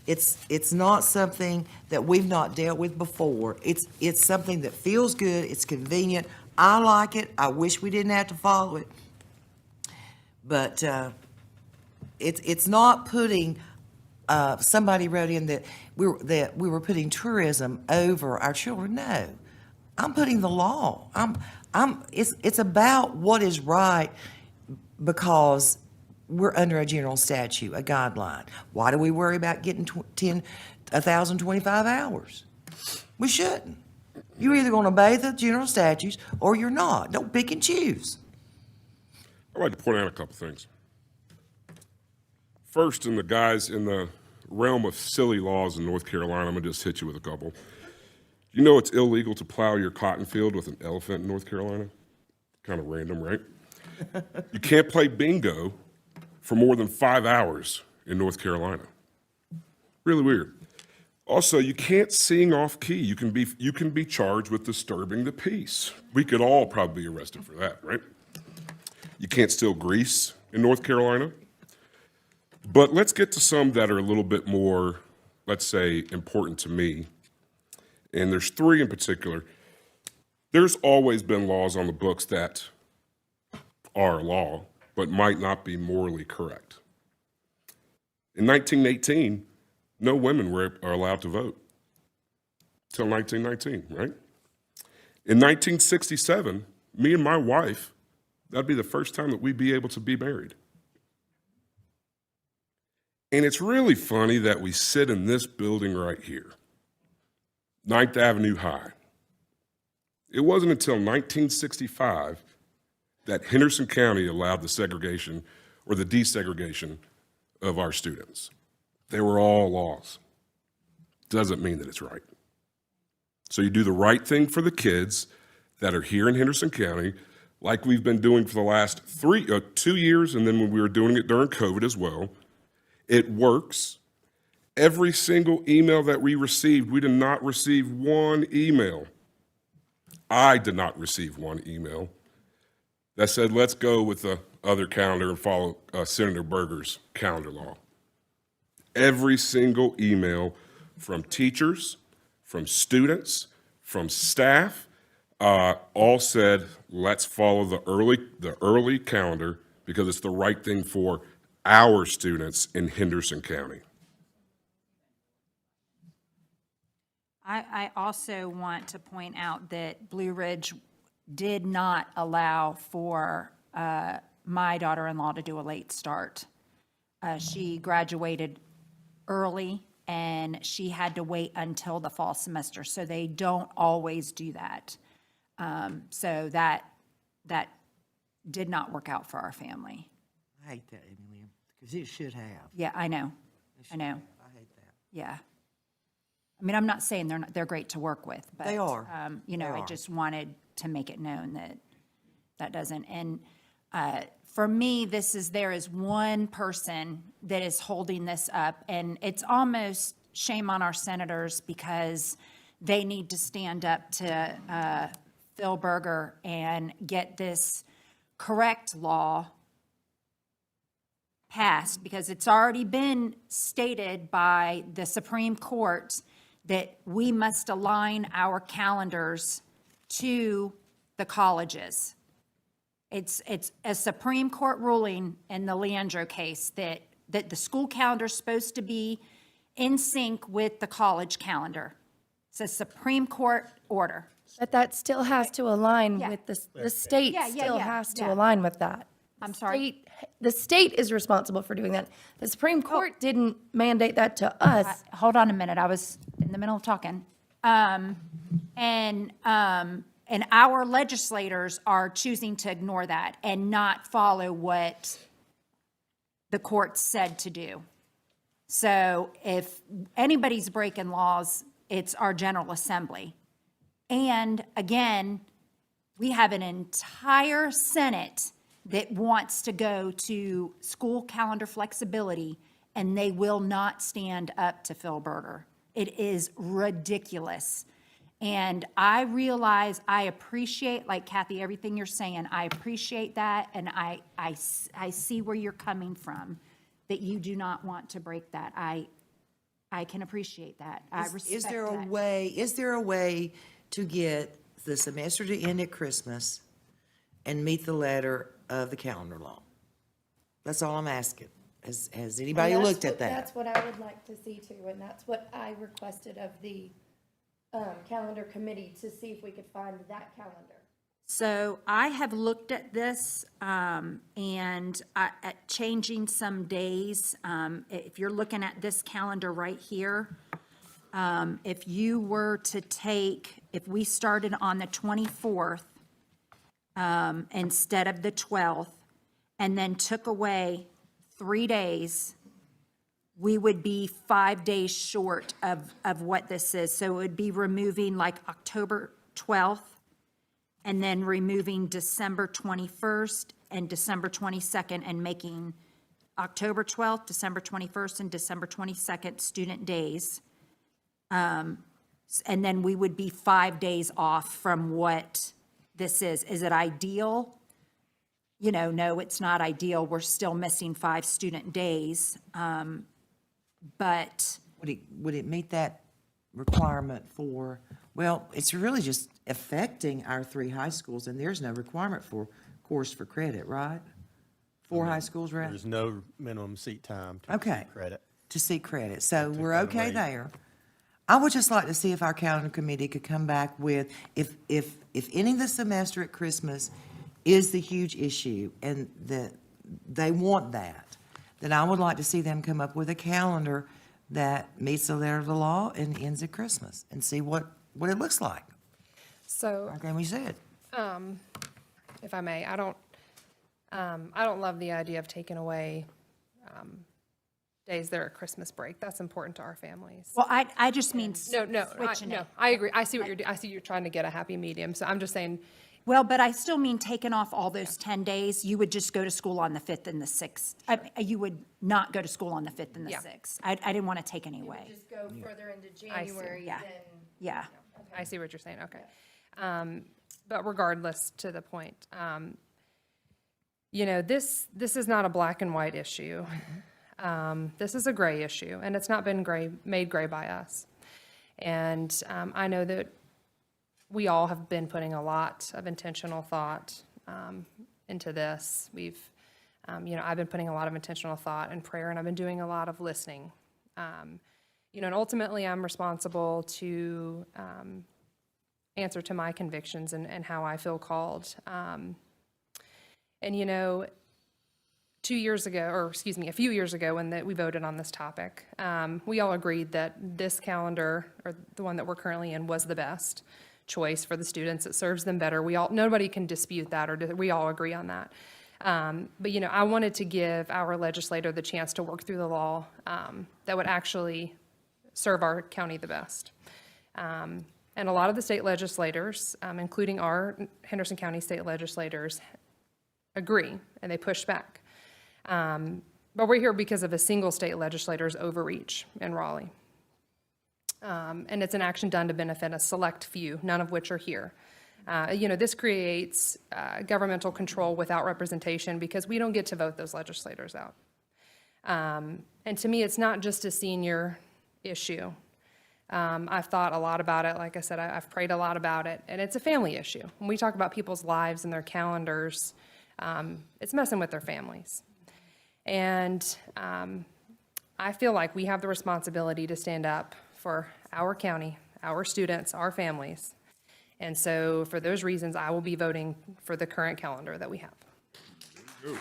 It's not something that we've not dealt with before. It's something that feels good, it's convenient. I like it. I wish we didn't have to follow it. But it's not putting, somebody wrote in that we were putting tourism over our children. No, I'm putting the law. It's about what is right, because we're under a general statute, a guideline. Why do we worry about getting 1,025 hours? We shouldn't. You're either going to obey the general statutes or you're not. Don't pick and choose. I'd like to point out a couple things. First, in the realm of silly laws in North Carolina, I'm going to just hit you with a couple. You know it's illegal to plow your cotton field with an elephant in North Carolina? Kind of random, right? You can't play bingo for more than 5 hours in North Carolina. Really weird. Also, you can't sing off key. You can be charged with disturbing the peace. We could all probably be arrested for that, right? You can't steal grease in North Carolina. But let's get to some that are a little bit more, let's say, important to me. And there's three in particular. There's always been laws on the books that are law, but might not be morally correct. In 1918, no women are allowed to vote till 1919, right? In 1967, me and my wife, that'd be the first time that we'd be able to be married. And it's really funny that we sit in this building right here, 9th Avenue High. It wasn't until 1965 that Henderson County allowed the segregation or the desegregation of our students. They were all laws. Doesn't mean that it's right. So you do the right thing for the kids that are here in Henderson County, like we've been doing for the last 2 years, and then when we were doing it during COVID as well. It works. Every single email that we received, we did not receive one email. I did not receive one email that said, let's go with the other calendar and follow Senator Berger's calendar law. Every single email from teachers, from students, from staff, all said, let's follow the early calendar because it's the right thing for our students in Henderson County. I also want to point out that Blue Ridge did not allow for my daughter-in-law to do a late start. She graduated early, and she had to wait until the fall semester, so they don't always do that. So that did not work out for our family. I hate that, Emily, because it should have. Yeah, I know. I know. I hate that. Yeah. I mean, I'm not saying they're great to work with, but. They are. You know, They I are. just wanted to make it known that that doesn't. And for me, there is one person that is holding this up, and it's almost shame on our senators because they need to stand up to Phil Berger and get this correct law passed, because it's already been stated by the Supreme Court that we must align our calendars to the colleges. It's a Supreme Court ruling in the Leandro case that the school calendar is supposed to be in sync with the college calendar. It's a Supreme Court order. But that still has to align Yeah. with the state Yeah, still yeah, has to yeah. align with that. I'm sorry? The state is responsible for doing that. The Supreme Court didn't mandate that to us. Hold on a minute, I was in the middle of talking. And our legislators are choosing to ignore that and not follow what the court said to do. So if anybody's breaking laws, it's our General Assembly. And again, we have an entire Senate that wants to go to school calendar flexibility, and they will not stand up to Phil Berger. It is ridiculous. And I realize, I appreciate, like Kathy, everything you're saying, I appreciate that, and I see where you're coming from, that you do not want to break that. I can appreciate that. I respect that. Is there a way to get the semester to end at Christmas and meet the letter of the calendar law? That's all I'm asking. Has anybody looked at that? That's what I would like to see too, and that's what I requested of the calendar committee, to see if we could find that calendar. So I have looked at this, and at changing some days. If you're looking at this calendar right here, if you were to take, if we started on the 24th instead of the 12th, and then took away 3 days, we would be 5 days short of what this is. So it would be removing like October 12th, and then removing December 21st and December 22nd, and making October 12th, December 21st, and December 22nd student days. And then we would be 5 days off from what this is. Is it ideal? You know, no, it's not ideal. We're still missing 5 student days. But Would it meet that requirement for, well, it's really just affecting our 3 high schools, and there's no requirement for course for credit, right? 4 high schools, right? There's no minimum seat time to Okay. receive credit. To see credit, so To we're kind of okay rate. there. I would just like to see if our calendar committee could come back with, if ending the semester at Christmas is the huge issue, and that they want that, then I would like to see them come up with a calendar that meets the letter of the law and ends at Christmas, and see what it looks like. So, Like Amy said. if I may, I don't love the idea of taking away days that are Christmas break. That's important to our families. well, I just mean No, switching it. I agree. I see what you're doing. I see you're trying to get a happy medium. So I'm just saying, Well, but I still mean taking off all those 10 days, you would just go to school on the 5th and the 6th. You would not go to school on the 5th and the Yeah. 6th. I didn't want to take any away. Just go further into I see. January Yeah. than. Yeah. I see what you're saying. Okay. But regardless to the point, you know, this is not a black and white issue. This is a gray issue, and it's not been made gray by us. And I know that we all have been putting a lot of intentional thought into this. We've, you know, I've been putting a lot of intentional thought and prayer, and I've been doing a lot of listening. You know, and ultimately, I'm responsible to answer to my convictions and how I feel called. And, you know, a few years ago, when we voted on this topic, we all agreed that this calendar, or the one that we're currently in, was the best choice for the students. It serves them better. Nobody can dispute that, or we all agree on that. But, you know, I wanted to give our legislator the chance to work through the law that would actually serve our county the best. And a lot of the state legislators, including our Henderson County state legislators, agree, and they push back. But we're here because of a single state legislator's overreach in Raleigh. And it's an action done to benefit a select few, none of which are here. You know, this creates governmental control without representation, because we don't get to vote those legislators out. And to me, it's not just a senior issue. I've thought a lot about it. Like I said, I've prayed a lot about it, and it's a family issue. When we talk about people's lives and their calendars, it's messing with their families. And I feel like we have the responsibility to stand up for our county, our students, our families. And so for those reasons, I will be voting for the current calendar that we have. Go. Call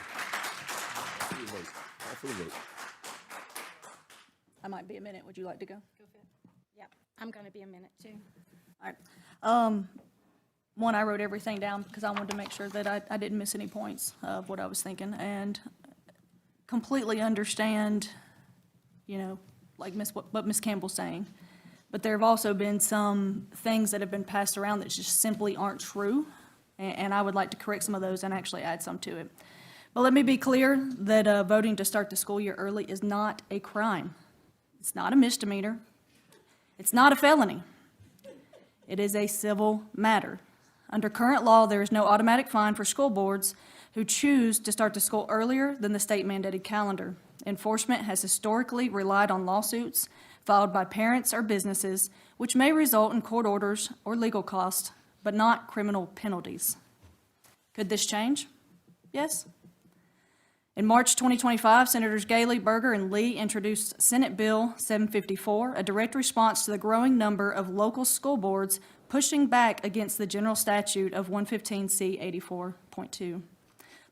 for the vote. I might be a minute. Would you like to go? Yep, I'm going to be a minute too. All right. One, I wrote everything down because I wanted to make sure that I didn't miss any points of what I was thinking, and completely understand, you know, like what Ms. Campbell's saying. But there have also been some things that have been passed around that just simply aren't true, and I would like to correct some of those and actually add some to it. But let me be clear that voting to start the school year early is not a crime. It's not a misdemeanor. It's not a felony. It is a civil matter. Under current law, there is no automatic fine for school boards who choose to start the school earlier than the state mandated calendar. Enforcement has historically relied on lawsuits filed by parents or businesses, which may result in court orders or legal costs, but not criminal penalties. Could this change? Yes. In March 2025, Senators Galey, Berger, and Lee introduced Senate Bill 754, a direct response to the growing number of local school boards pushing back against the general statute of 115C 84.2.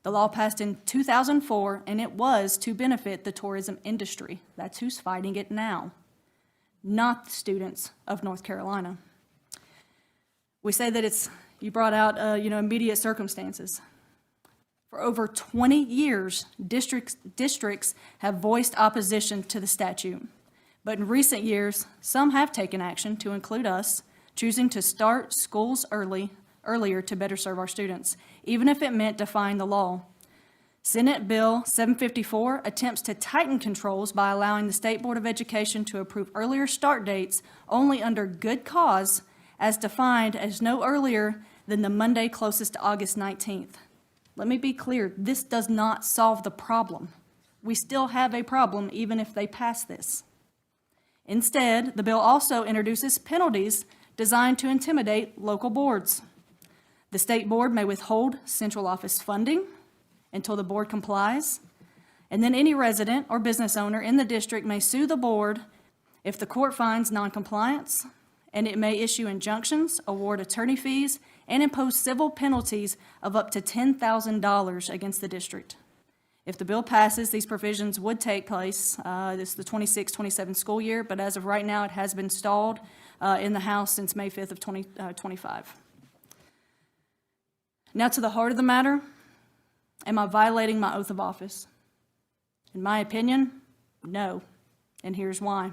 The law passed in 2004, and it was to benefit the tourism industry. That's who's fighting it now, not the students of North Carolina. We say that you brought out, immediate circumstances. For over 20 years, districts have voiced opposition to the statute. But in recent years, some have taken action, to include us, choosing to start schools earlier to better serve our students, even if it meant defying the law. Senate Bill 754 attempts to tighten controls by allowing the State Board of Education to approve earlier start dates only under good cause, as defined as no earlier than the Monday closest to August 19th. Let me be clear, this does not solve the problem. We still have a problem even if they pass this. Instead, the bill also introduces penalties designed to intimidate local boards. The state board may withhold central office funding until the board complies, and then any resident or business owner in the district may sue the board if the court finds noncompliance, and it may issue injunctions, award attorney fees, and impose civil penalties of up to $10,000 against the district. If the bill passes, these provisions would take place. This is the 26-27 school year, but as of right now, it has been stalled in the House since May 5th of 2025. Now to the heart of the matter, am I violating my oath of office? In my opinion, no, and here's why.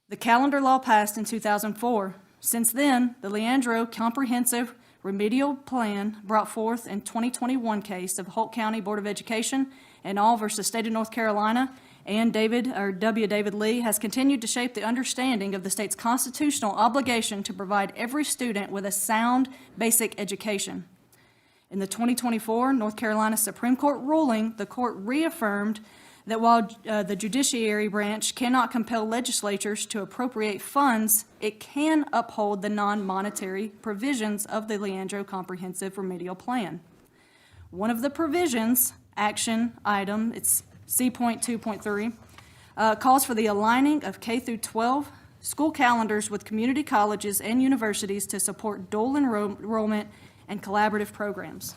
The calendar law passed in 2004. Since then, the Leandro Comprehensive Remedial Plan brought forth in 2021 case of Holt County Board of Education and all versus State of North Carolina, and David Lee has continued to shape the understanding of the state's constitutional obligation to provide every student with a sound basic education. In the 2024 North Carolina Supreme Court ruling, the court reaffirmed that while the judiciary branch cannot compel legislatures to appropriate funds, it can uphold the non-monetary provisions of the Leandro Comprehensive Remedial Plan. One of the provisions, action item, it's C.2.3, calls for the aligning of K through 12 school calendars with community colleges and universities to support dual enrollment and collaborative programs.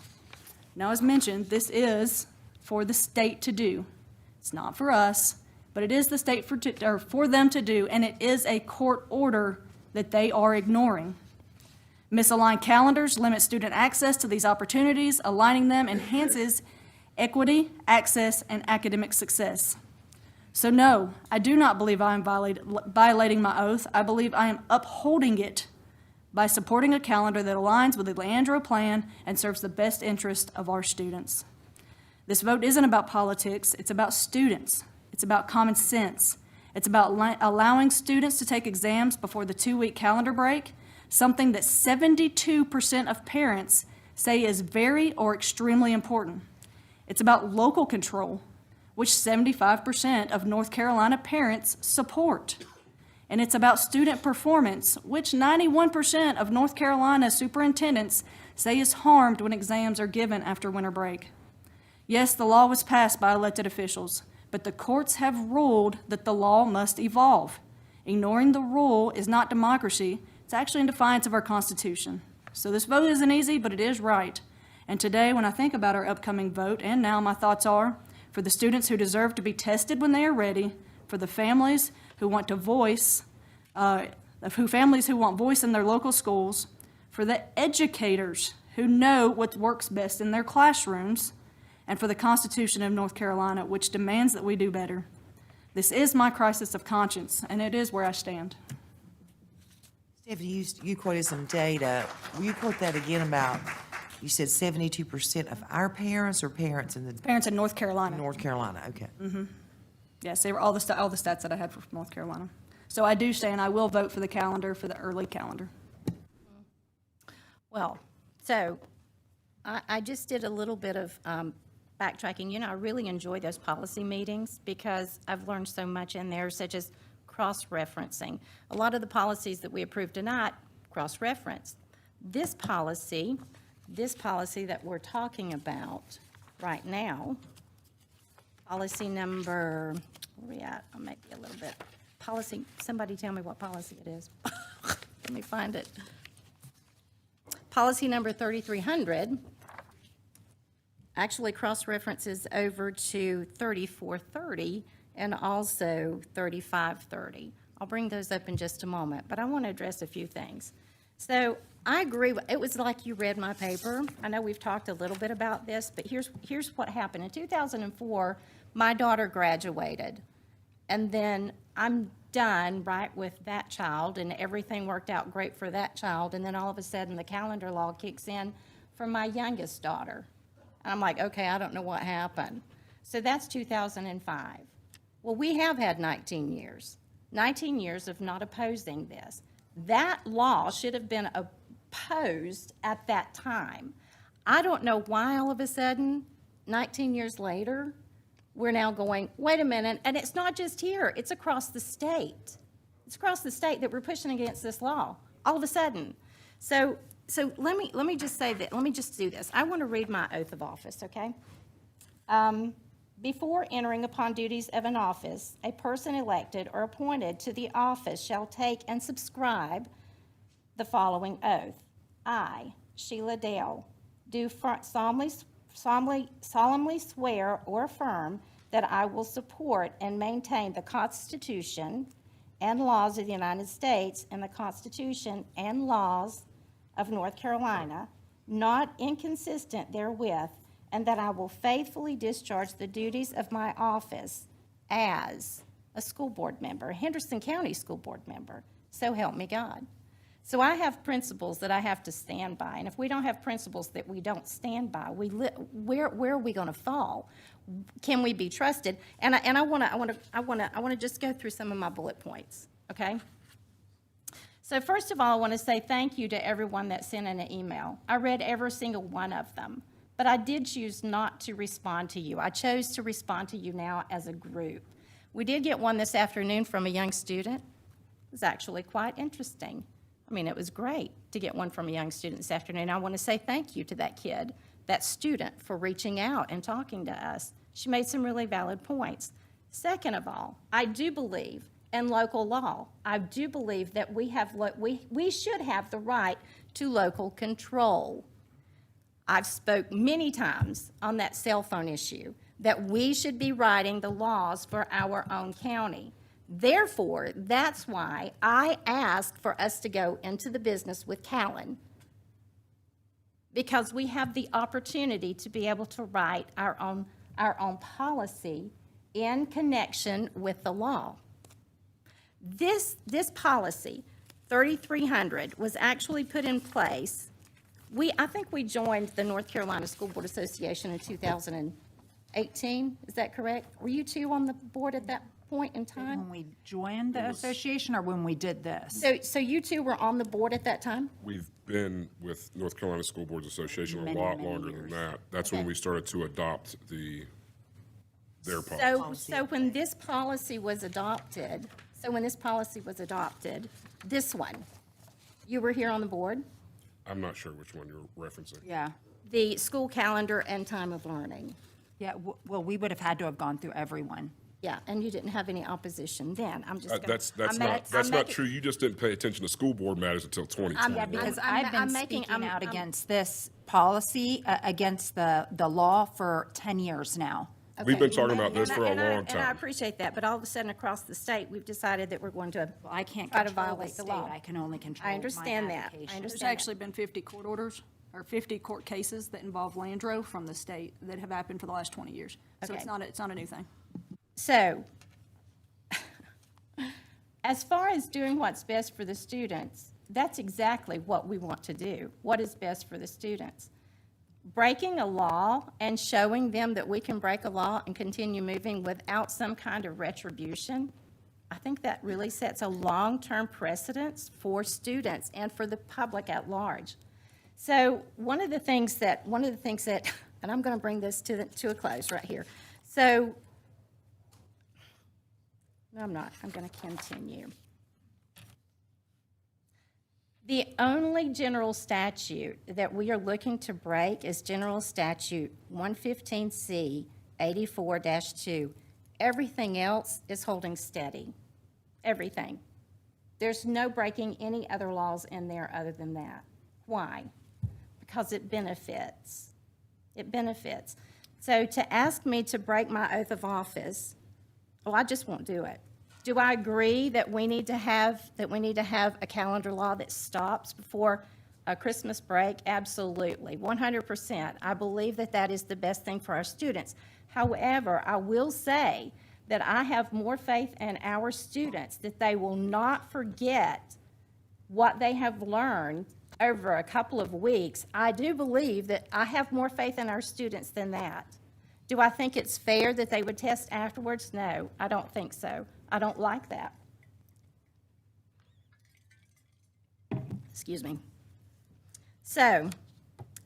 Now, as mentioned, this is for the state to do. It's not for us, but it is the state for them to do, and it is a court order that they are ignoring. Misaligned calendars limit student access to these opportunities. Aligning them enhances equity, access, and academic success. So no, I do not believe I am violating my oath. I believe I am upholding it by supporting a calendar that aligns with the Leandro Plan and serves the best interest of our students. This vote isn't about politics, it's about students. It's about common sense. It's about allowing students to take exams before the 2-week calendar break, something that 72% of parents say is very or extremely important. It's about local control, which 75% of North Carolina parents support. And it's about student performance, which 91% of North Carolina superintendents say is harmed when exams are given after winter break. Yes, the law was passed by elected officials, but the courts have ruled that the law must evolve. Ignoring the rule is not democracy. It's actually in defiance of our Constitution. So this vote isn't easy, but it is right. And today, when I think about our upcoming vote, and now my thoughts are, for the students who deserve to be tested when they are ready, for the families who want to voice, families who want voice in their local schools, for the educators who know what works best in their classrooms, and for the Constitution of North Carolina, which demands that we do better. This is my crisis of conscience, and it is where I stand. Stephanie, you quoted some data. Will you quote that again about, you said 72% of our parents or parents in the? Parents in North Carolina. North Carolina, okay. Yes, they were all the stats that I had for North Carolina. So I do stand, I will vote for the calendar, for the early calendar. Well, so I just did a little bit of backtracking. You know, I really enjoy those policy meetings because I've learned so much in there, such as cross-referencing. A lot of the policies that we approved tonight, cross-reference. This policy that we're talking about right now, policy number, where are we at? I might be a little bit. Policy, somebody tell me what policy it is. Let me find it. Policy number 3300 actually cross-references over to 3430 and also 3530. I'll bring those up in just a moment, but I want to address a few things. So I agree, it was like you read my paper. I know we've talked a little bit about this, but here's what happened. In 2004, my daughter graduated, and then I'm done, right, with that child, and everything worked out great for that child, and then all of a sudden, the calendar law kicks in for my youngest daughter. And I'm like, okay, I don't know what happened. So that's 2005. Well, we have had 19 years of not opposing this. That law should have been opposed at that time. I don't know why all of a sudden, 19 years later, we're now going, wait a minute, and it's not just here, it's across the state. It's across the state that we're pushing against this law, all of a sudden. So let me just say that, let me just do this. I want to read my oath of office, okay? Before entering upon duties of an office, a person elected or appointed to the office shall take and subscribe the following oath. I, Sheila Dale, do solemnly swear or affirm that I will support and maintain the Constitution and laws of the United States and the Constitution and laws of North Carolina, not inconsistent therewith, and that I will faithfully discharge the duties of my office as a school board member, a Henderson County School Board member. So help me God. So I have principles that I have to stand by, and if we don't have principles that we don't stand by, where are we going to fall? Can we be trusted? And I want to just go through some of my bullet points. Okay. So first of all, I want to say thank you to everyone that sent in an email. I read every single one of them, but I did choose not to respond to you. I chose to respond to you now as a group. We did get one this afternoon from a young student. It was actually quite interesting. I mean, it was great to get one from a young student this afternoon. I want to say thank you to that kid, that student, for reaching out and talking to us. She made some really valid points. Second of all, I do believe in local law. I do believe that we should have the right to local control. I've spoke many times on that cell phone issue, that we should be writing the laws for our own county. Therefore, that's why I asked for us to go into the business with Callan, because we have the opportunity to be able to write our own policy in connection with the law. This policy, 3300, was actually put in place. I think we joined the North Carolina School Board Association in 2018. Is that correct? Were you two on the board at that point in time? When we joined the association or when we did this? So you two were on the board at that time? We've been with North Carolina School Boards Association a Many, lot many longer than that. That's when we started to adopt their policy. So when this policy was adopted, this one, you were here on the board? I'm not sure which one you're referencing. Yeah. The school calendar and time of learning. Yeah, well, we would have had to have gone through everyone. Yeah, and you didn't have any opposition then. I'm just gonna. That's I'm not I'm making- true. You just didn't pay attention to school board matters until 2020. Yeah, because I'm- I've been I'm making- speaking I'm- out I'm- against this policy, against the law for 10 years now. We've been Okay, talking about this and I- for a and I- long And I time. appreciate that, but all of a sudden across the state, we've decided that we're going to Well, I can't try to control the violate the state. law. I can only control I my understand that. I application. understand There's that. actually been 50 court orders, or 50 court cases that involve Landro from the state that have happened for the last 20 years. So Okay. it's not a new thing. So, as far as doing what's best for the students, that's exactly what we want to do. What is best for the students? Breaking a law and showing them that we can break a law and continue moving without some kind of retribution, I think that really sets a long-term precedence for students and for the public at large. So one of the things that, and I'm going to bring this to a close right here. So, no, I'm not. I'm going to continue. The only general statute that we are looking to break is General Statute 115C 84-2. Everything else is holding steady. Everything. There's no breaking any other laws in there other than that. Why? Because it benefits. It benefits. So to ask me to break my oath of office, well, I just won't do it. Do I agree that we need to have a calendar law that stops before a Christmas break? Absolutely, 100%. I believe that that is the best thing for our students. However, I will say that I have more faith in our students that they will not forget what they have learned over a couple of weeks. I do believe that I have more faith in our students than that. Do I think it's fair that they would test afterwards? No, I don't think so. I don't like that. Excuse me. So,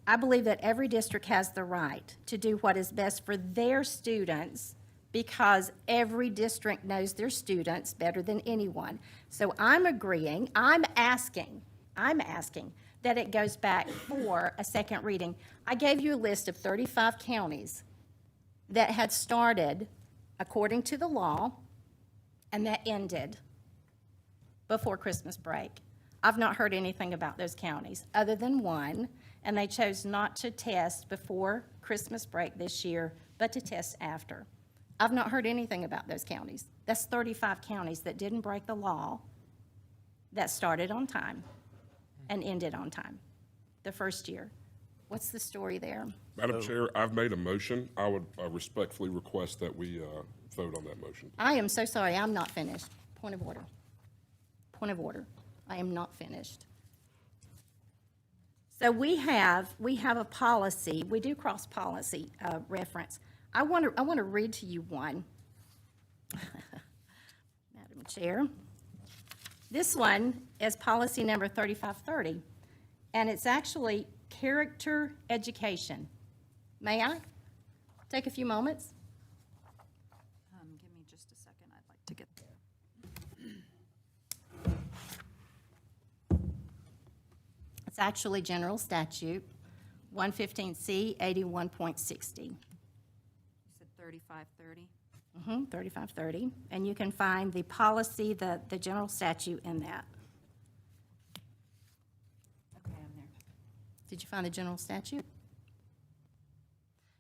I believe that every district has the right to do what is best for their students because every district knows their students better than anyone. So I'm asking that it goes back for a second reading. I gave you a list of 35 counties that had started according to the law and that ended before Christmas break. I've not heard anything about those counties other than one, and they chose not to test before Christmas break this year, but to test after. I've not heard anything about those counties. That's 35 counties that didn't break the law, that started on time and ended on time the first year. What's the story there? Madam Chair, I've made a motion. I would respectfully request that we vote on that motion. I am so sorry, I'm not finished. Point of order. Point of order. I am not finished. So we have a policy, we do cross-policy reference. I want to read to you one. Madam Chair. This one is policy number 3530, and it's actually character education. May I take a few moments? Give me just a second, I'd like to get there. It's actually General Statute 115C 81.60. You said 3530? 3530, and you can find the policy, the general statute in that. Okay, I'm there. Did you find the general statute?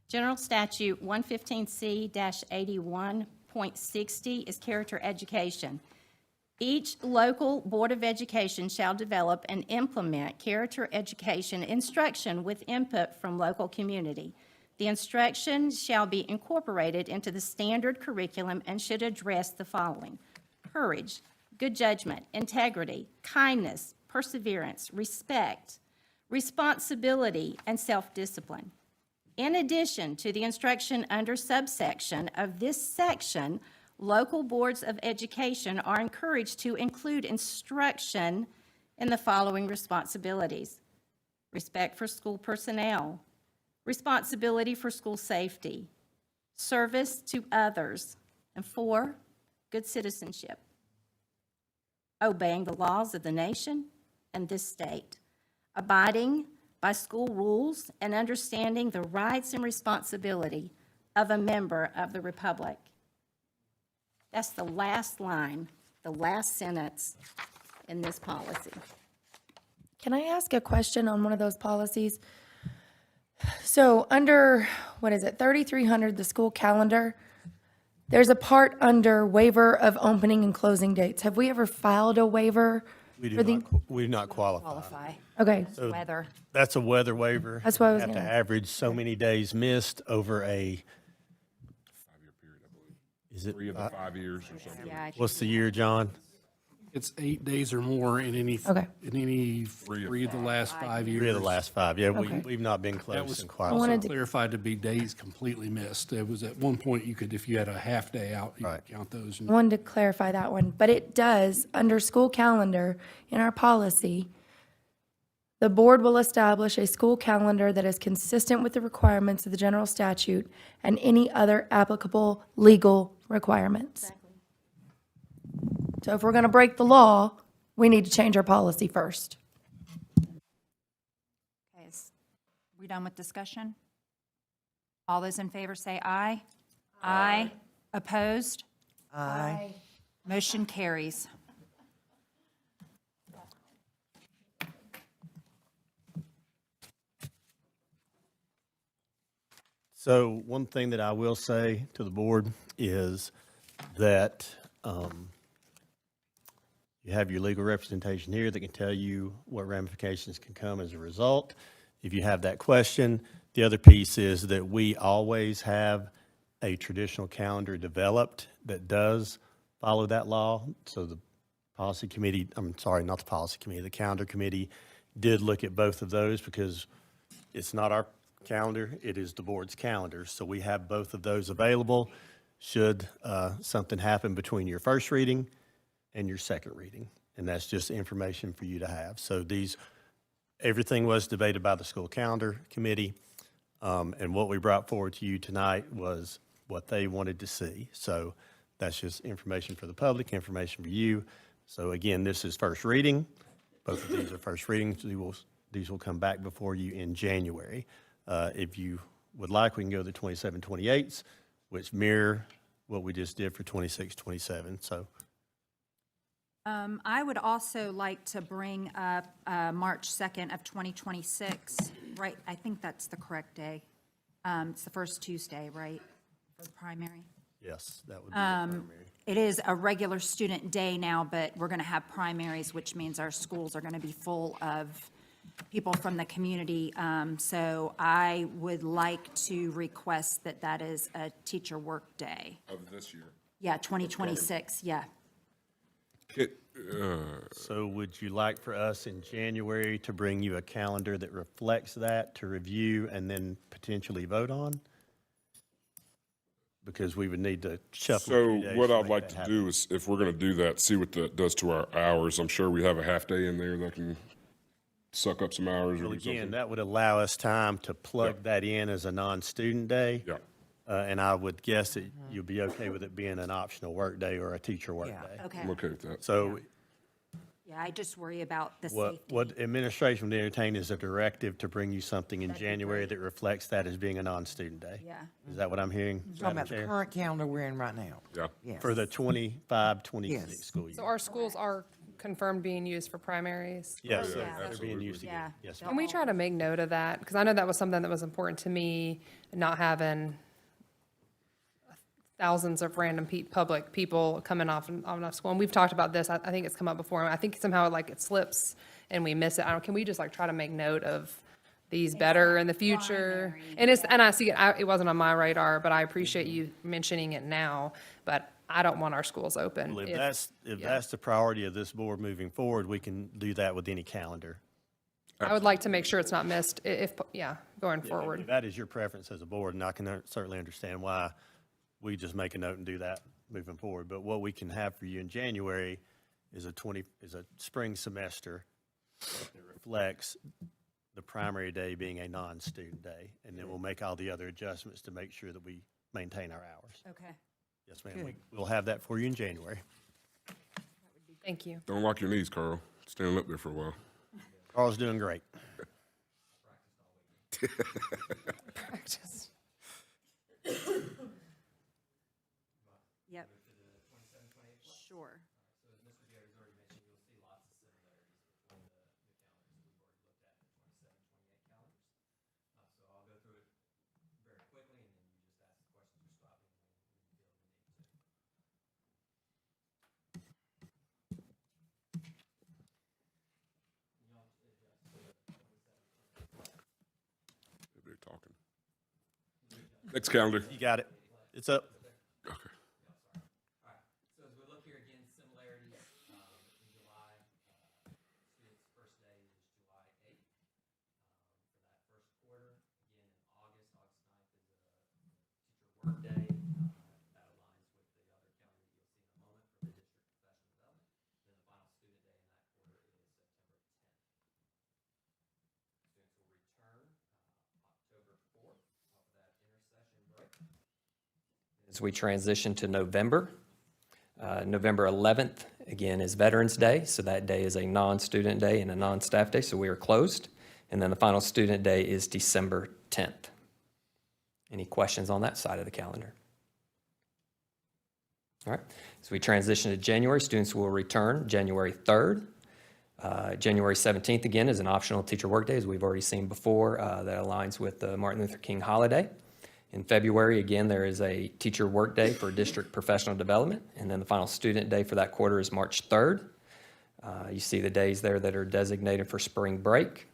General Statute 115C-81.60 is character education. Each local Board of Education shall develop and implement character education instruction with input from local community. The instruction shall be incorporated into the standard curriculum and should address the following: courage, good judgment, integrity, kindness, perseverance, respect, responsibility, and self-discipline. In addition to the instruction under subsection of this section, local boards of education are encouraged to include instruction in the following responsibilities: respect for school personnel, responsibility for school safety, service to others, and 4, good citizenship, obeying the laws of the nation and this state, abiding by school rules, and understanding the rights and responsibility of a member of the Republic. That's the last line, the last sentence in this policy. Can I ask a question on one of those policies? So under, what is it, 3300, the school calendar, there's a part under waiver of opening and closing dates. Have we ever filed a waiver? We for the? do not qualify. Qualify. Okay, So Weather. That's a weather waiver. That's what I was You have to gonna- average so many days missed over a, 5-year period, I believe. is it, 3 of the 5 years or something. Yeah. what's the year, John? It's 8 days or more in any, Okay. in any 3 of the last 5 years. 3 of the last 5, yeah, Okay. we've not been That close was in quite also a wanted to- clarified to be days completely missed. It was at one point you could, if you had a half day out, you Right. could count those. I wanted to clarify that one, but it does, under school calendar, in our policy, the board will establish a school calendar that is consistent with the requirements of the general statute and any other applicable legal requirements. So if we're going to break the law, we need to change our policy first. Okay, we done with discussion? All those in favor say aye. Aye. Opposed? Aye. Motion carries. So one thing that I will say to the board is that you have your legal representation here that can tell you what ramifications can come as a result. If you have that question, the other piece is that we always have a traditional calendar developed that does follow that law. So the policy committee, I'm sorry, not the policy committee, the calendar committee did look at both of those because it's not our calendar, it is the board's calendar. So we have both of those available should something happen between your first reading and your second reading. And that's just information for you to have. So everything was debated by the school calendar committee. And what we brought forward to you tonight was what they wanted to see. So that's just information for the public, information for you. So again, this is first reading. Both of these are first readings. These will come back before you in January. If you would like, we can go to the 27, 28s, which mirror what we just did for 26, 27. So I would also like to bring up March 2nd of 2026, right? I think that's the correct day. It's the first Tuesday, right, for the primary? yes, that would be the primary. It is a regular student day now, but we're going to have primaries, which means our schools are going to be full of people from the community. So I would like to request that that is a teacher work day. Of this year. Yeah, 2026, yeah. So would you like for us in January to bring you a calendar that reflects that to review and then potentially vote on? Because we would need to shuffle. a So few days what to I'd make like that to happen. do is, if we're gonna do that, see what that does to our hours. I'm sure we have a half day in there that can suck up some hours or Well, something. again, that would allow us time to plug Yep. that in as a non-student day. Yeah. And I would guess that you'll be okay with it being an optional work day or a teacher work Yeah. day. Okay. I'm okay with that. So Yeah, I just worry about the what, safety. what administration would entertain is a directive to bring you something in January that reflects that as being a non-student day. Yeah. Is that what I'm hearing, Talking Madam about the Chair? current calendar we're in right now. Yeah. Yes. For the 25, 26 Yes. school year. So our schools are confirmed being used for primaries. Yes, yeah. they're being used Yeah. again. Yes, Can we try to make note of that? Because I know that was something that was important to me, not having thousands of random public people coming off school. And we've talked about this. I think it's come up before. I think somehow like it slips and we miss it. Can we just like try to make note of these better in the future? And I see it wasn't on my radar, but I appreciate you mentioning it now. But I don't want our schools open. Well, if that's the priority of this board moving forward, we can do that with any calendar. I would like to make sure it's not missed going If forward. that is your preference as a board, and I can certainly understand why we just make a note and do that moving forward. But what we can have for you in January is a spring semester that reflects the primary day being a non-student day. And then we'll make all the other adjustments to make sure that we maintain our hours. Okay. Yes, ma'am. We'll have that for you in January. Thank you. Don't lock your knees, Carl. Standing up there for a while. Carl's doing great. Practice. Yep. Sure. So as Mr. Gary's already mentioned, you'll see lots of similarities between the calendars we've already looked at, the 27, 28 calendars. So I'll go through it very quickly, and then you just ask the questions or stop me when you feel the need to. They're talking. Next calendar. You got it. It's up. Okay. So as we look here again, similarities in July, students' first day is July 8th. For that first quarter, again in August 9th is a teacher work day. That aligns with the other calendar you'll see in a moment for the district professional development. Then the final student day in that quarter is September 10th. Students will return October 4th off of that intercession break. As we transition to November, November 11th, again, is Veterans Day, so that day is a non-student day and a non-staff day, so we are closed. And then the final student day is December 10th. Any questions on that side of the calendar? All right, as we transition to January, students will return January 3rd. January 17th, again, is an optional teacher workday, as we've already seen before, that aligns with the Martin Luther King holiday. In February, again, there is a teacher workday for district professional development, and then the final student day for that quarter is March 3rd. You see the days there that are designated for spring break.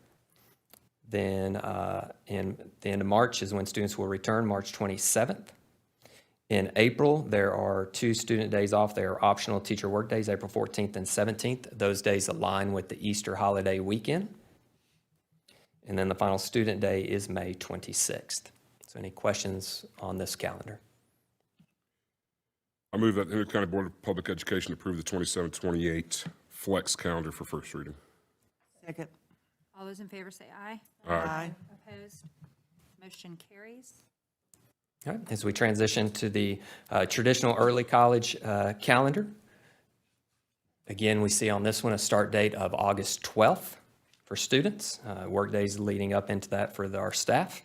Then in the end of March is when students will return, March 27th. In April, there are 2 student days off. They are optional teacher workdays, April 14th and 17th. Those days align with the Easter holiday weekend. And then the final student day is May 26th. So any questions on this calendar? I move that the Henderson County Board of Public Education approve the 27-28 flex calendar for first reading. Second. All those in favor say aye. Aye. Opposed? Motion carries. All right, as we transition to the traditional early college calendar, again, we see on this one a start date of August 12th for students, work days leading up into that for our staff.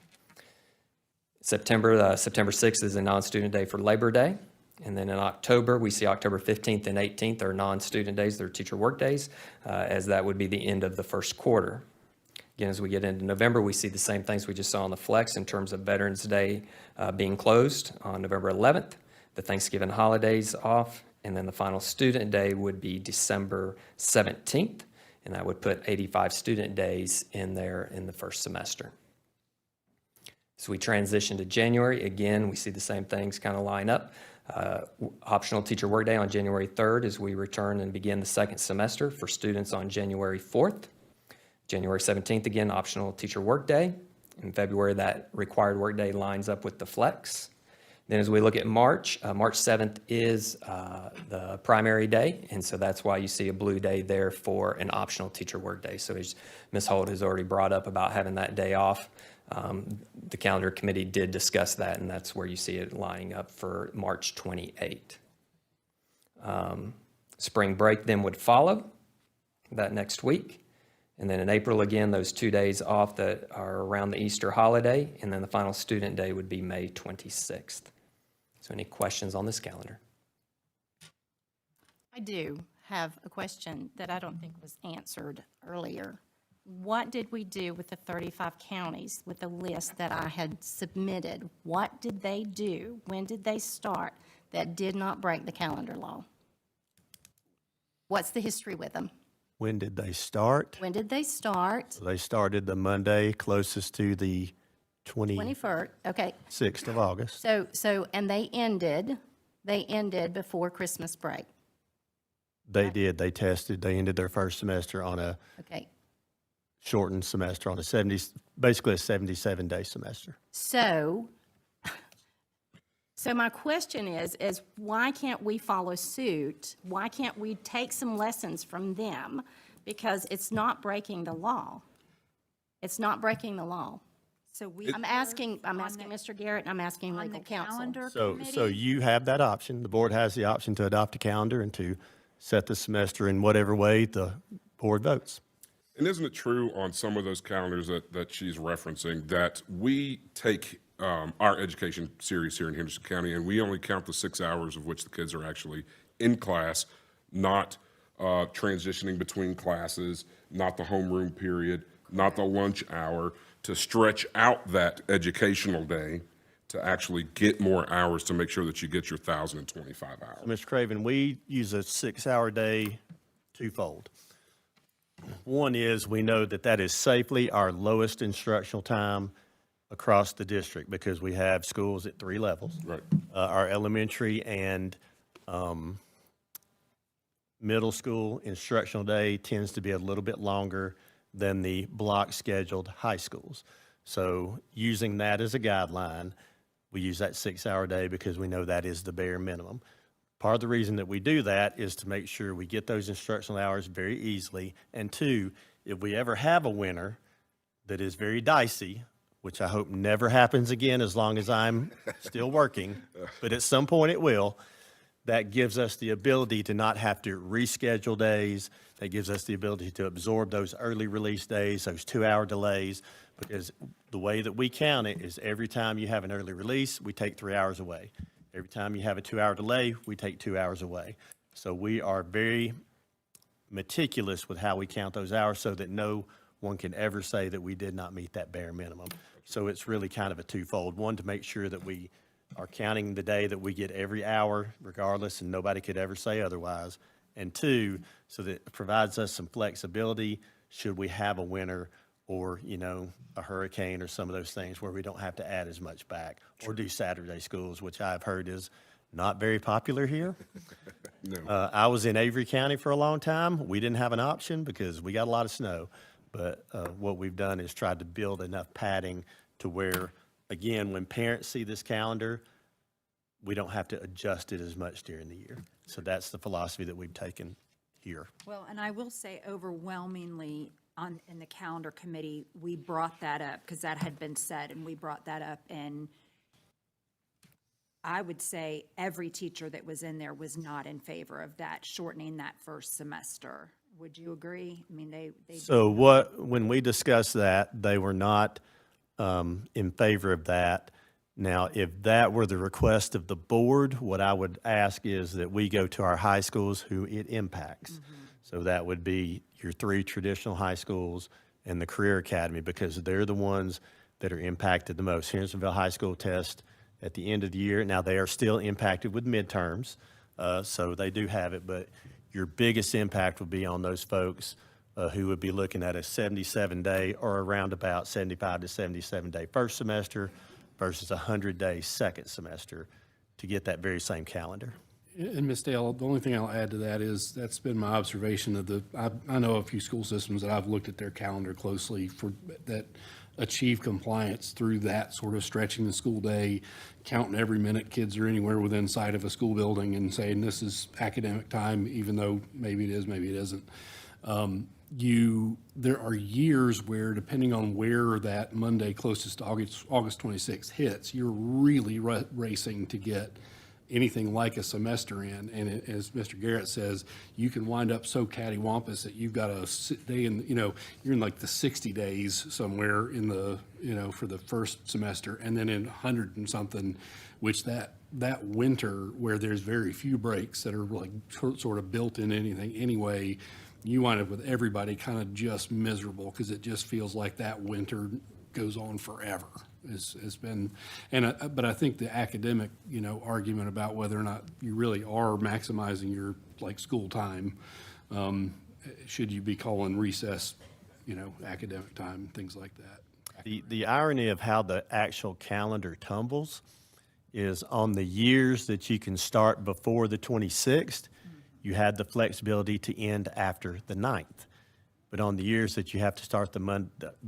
September 6th is a non-student day for Labor Day. And then in October, we see October 15th and 18th are non-student days, they're teacher work days, as that would be the end of the first quarter. Again, as we get into November, we see the same things we just saw on the flex in terms of Veterans Day being closed on November 11th, the Thanksgiving holidays off, and then the final student day would be December 17th, and that would put 85 student days in there in the first semester. As we transition to January, again, we see the same things kind of line up. Optional teacher workday on January 3rd as we return and begin the second semester for students on January 4th. January 17th, again, optional teacher workday. In February, that required workday lines up with the flex. Then as we look at March, March 7th is the primary day, and so that's why you see a blue day there for an optional teacher workday. So as Ms. Holt has already brought up about having that day off, the calendar committee did discuss that, and that's where you see it lining up for March 28. Spring break then would follow that next week. And then in April, again, those 2 days off that are around the Easter holiday, and then the final student day would be May 26th. So any questions on this calendar? I do have a question that I don't think was answered earlier. What did we do with the 35 counties with the list that I had submitted? What did they do? When did they start that did not break the calendar law? What's the history with them? When did they start? When did they start? They started the Monday closest to the 21st, okay. 26th of August. So, and they ended before Christmas break. They did. They tested. They ended their first semester on a Okay, shortened semester on basically a 77-day semester. so my question is why can't we follow suit? Why can't we take some lessons from them? Because it's not breaking the law. It's not breaking the law. So we. I'm asking Mr. Garrett, and I'm asking legal counsel. So you have that option. The board has the option to adopt a calendar and to set the semester in whatever way the board votes. And isn't it true on some of those calendars that she's referencing that we take our education serious here in Henderson County, and we only count the 6 hours of which the kids are actually in class not transitioning between classes, not the homeroom period, not the lunch hour, to stretch out that educational day to actually get more hours to make sure that you get your 1,025 hours. Mr. Craven, we use a 6-hour day twofold. One is we know that that is safely our lowest instructional time across the district because we have schools at 3 levels. Right. Our elementary and middle school instructional day tends to be a little bit longer than the block scheduled high schools. So using that as a guideline, we use that 6-hour day because we know that is the bare minimum. Part of the reason that we do that is to make sure we get those instructional hours very easily. And 2, if we ever have a winter that is very dicey, which I hope never happens again as long as I'm still working, but at some point it will, that gives us the ability to not have to reschedule days. That gives us the ability to absorb those early release days, those 2-hour delays, because the way that we count it is every time you have an early release, we take 3 hours away. Every time you have a 2-hour delay, we take 2 hours away. So we are very meticulous with how we count those hours so that no one can ever say that we did not meet that bare minimum. So it's really kind of a twofold. One, to make sure that we are counting the day that we get every hour regardless and nobody could ever say otherwise. And 2, so that it provides us some flexibility should we have a winter or, you know, a hurricane or some of those things where we don't have to add as much back or do Saturday schools, which I've heard is not very popular here. No. I was in Avery County for a long time. We didn't have an option because we got a lot of snow. But what we've done is tried to build enough padding to where, again, when parents see this calendar, we don't have to adjust it as much during the year. So that's the philosophy that we've taken here. Well, and I will say overwhelmingly in the calendar committee, we brought that up because that had been said and we brought that up, and I would say every teacher that was in there was not in favor of that, shortening that first semester. Would you agree? I mean, they. So when we discussed that, they were not in favor of that. Now, if that were the request of the board, what I would ask is that we go to our high schools who it impacts. So that would be your 3 traditional high schools and the Career Academy, because they're the ones that are impacted the most. Hendersonville High School test at the end of the year. Now, they are still impacted with midterms, so they do have it, but your biggest impact would be on those folks who would be looking at a 77-day or around about 75 to 77-day first semester versus a 100-day second semester to get that very same calendar. And Ms. Dale, the only thing I'll add to that is that's been my observation of I know a few school systems that I've looked at their calendar closely for that achieve compliance through that sort of stretching the school day, counting every minute kids are anywhere within sight of a school building and saying this is academic time, even though maybe it is, maybe it isn't. There are years where, depending on where that Monday closest to August 26th hits, you're really racing to get anything like a semester in. And as Mr. Garrett says, you can wind up so cattywampus that you've got a day in, you're in like the 60 days somewhere in the, for the first semester, and then in 100 and something, which that winter where there's very few breaks that are like sort of built in anything anyway, you wind up with everybody kind of just miserable because it just feels like that winter goes on forever. It's been, but I think the academic, argument about whether or not you really are maximizing your school time, should you be calling recess, academic time, things like that. The irony of how the actual calendar tumbles is on the years that you can start before the 26th, you had the flexibility to end after the 9th. But on the years that you have to start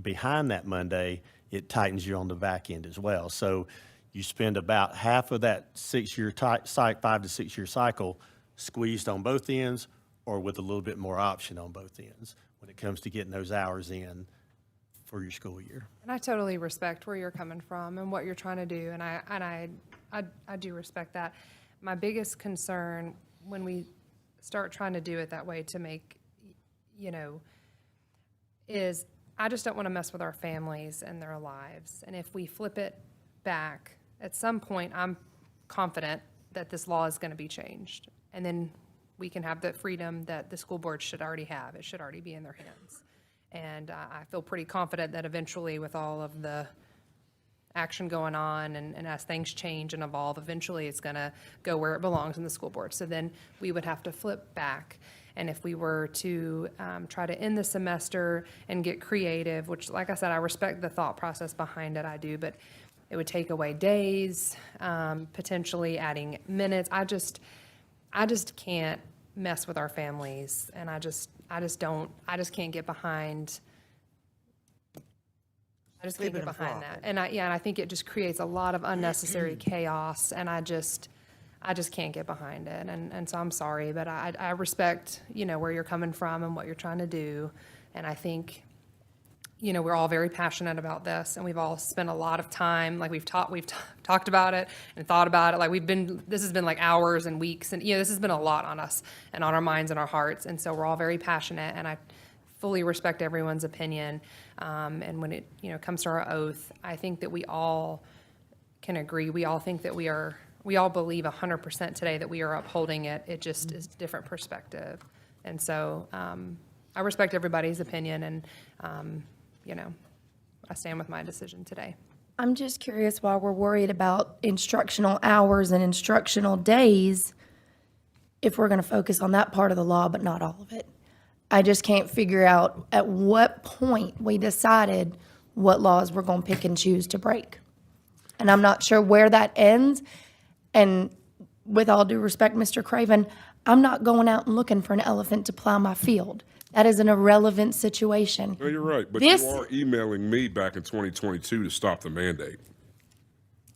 behind that Monday, it tightens you on the back end as well. So you spend about half of that 6-year 5 to 6 year cycle squeezed on both ends or with a little bit more option on both ends when it comes to getting those hours in for your school year. And I totally respect where you're coming from and what you're trying to do, and I do respect that. My biggest concern when we start trying to do it that way to make, is I just don't want to mess with our families and their lives. And if we flip it back, at some point, I'm confident that this law is going to be changed. And then we can have the freedom that the school board should already have. It should already be in their hands. And I feel pretty confident that eventually, with all of the action going on and as things change and evolve, eventually it's going to go where it belongs in the school board. So then we would have to flip back. And if we were to try to end the semester and get creative, which, like I said, I respect the thought process behind it, I do, but it would take away days, potentially adding minutes. I just can't mess with our families, and I just can't get behind. I just can't get behind that. And I think it just creates a lot of unnecessary chaos, and I just can't get behind it. And so I'm sorry, but I respect, where you're coming from and what you're trying to do. And I think, we're all very passionate about this, and we've all spent a lot of time, like we've talked about it and thought about it. Like this has been like hours and weeks, and, this has been a lot on us and on our minds and our hearts. And so we're all very passionate, and I fully respect everyone's opinion. And when it, comes to our oath, I think that we all can agree. We all think that we all believe 100% today that we are upholding it. It just is a different perspective. And so I respect everybody's opinion, and, I stand with my decision today. I'm just curious why we're worried about instructional hours and instructional days if we're going to focus on that part of the law, but not all of it. I just can't figure out at what point we decided what laws we're going to pick and choose to break. And I'm not sure where that ends. And with all due respect, Mr. Craven, I'm not going out and looking for an elephant to plow my field. That is an irrelevant situation. No, you're right, but This- you are emailing me back in 2022 to stop the mandate.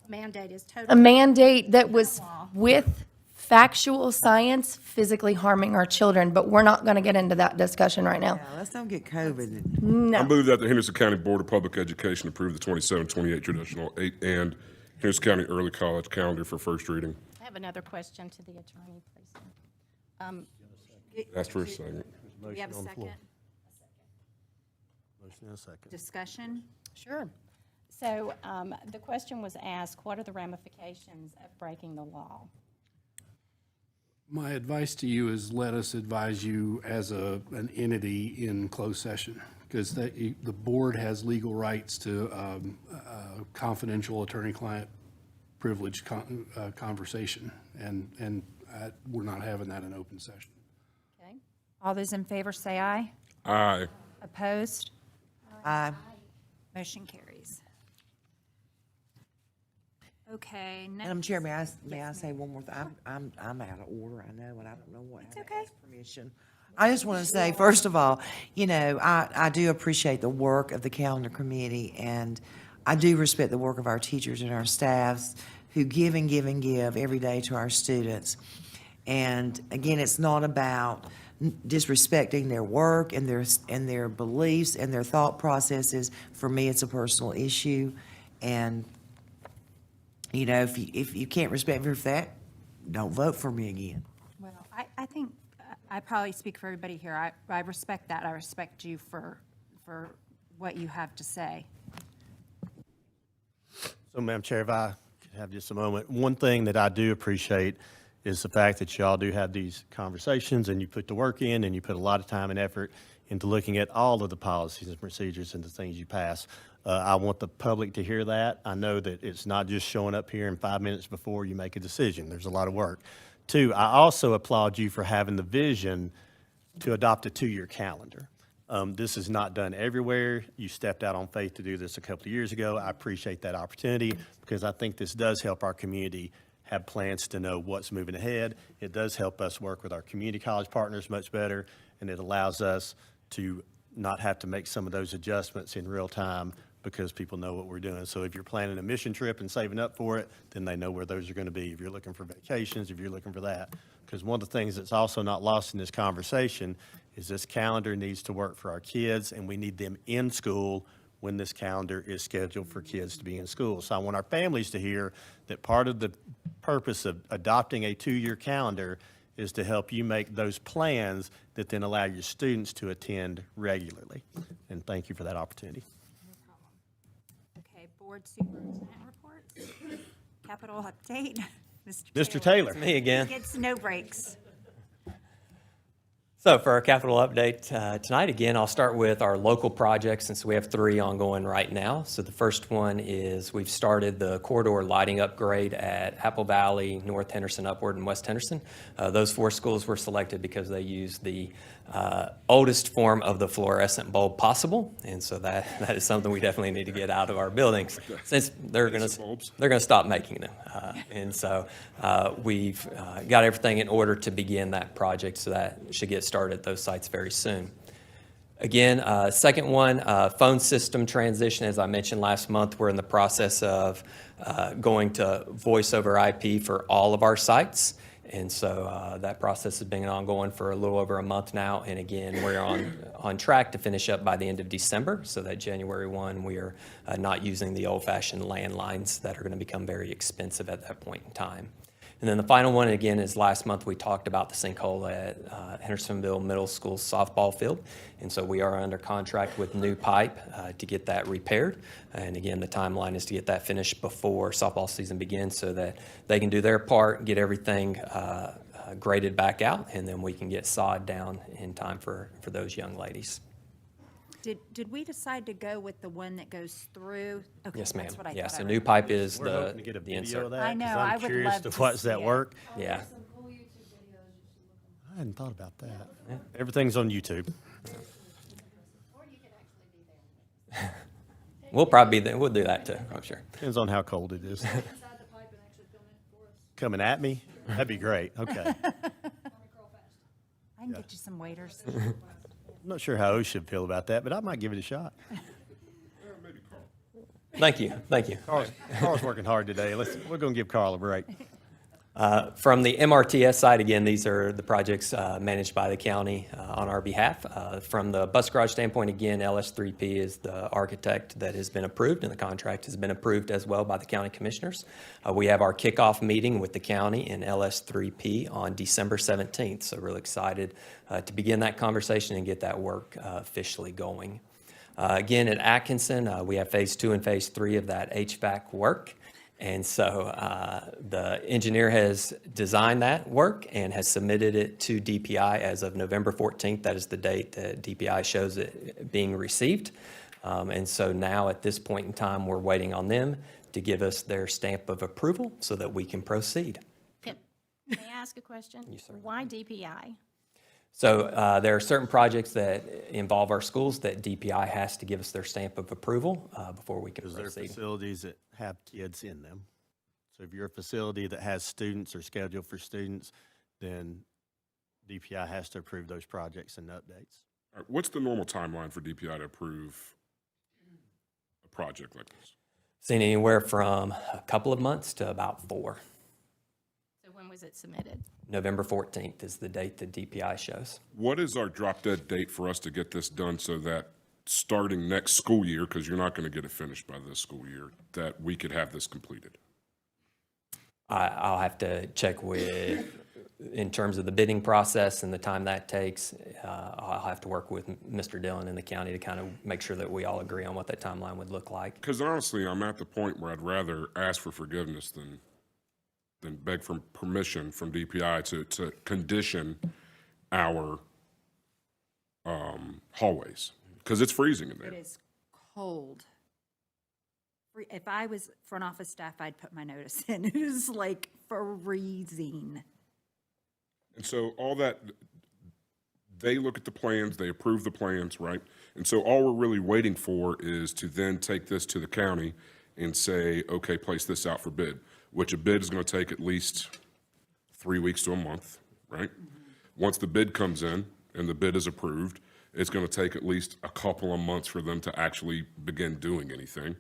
Mandate is A totally. mandate that was with factual science physically harming our children, but we're not going to get into that discussion right now. Yeah, let's don't get COVID. I No. move that the Henderson County Board of Public Education approve the 27-28 traditional and Henderson County Early College calendar for first reading. I have another question to the attorney, please. Ask for a second. Do we have a second? Motion and a second. Discussion? Sure. So the question was asked, what are the ramifications of breaking the law? My advice to you is let us advise you as an entity in closed session, because the board has legal rights to confidential attorney-client privilege conversation, and we're not having that in open session. Okay. All those in favor say aye. Aye. Opposed? Aye. Motion carries. Okay, Madam next. Chair, may I say one more thing? I'm out of order, I know, and I don't know what. It's okay. Permission. I just want to say, first of all, I do appreciate the work of the calendar committee, and I do respect the work of our teachers and our staffs who give and give and give every day to our students. And again, it's not about disrespecting their work and their beliefs and their thought processes. For me, it's a personal issue, and if you can't respect me for that, don't vote for me again. Well, I think, I probably speak for everybody here. I respect that. I respect you for what you have to say. So, Madam Chair, if I could have just a moment, one thing that I do appreciate is the fact that y'all do have these conversations and you put the work in and you put a lot of time and effort into looking at all of the policies and procedures and the things you pass. I want the public to hear that. I know that it's not just showing up here in 5 minutes before you make a decision. There's a lot of work. Two, I also applaud you for having the vision to adopt a 2-year calendar. This is not done everywhere. You stepped out on faith to do this a couple of years ago. I appreciate that opportunity because I think this does help our community have plans to know what's moving ahead. It does help us work with our community college partners much better, and it allows us to not have to make some of those adjustments in real time because people know what we're doing. So if you're planning a mission trip and saving up for it, then they know where those are going to be. If you're looking for vacations, if you're looking for that. Because one of the things that's also not lost in this conversation is this calendar needs to work for our kids, and we need them in school when this calendar is scheduled for kids to be in school. So I want our families to hear that part of the purpose of adopting a 2-year calendar is to help you make those plans that then allow your students to attend regularly. And thank you for that opportunity. Okay, board superintendent reports. Capital update. Mr. Taylor. Me again. Gets no breaks. So for our capital update tonight, again, I'll start with our local projects since we have 3 ongoing right now. So the first one is we've started the corridor lighting upgrade at Apple Valley, North Henderson, Upward, and West Henderson. Those 4 schools were selected because they use the oldest form of the fluorescent bulb possible. And so that is something we definitely need to get out of our buildings since they're going to stop making them. And so we've got everything in order to begin that project, so that should get started at those sites very soon. Again, second one, phone system transition. As I mentioned last month, we're in the process of going to voice over IP for all of our sites. And so that process has been ongoing for a little over a month now. And again, we're on track to finish up by the end of December, so that January 1, we are not using the old-fashioned landlines that are going to become very expensive at that point in time. And then the final one, again, is last month we talked about the sinkhole at Hendersonville Middle School softball field. And so we are under contract with New Pipe to get that repaired. And again, the timeline is to get that finished before softball season begins so that they can do their part, get everything graded back out, and then we can get sod down in time for those young ladies. Did we decide to go with the one that goes through? Okay, Yes, ma'am. that's what I Yes, thought a I new read. pipe is We're hoping to the get a the video insert. of that. I know, 'cause I I'm would curious love to to watch see that it. work. Yeah. I hadn't thought about that. Everything's on YouTube. We'll probably be there. We'll do that too, I'm sure. Depends on how cold it is. Coming at me? That'd be great. Okay. I can get you some waiters. I'm not sure how O should feel about that, but I might give it a shot. Thank you. Thank you. Carl's working hard today. We're going to give Carl a break. From the MRTS side, again, these are the projects managed by the county on our behalf. From the bus garage standpoint, again, LS3P is the architect that has been approved, and the contract has been approved as well by the county commissioners. We have our kickoff meeting with the county in LS3P on December 17th, so really excited to begin that conversation and get that work officially going. Again, at Atkinson, we have phase 2 and phase 3 of that HVAC work. And so the engineer has designed that work and has submitted it to DPI as of November 14th. That is the date that DPI shows it being received. And so now at this point in time, we're waiting on them to give us their stamp of approval so that we can proceed. May I ask a question? Yes, sir. Why DPI? So there are certain projects that involve our schools that DPI has to give us their stamp of approval before we can Because there are proceed. facilities that have kids in them. So if you're a facility that has students or scheduled for students, then DPI has to approve those projects and updates. All right, what's the normal timeline for DPI to approve a project like this? Seen anywhere from a couple of months to about 4. So when was it submitted? November 14th is the date that DPI shows. What is our drop dead date for us to get this done so that starting next school year, because you're not going to get it finished by this school year, that we could have this completed? I'll have to check with, in terms of the bidding process and the time that takes, I'll have to work with Mr. Dillon in the county to kind of make sure that we all agree on what that timeline would look like. Because honestly, I'm at the point where I'd rather ask for forgiveness than beg for permission from DPI to condition our hallways, because it's freezing in there. It is cold. If I was front office staff, I'd put my notice in. It was like freezing. And so all that, they look at the plans, they approve the plans, right? And so all we're really waiting for is to then take this to the county and say, okay, place this out for bid, which a bid is going to take at least 3 weeks to a month, right? Once the bid comes in and the bid is approved, it's going to take at least a couple of months for them to actually begin doing anything.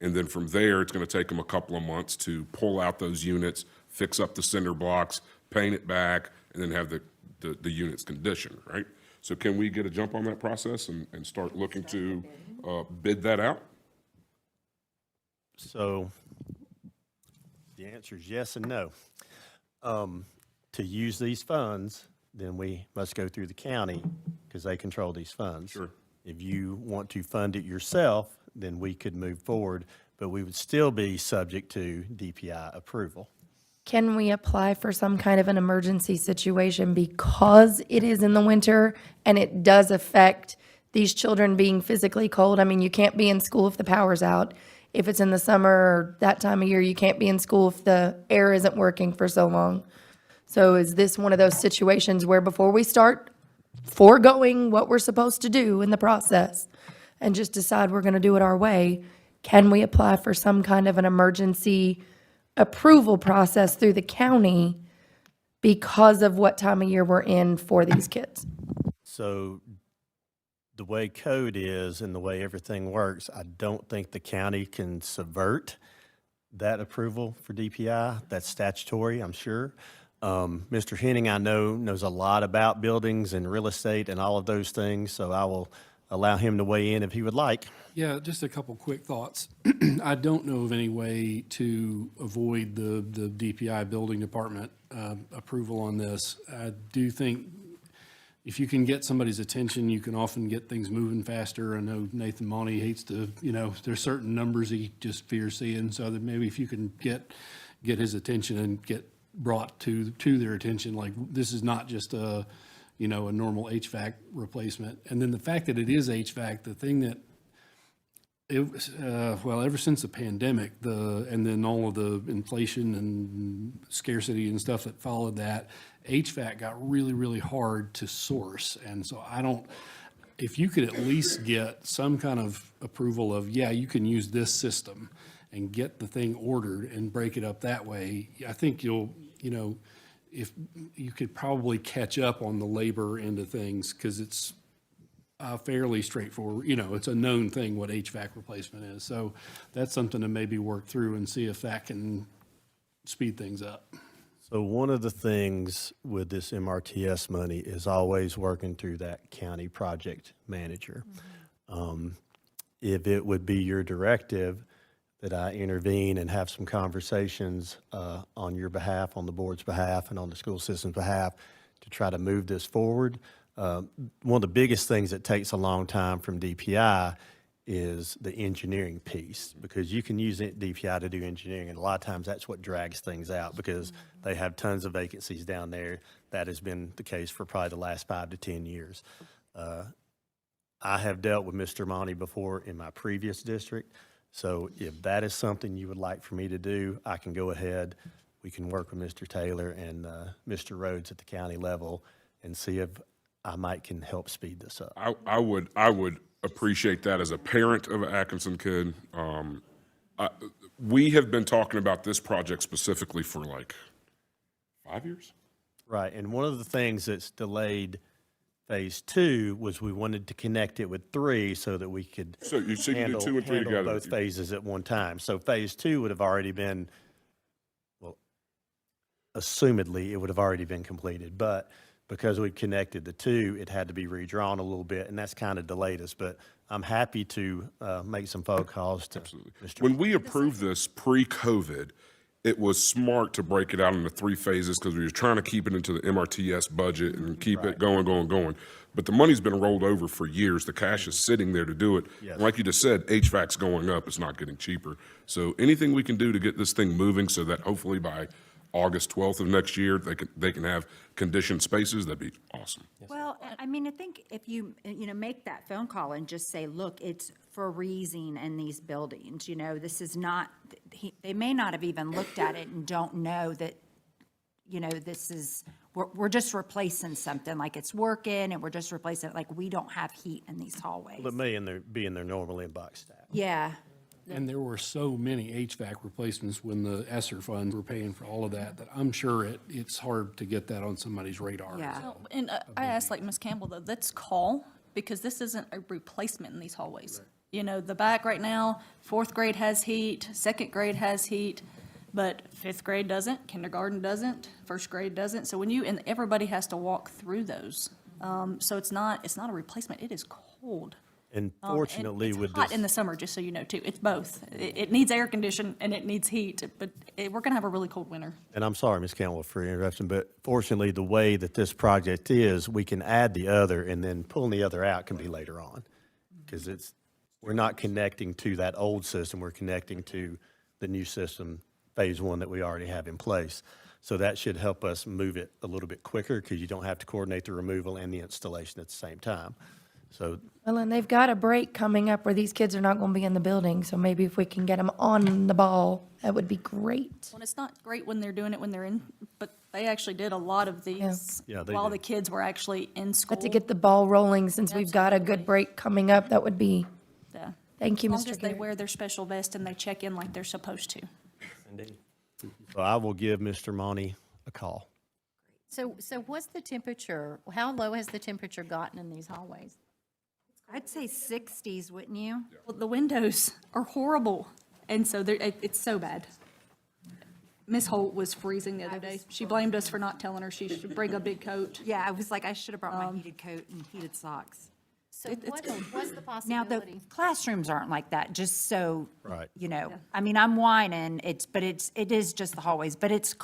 And then from there, it's going to take them a couple of months to pull out those units, fix up the cinder blocks, paint it back, and then have the units conditioned, right? So can we get a jump on that process and start looking to bid that out? So the answer is yes and no. To use these funds, then we must go through the county because they control these funds. Sure. If you want to fund it yourself, then we could move forward, but we would still be subject to DPI approval. can we apply for some kind of an emergency situation because it is in the winter and it does affect these children being physically cold? I mean, you can't be in school if the power's out. If it's in the summer or that time of year, you can't be in school if the air isn't working for so long. So is this one of those situations where before we start foregoing what we're supposed to do in the process and just decide we're going to do it our way, can we apply for some kind of an emergency approval process through the county because of what time of year we're in for these kids? So the way code is and the way everything works, I don't think the county can subvert that approval for DPI. That's statutory, I'm sure. Mr. Henning, I know, knows a lot about buildings and real estate and all of those things, so I will allow him to weigh in if he would like. Yeah, just a couple quick thoughts. I don't know of any way to avoid the DPI building department approval on this. I do think if you can get somebody's attention, you can often get things moving faster. I know Nathan Monty hates to, there's certain numbers he just fears seeing, so that maybe if you can get his attention and get brought to their attention, like this is not just a normal HVAC replacement. And then the fact that it is HVAC, the thing that ever since the pandemic, and then all of the inflation and scarcity and stuff that followed that, HVAC got really, really hard to source. And so if you could at least get some kind of approval of, yeah, you can use this system and get the thing ordered and break it up that way, I think if you could probably catch up on the labor end of things, because it's fairly straightforward. It's a known thing what HVAC replacement is. So that's something to maybe work through and see if that can speed things up. So one of the things with this MRTS money is always working through that county project manager. If it would be your directive that I intervene and have some conversations on your behalf, on the board's behalf, and on the school system's behalf to try to move this forward. One of the biggest things that takes a long time from DPI is the engineering piece, because you can use DPI to do engineering, and a lot of times that's what drags things out because they have tons of vacancies down there. That has been the case for probably the last 5 to 10 years. I have dealt with Mr. Monty before in my previous district. So if that is something you would like for me to do, I can go ahead. We can work with Mr. Taylor and Mr. Rhodes at the county level and see if I can help speed this up. I would appreciate that as a parent of an Atkinson kid. We have been talking about this project specifically for like 5 years. Right, and one of the things that's delayed Phase 2 was we wanted to connect it with 3 so that we could So you can do 2 and 3 handle together. both phases at one time. So Phase 2 would have already been, well, assumedly, it would have already been completed. But because we connected the 2, it had to be redrawn a little bit, and that's kind of delayed us. But I'm happy to make some phone calls to Mr. When we approved this pre-COVID, it was smart to break it out into 3 phases because we were trying to keep it into the MRTS budget and keep it going. But the money's been rolled over for years. The cash is sitting there to do it. Yes. And like you just said, HVAC's going up. It's not getting cheaper. So anything we can do to get this thing moving so that hopefully by August 12th of next year, they can have conditioned spaces, that'd be awesome. Well, I mean, I think if you make that phone call and just say, look, it's freezing in these buildings, this is not, they may not have even looked at it and don't know that, this is, we're just replacing something, like it's working and we're just replacing it, like we don't have heat in these hallways. Well, it may be in their normal inbox staff. Yeah. And there were so many HVAC replacements when the ESSER funds were paying for all of that I'm sure it's hard to get that on somebody's radar. Yeah. And I asked like Ms. Campbell though, let's call, because this isn't a replacement in these hallways. The back right now, 4th grade has heat, 2nd grade has heat, but 5th grade doesn't, kindergarten doesn't, 1st grade doesn't. So and everybody has to walk through those. So it's not a replacement, it is cold. And fortunately with It's hot this, in the summer, just so you know too. It's both. It needs air condition and it needs heat, but we're gonna have a really cold winter. and I'm sorry, Ms. Campbell, for interrupting, but fortunately, the way that this project is, we can add the other, and then pulling the other out can be later on. Because we're not connecting to that old system, we're connecting to the new system phase one that we already have in place. So that should help us move it a little bit quicker because you don't have to coordinate the removal and the installation at the same time. So Well, and they've got a break coming up where these kids are not going to be in the building, so maybe if we can get them on the ball, that would be great. Well, it's not great when they're doing it when they're in, but they actually did a lot of these Yeah, they while did. the kids were actually in school. But to get the ball rolling, since we've got a good break coming up, that would be, Yeah. thank you, As long Mr. as they Garrett. wear their special vest and they check in like they're supposed to. Indeed. so I will give Mr. Monty a call. So what's the temperature, how low has the temperature gotten in these hallways? I'd say 60s, wouldn't you? Well, the windows are horrible, and so it's so bad. Miss Holt was freezing the other day. She blamed us for not telling her she should bring a big coat. Yeah, I was like, I should have brought my heated coat and heated socks. So what's the Now, the possibility? classrooms aren't like that, just so, Right. you know. I mean, I'm whining, it is just the hallways, but it's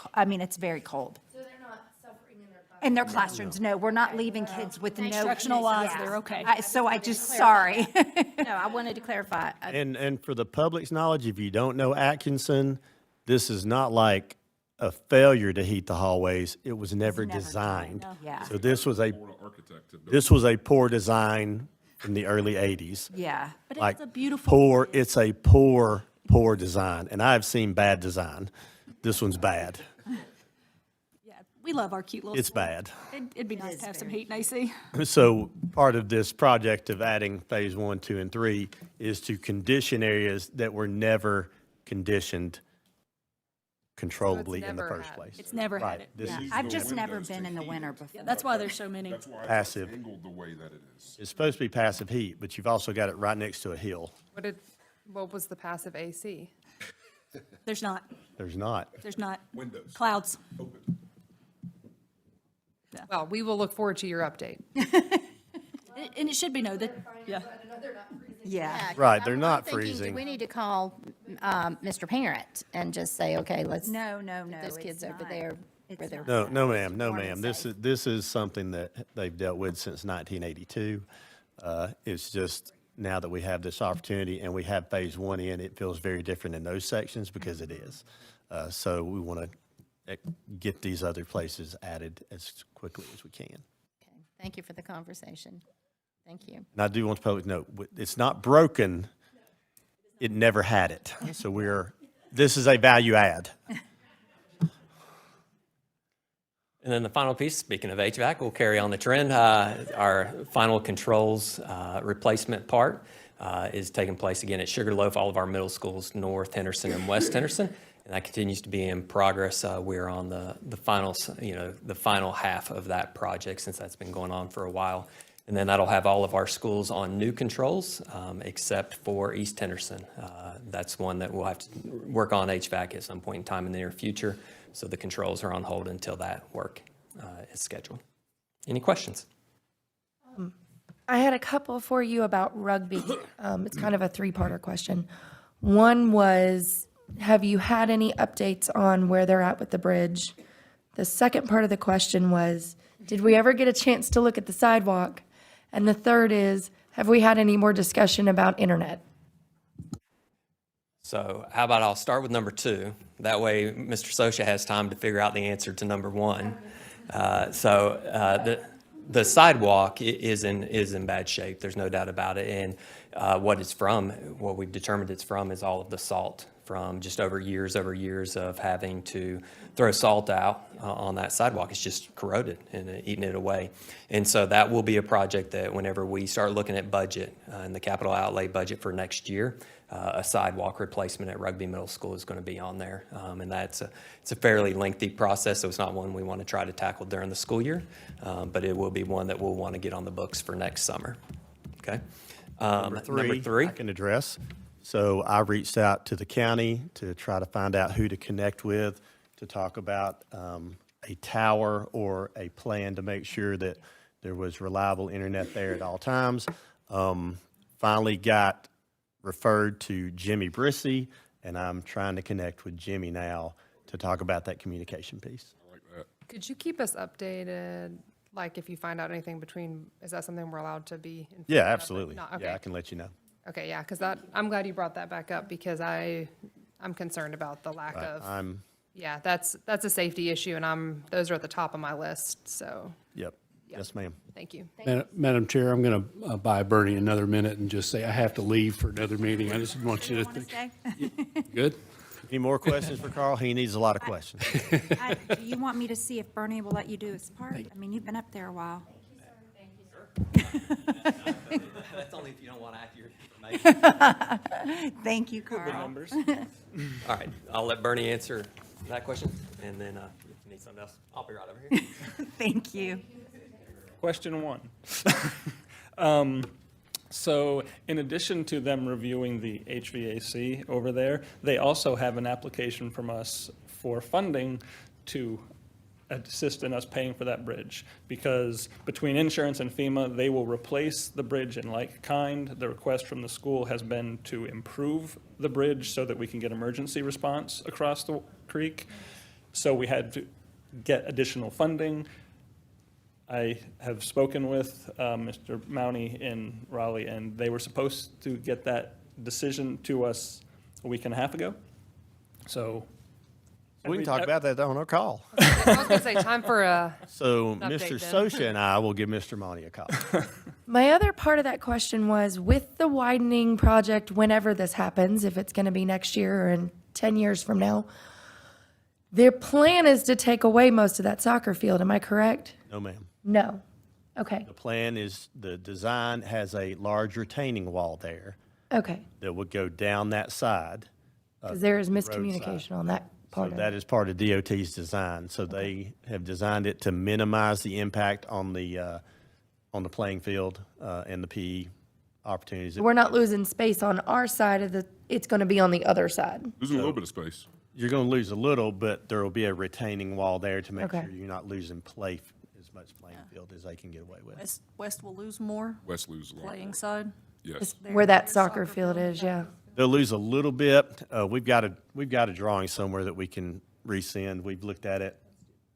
very cold. So they're not suffering in their In their classrooms, no, we're not leaving kids with no. Instructional wise, Yeah. they're okay. So I just, sorry. No, I wanted to clarify. And for the public's knowledge, if you don't know Atkinson, this is not like a failure to heat the hallways. It was never designed. Yeah. So this was a, Board of Architect had done this was a poor design in the early 80s. Yeah. But Like it's a beautiful. poor, it's a poor, poor design. And I've seen bad design. This one's bad. Yeah, we love our cute little. It's school. bad. It'd be nice to have some heat and AC. So part of this project of adding phase 1, 2, and 3 is to condition areas that were never conditioned controllably in the never first had. place. It's never had Right. it. This is I've just never windows been to in the heat winter it. before. Yeah, that's why there's so many. That's why it's Passive. angled the way that it is. It's supposed to be passive heat, but you've also got it right next to a hill. What was the passive AC? There's not. There's not. There's not. Windows. Clouds. Open. Well, we will look forward to your update. And it should be noted, yeah. Yeah. Right, they're not I'm thinking, freezing. do we need to call Mr. Parent and just say, okay, let's. No, Those kids over there, where they're. No, no, ma'am, no, Warm and ma'am. This is something that they've dealt with since 1982. It's just now that we have this opportunity and we have phase 1 in, it feels very different in those sections because it is. So we want to get these other places added as quickly as we can. Okay, thank you for the conversation. Thank you. And I do want the public to know, it's not broken. It never had it. So this is a value add. And then the final piece, speaking of HVAC, we'll carry on the trend. Our final controls replacement part is taking place again at Sugarloaf, all of our middle schools, North Henderson and West Henderson. And that continues to be in progress. We're on the final, the final half of that project since that's been going on for a while. And then that'll have all of our schools on new controls, except for East Henderson. That's one that we'll have to work on HVAC at some point in time in the near future. So the controls are on hold until that work is scheduled. Any questions? I had a couple for you about rugby. It's kind of a three-parter question. One was, have you had any updates on where they're at with the bridge? The second part of the question was, did we ever get a chance to look at the sidewalk? And the third is, have we had any more discussion about internet? So how about I'll start with number 2. That way Mr. Sosha has time to figure out the answer to number 1. The sidewalk is in bad shape. There's no doubt about it. And what we've determined it's from is all of the salt from just over years of having to throw salt out on that sidewalk. It's just corroded and eating it away. And so that will be a project that whenever we start looking at budget and the capital outlay budget for next year, a sidewalk replacement at Rugby Middle School is going to be on there. And it's a fairly lengthy process, so it's not one we want to try to tackle during the school year, but it will be one that we'll want to get on the books for next summer. Okay? Number three, I can address. So I reached out to the county to try to find out who to connect with to talk about a tower or a plan to make sure that there was reliable internet there at all times. Finally got referred to Jimmy Brissy, and I'm trying to connect with Jimmy now to talk about that communication piece. I like that. Could you keep us updated, like if you find out anything is that something we're allowed to be? informed Yeah, of, but absolutely. not- Yeah, I Okay, can let you know. okay, yeah, because I'm glad you brought that back up because I I'm concerned about the lack Right, of. Yeah, that's a safety issue, and those are at the top of my list, so, Yep. Yes, ma'am. thank you. Madam Chair, I'm going to buy Bernie another minute and just say I have to leave for another meeting. I just want you to think. Good? Any more questions for Carl? He needs a lot of questions. Do you want me to see if Bernie will let you do his part? I mean, you've been up there a while. That's only if you don't want accurate information. Thank you, Carl. All right, I'll let Bernie answer that question, and then if you need something else, I'll be right over here. Thank you. Question 1. So in addition to them reviewing the HVAC over there, they also have an application from us for funding to assist in us paying for that bridge. Because between insurance and FEMA, they will replace the bridge in like kind. The request from the school has been to improve the bridge so that we can get emergency response across the creek. So we had to get additional funding. I have spoken with Mr. Mounty in Raleigh, and they were supposed to get that decision to us a week and a half ago. So. We can talk about that on our call. I was going to say, time for a. So An update Mr. then. Sosha and I will give Mr. Monty a call. My other part of that question was, with the widening project, whenever this happens, if it's going to be next year or in 10 years from now, their plan is to take away most of that soccer field. Am I correct? No, ma'am. No. Okay. The plan is, the design has a large retaining wall there Okay. that would go down that side. Because there is the road side. miscommunication on that part So of that it. is part of DOT's design. So they have designed it to minimize the impact on the playing field and the PE opportunities. We're not losing space on our side of the, it's going to be on the other side. Losing a little bit of space. You're going to lose a little, but there will be a retaining wall there to make Okay. sure you're not losing as much playing field as they can get away with. West will lose more West lose a lot. playing side. Yes. Where that soccer field is, yeah. They'll lose a little bit. We've got a drawing somewhere that we can resend. We've looked at it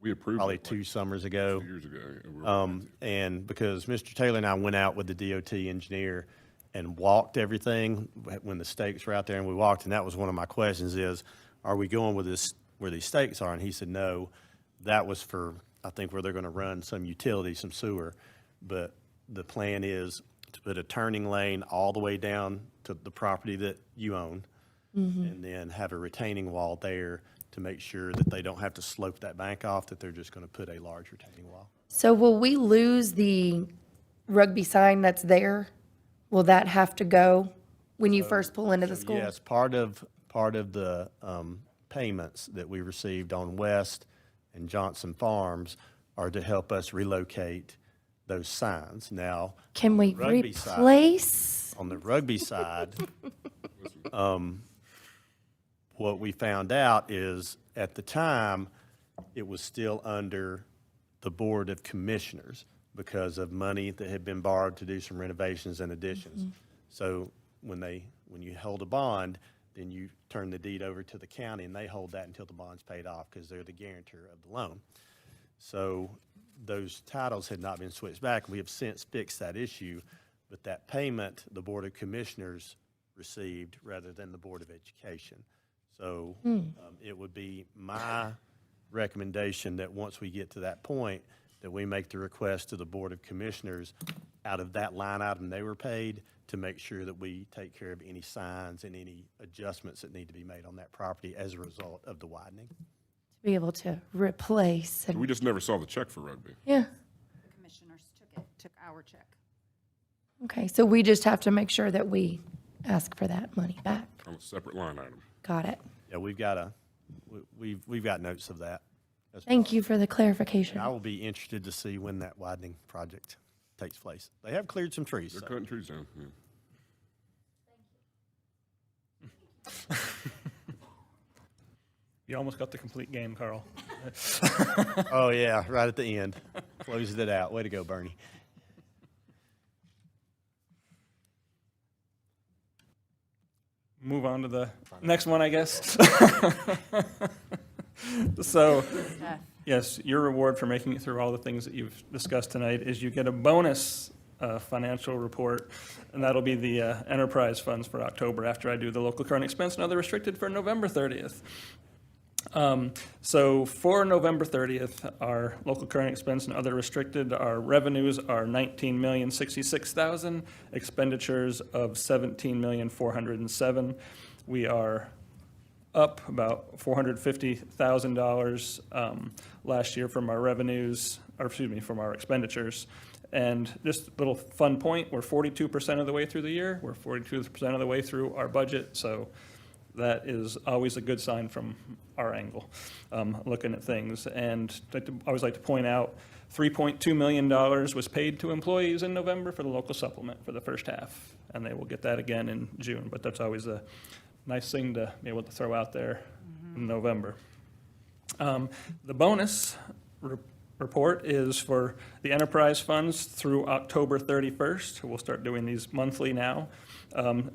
We approved probably it 2 summers ago. 2 years ago. And And because Mr. Taylor and I went out with the DOT engineer and walked everything when the stakes were out there, and we walked, and that was one of my questions is, are we going with this where these stakes are? And he said, no, that was for, I think, where they're going to run some utility, some sewer. But the plan is to put a turning lane all the way down to the property that you own, and then have a retaining wall there to make sure that they don't have to slope that bank off, that they're just going to put a large retaining wall. So will we lose the rugby sign that's there? Will that have to go when you first pull into the school? Yes, part of the payments that we received on West and Johnson Farms are to help us relocate those signs. Now, Can we rugby side- replace? on the rugby side, what we found out is, at the time, it was still under the Board of Commissioners because of money that had been borrowed to do some renovations and additions. So when you hold a bond, then you turn the deed over to the county, and they hold that until the bond's paid off because they're the guarantor of the loan. So those titles had not been switched back. We have since fixed that issue, but that payment, the Board of Commissioners received rather than the Board of Education. So it would be my recommendation that once we get to that point, that we make the request to the Board of Commissioners out of that line item they were paid to make sure that we take care of any signs and any adjustments that need to be made on that property as a result of the widening. To be able to replace we and, just never saw the check for rugby. yeah. Commissioners took our check. Okay, so we just have to make sure that we ask for that money back. On a separate line item. Got it. Yeah, we've got notes of that. Thank you for the clarification. I will be interested to see when that widening project takes place. They have cleared some trees. They're so. cutting trees down. Yeah. You almost got the complete game, Carl. Oh, yeah, right at the end. Closes it out. Way to go, Bernie. Move on to the next one, I guess. So, yes, your reward for making it through all the things that you've discussed tonight is you get a bonus financial report, and that'll be the enterprise funds for October after I do the local current expense and other restricted for November 30th. So for November 30th, our local current expense and other restricted, our revenues are $19,066,000, expenditures of $17,407,000. We are up about $450,000 last year from our revenues, or excuse me, from our expenditures. And just a little fun point, we're 42% of the way through the year. We're 42% of the way through our budget. So that is always a good sign from our angle, looking at things. And I always like to point out, $3.2 million was paid to employees in November for the local supplement for the first half. And they will get that again in June. But that's always a nice thing to be able to throw out there in November. The bonus report is for the enterprise funds through October 31st. We'll start doing these monthly now.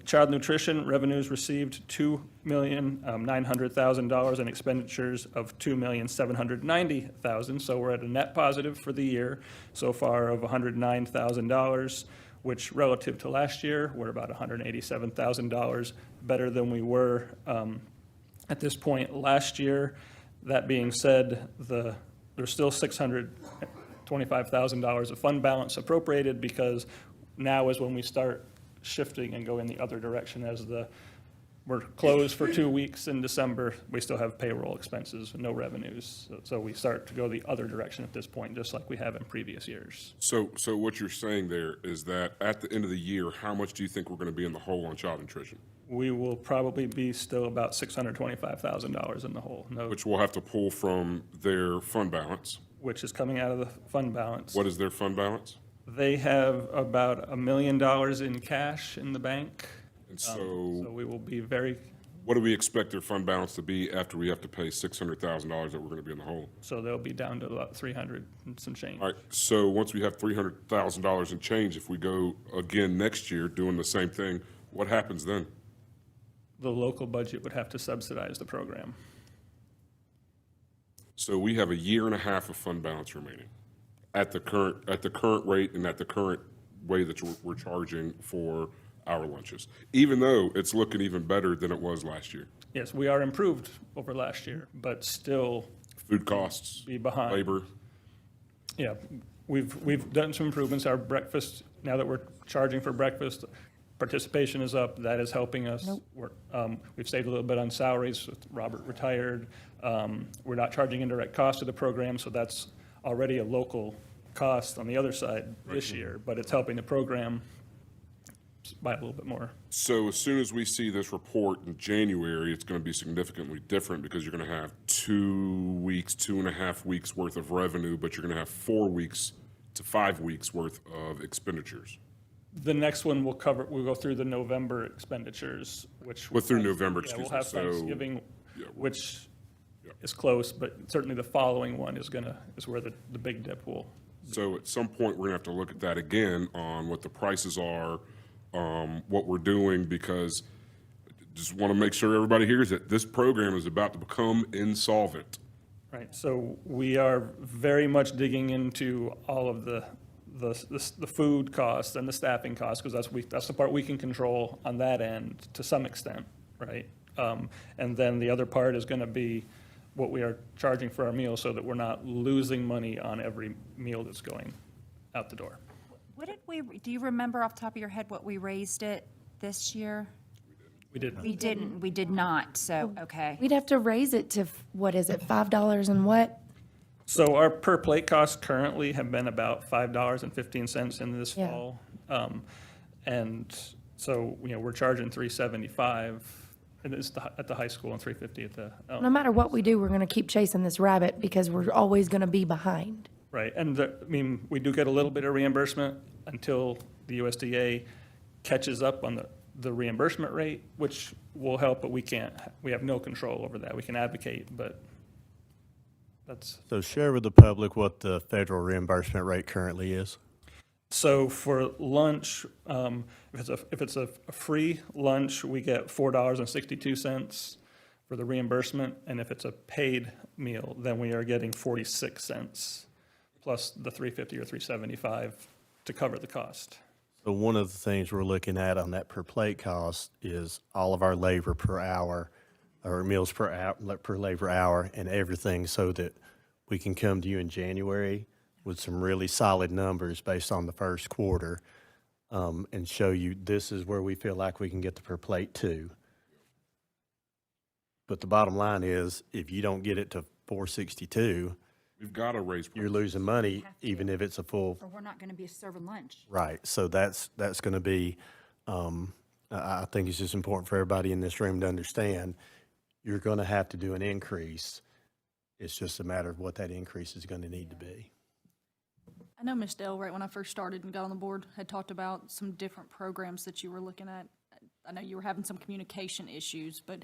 Child nutrition revenues received $2,900,000 and expenditures of $2,790,000. So we're at a net positive for the year so far of $109,000, which relative to last year, we're about $187,000 better than we were at this point last year. That being said, there's still $625,000 of fund balance appropriated because now is when we start shifting and go in the other direction. As we're closed for 2 weeks in December, we still have payroll expenses, no revenues. So we start to go the other direction at this point, just like we have in previous years. So what you're saying there is that at the end of the year, how much do you think we're going to be in the hole on child nutrition? We will probably be still about $625,000 in the hole. No, Which we'll have to pull from their fund balance. which is coming out of the fund balance. What is their fund balance? They have about $1 million in cash in the bank. And So we will be very, what do we expect their fund balance to be after we have to pay $600,000 that we're going to be in the hole? so they'll be down to about 300 and some change. All right, so once we have $300,000 in change, if we go again next year doing the same thing, what happens then? The local budget would have to subsidize the program. So we have a year and a half of fund balance remaining at the current rate and at the current way that we're charging for our lunches, even though it's looking even better than it was last year. Yes, we are improved over last year, but still Food costs, be behind. labor. Yeah, we've done some improvements. Our breakfast, now that we're charging for breakfast, participation is up. That is helping us. We've saved a little bit on salaries. Robert retired. We're not charging indirect costs to the program, so that's already a local cost on the other side this year, but it's helping the program by a little bit more. So as soon as we see this report in January, it's going to be significantly different because you're going to have 2 weeks, 2.5 weeks worth of revenue, but you're going to have 4 weeks to 5 weeks worth of expenditures. The next one we'll go through the November expenditures, which. Well, through November, Yeah, excuse we'll me. have So, Thanksgiving, yeah, which is close, but certainly the following one is where the big dip will. So at some point, we're going to have to look at that again on what the prices are, what we're doing, because just want to make sure everybody hears that this program is about to become insolvent. Right, so we are very much digging into all of the food costs and the staffing costs, because that's the part we can control on that end to some extent, right? And then the other part is going to be what we are charging for our meals so that we're not losing money on every meal that's going out the door. What did do you remember off the top of your head what we raised it this year? We didn't. We didn't, we did not, so, okay. We'd have to raise it to, what is it, $5 and what? So our per plate costs currently have been about $5.15 in this Yeah. fall. And so, we're charging $3.75 and it's at the high school and $3.50 at the. No matter what we do, we're going to keep chasing this rabbit because we're always going to be behind. Right, and we do get a little bit of reimbursement until the USDA catches up on the reimbursement rate, which will help, but we have no control over that. We can advocate, but that's. So share with the public what the federal reimbursement rate currently is. So for lunch, if it's a free lunch, we get $4.62 for the reimbursement, and if it's a paid meal, then we are getting 46 cents plus the $3.50 or $3.75 to cover the cost. So one of the things we're looking at on that per plate cost is all of our labor per hour, or meals per hour, per labor hour, and everything, so that we can come to you in January with some really solid numbers based on the first quarter, and show you this is where we feel like we can get the per plate to. But the bottom line is, if you don't get it to 462, We've got to raise you're losing money, even if it's a full. Or we're not going to be serving lunch. Right, so that's going to be, I think it's just important for everybody in this room to understand, you're going to have to do an increase. It's just a matter of what that increase is going to need to be. I know Ms. Dell, right when I first started and got on the board, had talked about some different programs that you were looking at. I know you were having some communication issues, but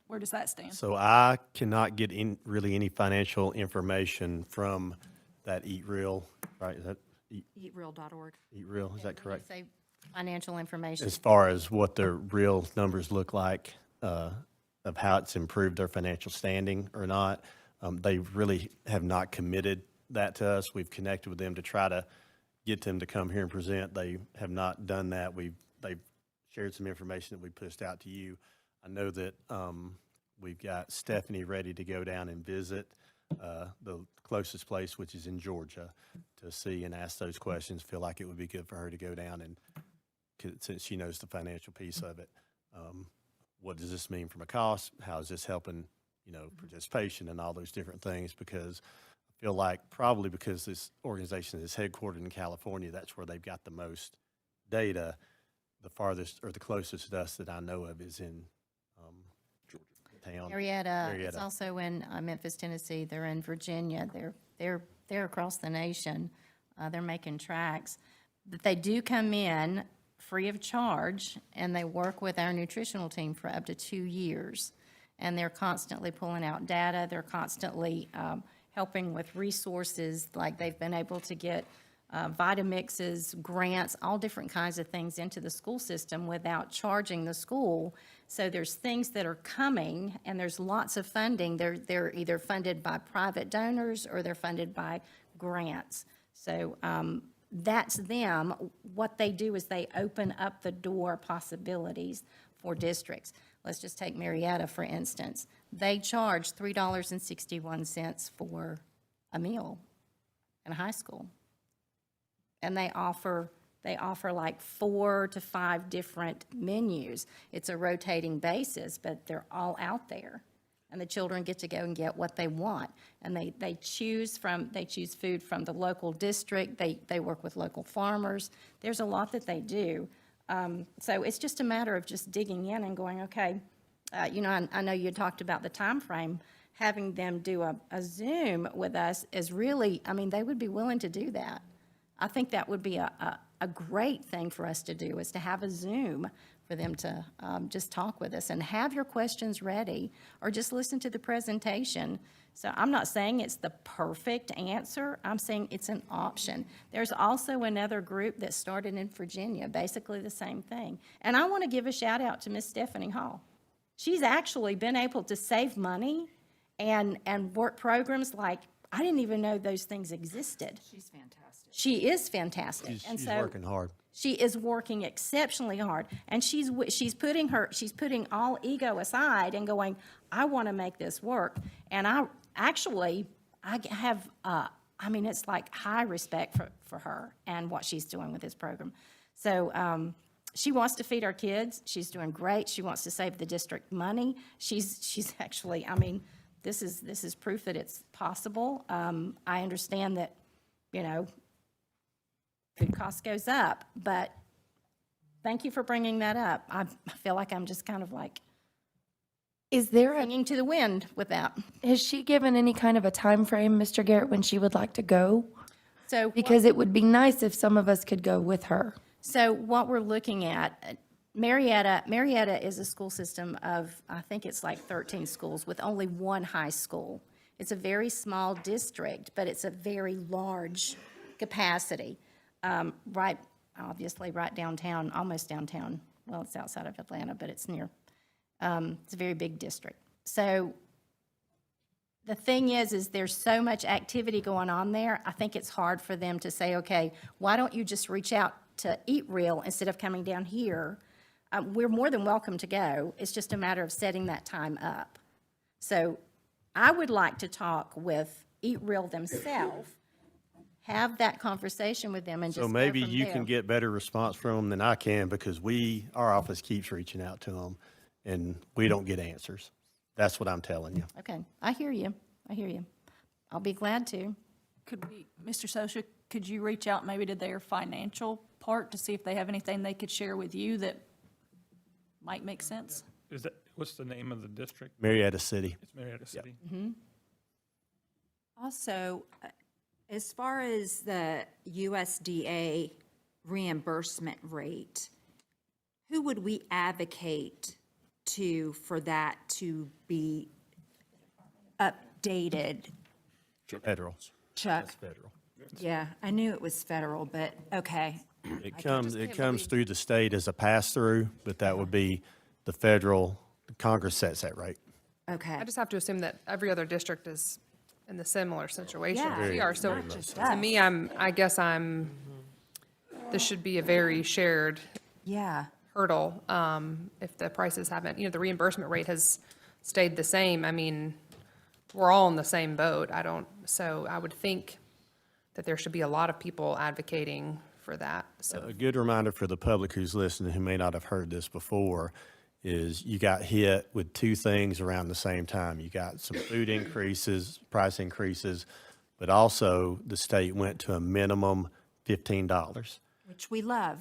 where does that stand? So I cannot get really any financial information from that Eat Real, right? Is that Eatreal.org. Eat Real, is that correct? Say financial information. As far as what their real numbers look like, of how it's improved their financial standing or not, they really have not committed that to us. We've connected with them to try to get them to come here and present. They have not done that. They've shared some information that we pushed out to you. I know that we've got Stephanie ready to go down and visit the closest place, which is in Georgia, to see and ask those questions. Feel like it would be good for her to go down and, since she knows the financial piece of it, what does this mean from a cost? How is this helping, participation and all those different things? Because I feel like probably because this organization is headquartered in California, that's where they've got the most data. The farthest or the closest to us that I know of is in town. Marietta. It's also in Memphis, Tennessee. They're in Virginia. They're across the nation. They're making tracks. But they do come in free of charge, and they work with our nutritional team for up to 2 years. And they're constantly pulling out data. They're constantly helping with resources, like they've been able to get Vitamixes, grants, all different kinds of things into the school system without charging the school. So there's things that are coming, and there's lots of funding. They're either funded by private donors or they're funded by grants. So that's them. What they do is they open up the door possibilities for districts. Let's just take Marietta, for instance. They charge $3.61 for a meal in a high school. And they offer like 4 to 5 different menus. It's a rotating basis, but they're all out there. And the children get to go and get what they want. And they choose food from the local district. They work with local farmers. There's a lot that they do. So it's just a matter of just digging in and going, okay, I know you talked about the time frame. Having them do a Zoom with us is really, they would be willing to do that. I think that would be a great thing for us to do, is to have a Zoom for them to just talk with us and have your questions ready, or just listen to the presentation. So I'm not saying it's the perfect answer. I'm saying it's an option. There's also another group that started in Virginia, basically the same thing. And I want to give a shout out to Miss Stephanie Hall. She's actually been able to save money and work programs like, I didn't even know those things existed. She's fantastic. She is fantastic. She's working hard. She is working exceptionally hard, and she's putting all ego aside and going, I want to make this work. And I have, it's like high respect for her and what she's doing with this program. So she wants to feed our kids. She's doing great. She wants to save the district money. She's actually, this is proof that it's possible. I understand that, food cost goes up, but thank you for bringing that up. I feel like I'm just kind of like singing to the wind with that. Has she given any kind of a time frame, Mr. Garrett, when she would like to go? So Because it would be nice if some of us could go with her. So what we're looking at, Marietta is a school system of, I think it's like 13 schools with only one high school. It's a very small district, but it's a very large capacity. Obviously right downtown, almost downtown. Well, it's outside of Atlanta, but it's near. It's a very big district. So the thing is there's so much activity going on there, I think it's hard for them to say, okay, why don't you just reach out to Eat Real instead of coming down here? We're more than welcome to go. It's just a matter of setting that time up. So I would like to talk with Eat Real themselves, have that conversation with them and just So go maybe from you there. can get better response from them than I can, because our office keeps reaching out to them and we don't get answers. That's what I'm telling you. Okay, I hear you. I hear you. I'll be glad to. Could we, Mr. Sosha, could you reach out maybe to their financial part to see if they have anything they could share with you that might make sense? What's the name of the district? Marietta City. It's Marietta City. Also, as far as the USDA reimbursement rate, who would we advocate for that to be updated? Federal. Chuck? That's federal. Yeah, I knew it was federal, but okay. It comes through the state as a pass-through, but that would be the federal, Congress sets that rate. Okay. I just have to assume that every other district is in the similar situation Yeah. as we are. So Not just to us. me, this should be a very shared Yeah. hurdle. If the prices haven't, the reimbursement rate has stayed the same, I mean, we're all in the same boat. So I would think that there should be a lot of people advocating for that, so. A good reminder for the public who's listening who may not have heard this before is you got hit with two things around the same time. You got some food increases, price increases, but also the state went to a minimum $15. Which we love.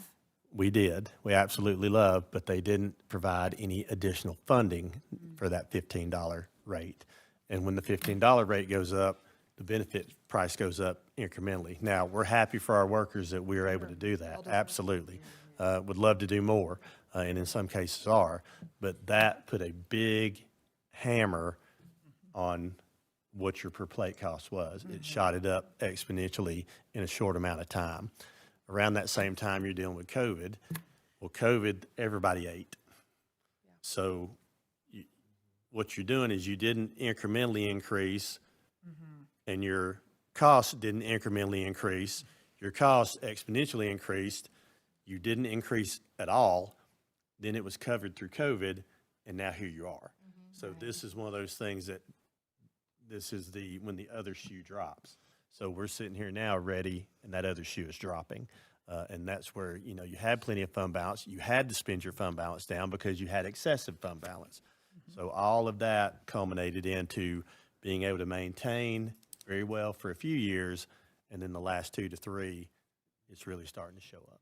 We did. We absolutely love, but they didn't provide any additional funding for that $15 rate. And when the $15 rate goes up, the benefit price goes up incrementally. Now, we're happy for our workers that we are able to do that, absolutely. Would love to do more, and in some cases are, but that put a big hammer on what your per plate cost was. It shot it up exponentially in a short amount of time. Around that same time, you're dealing with COVID. Well, COVID, everybody ate. So what you're doing is you didn't incrementally increase, and your costs didn't incrementally increase. Your costs exponentially increased. You didn't increase at all. Then it was covered through COVID, and now here you are. So this is one of those things that this is when the other shoe drops. So we're sitting here now ready, and that other shoe is dropping. And that's where, you had plenty of fund balance. You had to spend your fund balance down because you had excessive fund balance. So all of that culminated into being able to maintain very well for a few years, and then the last 2 to 3, it's really starting to show up.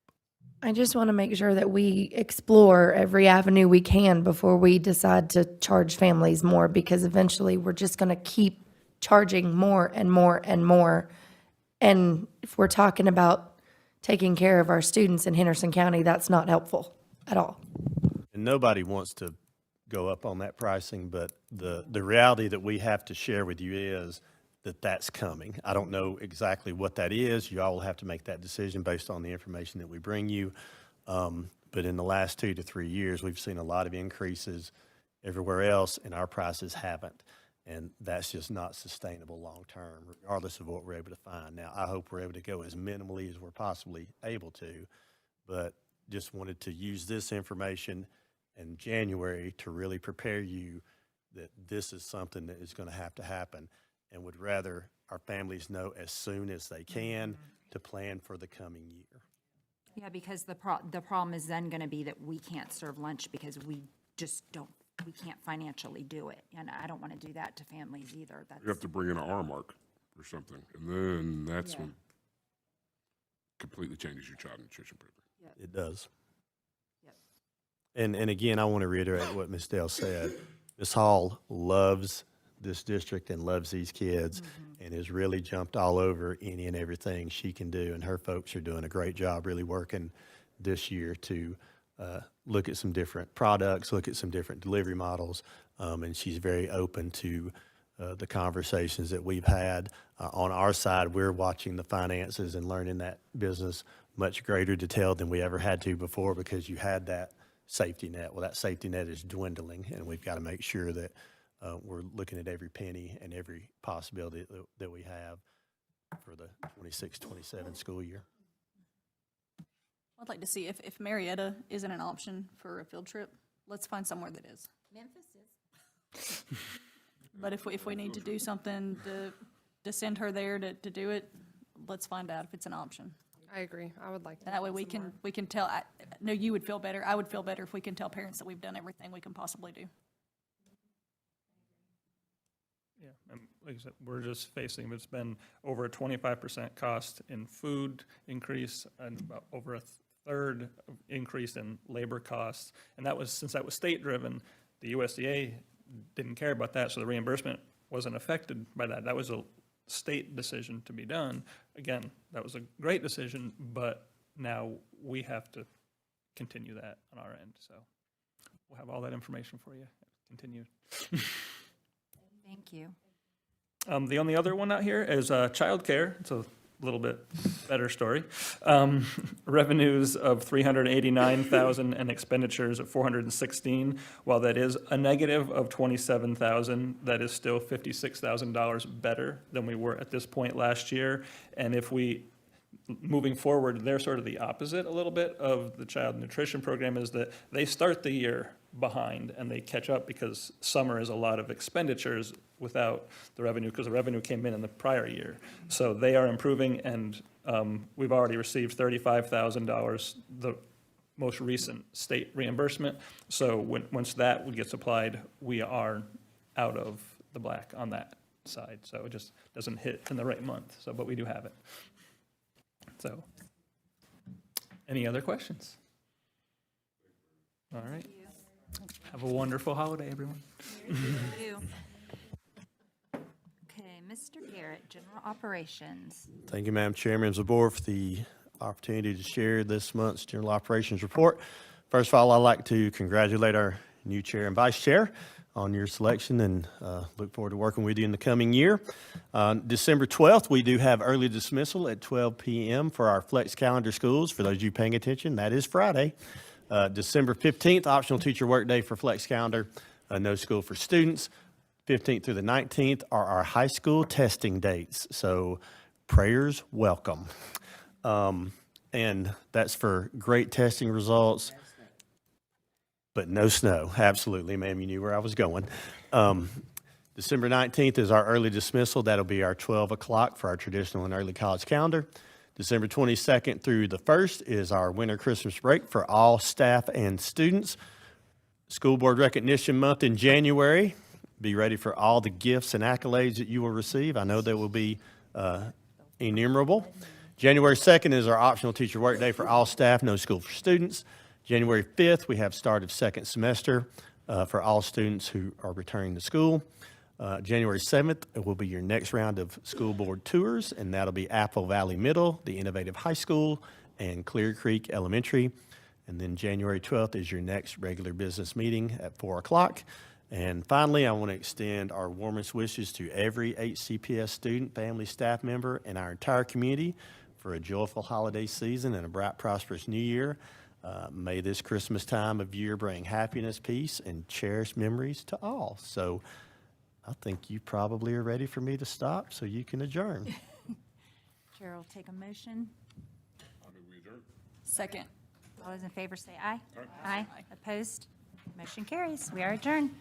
I just want to make sure that we explore every avenue we can before we decide to charge families more, because eventually we're just going to keep charging more and more and more. And if we're talking about taking care of our students in Henderson County, that's not helpful at all. And nobody wants to go up on that pricing, but the reality that we have to share with you is that that's coming. I don't know exactly what that is. You all will have to make that decision based on the information that we bring you. But in the last 2 to 3 years, we've seen a lot of increases everywhere else, and our prices haven't. And that's just not sustainable long-term, regardless of what we're able to find. Now, I hope we're able to go as minimally as we're possibly able to, but just wanted to use this information in January to really prepare you that this is something that is going to happen, and would rather our families know as soon as they can to plan for the coming year. Yeah, because the problem is then going to be that we can't serve lunch because we can't financially do it. And I don't want to do that to families either. You have to bring in an R mark or something, and then that's when completely changes your child nutrition program. It does. And again, I want to reiterate what Ms. Dale said. Ms. Hall loves this district and loves these kids, and has really jumped all over any and everything she can do. And her folks are doing a great job really working this year to look at some different products, look at some different delivery models, and she's very open to the conversations that we've had. On our side, we're watching the finances and learning that business much greater detail than we ever had to before, because you had that safety net. Well, that safety net is dwindling, and we've got to make sure that we're looking at every penny and every possibility that we have for the 26-27 school year. I'd like to see if Marietta isn't an option for a field trip, let's find somewhere that is. Memphis is. But if we need to do something to send her there to do it, let's find out if it's an option. I agree. I would like to. And that way have we some more. can tell, I know you would feel better, I would feel better if we can tell parents that we've done everything we can possibly do. Yeah, and like I said, we're just facing, it's been over a 25% cost in food increase and about over a third increase in labor costs. And that was, since that was state-driven, the USDA didn't care about that, so the reimbursement wasn't affected by that. That was a state decision to be done. Again, that was a great decision, but now we have to continue that on our end. So we'll have all that information for you. Continue. Thank you. The only other one out here is childcare. It's a little bit better story. Revenues of $389,000 and expenditures of $416. While that is a negative of $27,000, that is still $56,000 better than we were at this point last year. And if we, moving forward, they're sort of the opposite a little bit of the child nutrition program, is that they start the year behind and they catch up because summer is a lot of expenditures without the revenue, because the revenue came in the prior year. So they are improving, and we've already received $35,000, the most recent state reimbursement. So once that gets applied, we are out of the black on that side. So it just doesn't hit in the right month. So, but we do have it. So, any other questions? All right. Have a wonderful holiday, everyone. Okay, Mr. Garrett, General Operations. Thank you, Madam Chair, members of the board, for the opportunity to share this month's General Operations Report. First of all, I'd like to congratulate our new chair and vice chair on your selection, and look forward to working with you in the coming year. December 12th, we do have early dismissal at 12 p.m. for our Flex Calendar schools. For those of you paying attention, that is Friday. December 15th, optional teacher workday for Flex Calendar, no school for students. 15th through the 19th are our high school testing dates, so prayers welcome. And that's for great testing results, but no snow. Absolutely, ma'am, you knew where I was going. December 19th is our early dismissal. That'll be our 12 o'clock for our traditional and early college calendar. December 22nd through the 1st is our winter Christmas break for all staff and students. School Board Recognition Month in January. Be ready for all the gifts and accolades that you will receive. I know they will be innumerable. January 2nd is our optional teacher workday for all staff, no school for students. January 5th, we have start of second semester for all students who are returning to school. January 7th will be your next round of school board tours, and that'll be Apple Valley Middle, the Innovative High School, and Clear Creek Elementary. And then January 12th is your next regular business meeting at 4 o'clock. And finally, I want to extend our warmest wishes to every HCPS student, family, staff member, and our entire community for a joyful holiday season and a bright, prosperous new year. May this Christmas time of year bring happiness, peace, and cherished memories to all. So I think you probably are ready for me to stop so you can adjourn. Chair will take a motion. Second. All those in favor say aye. Aye. Opposed? Motion carries. We are adjourned.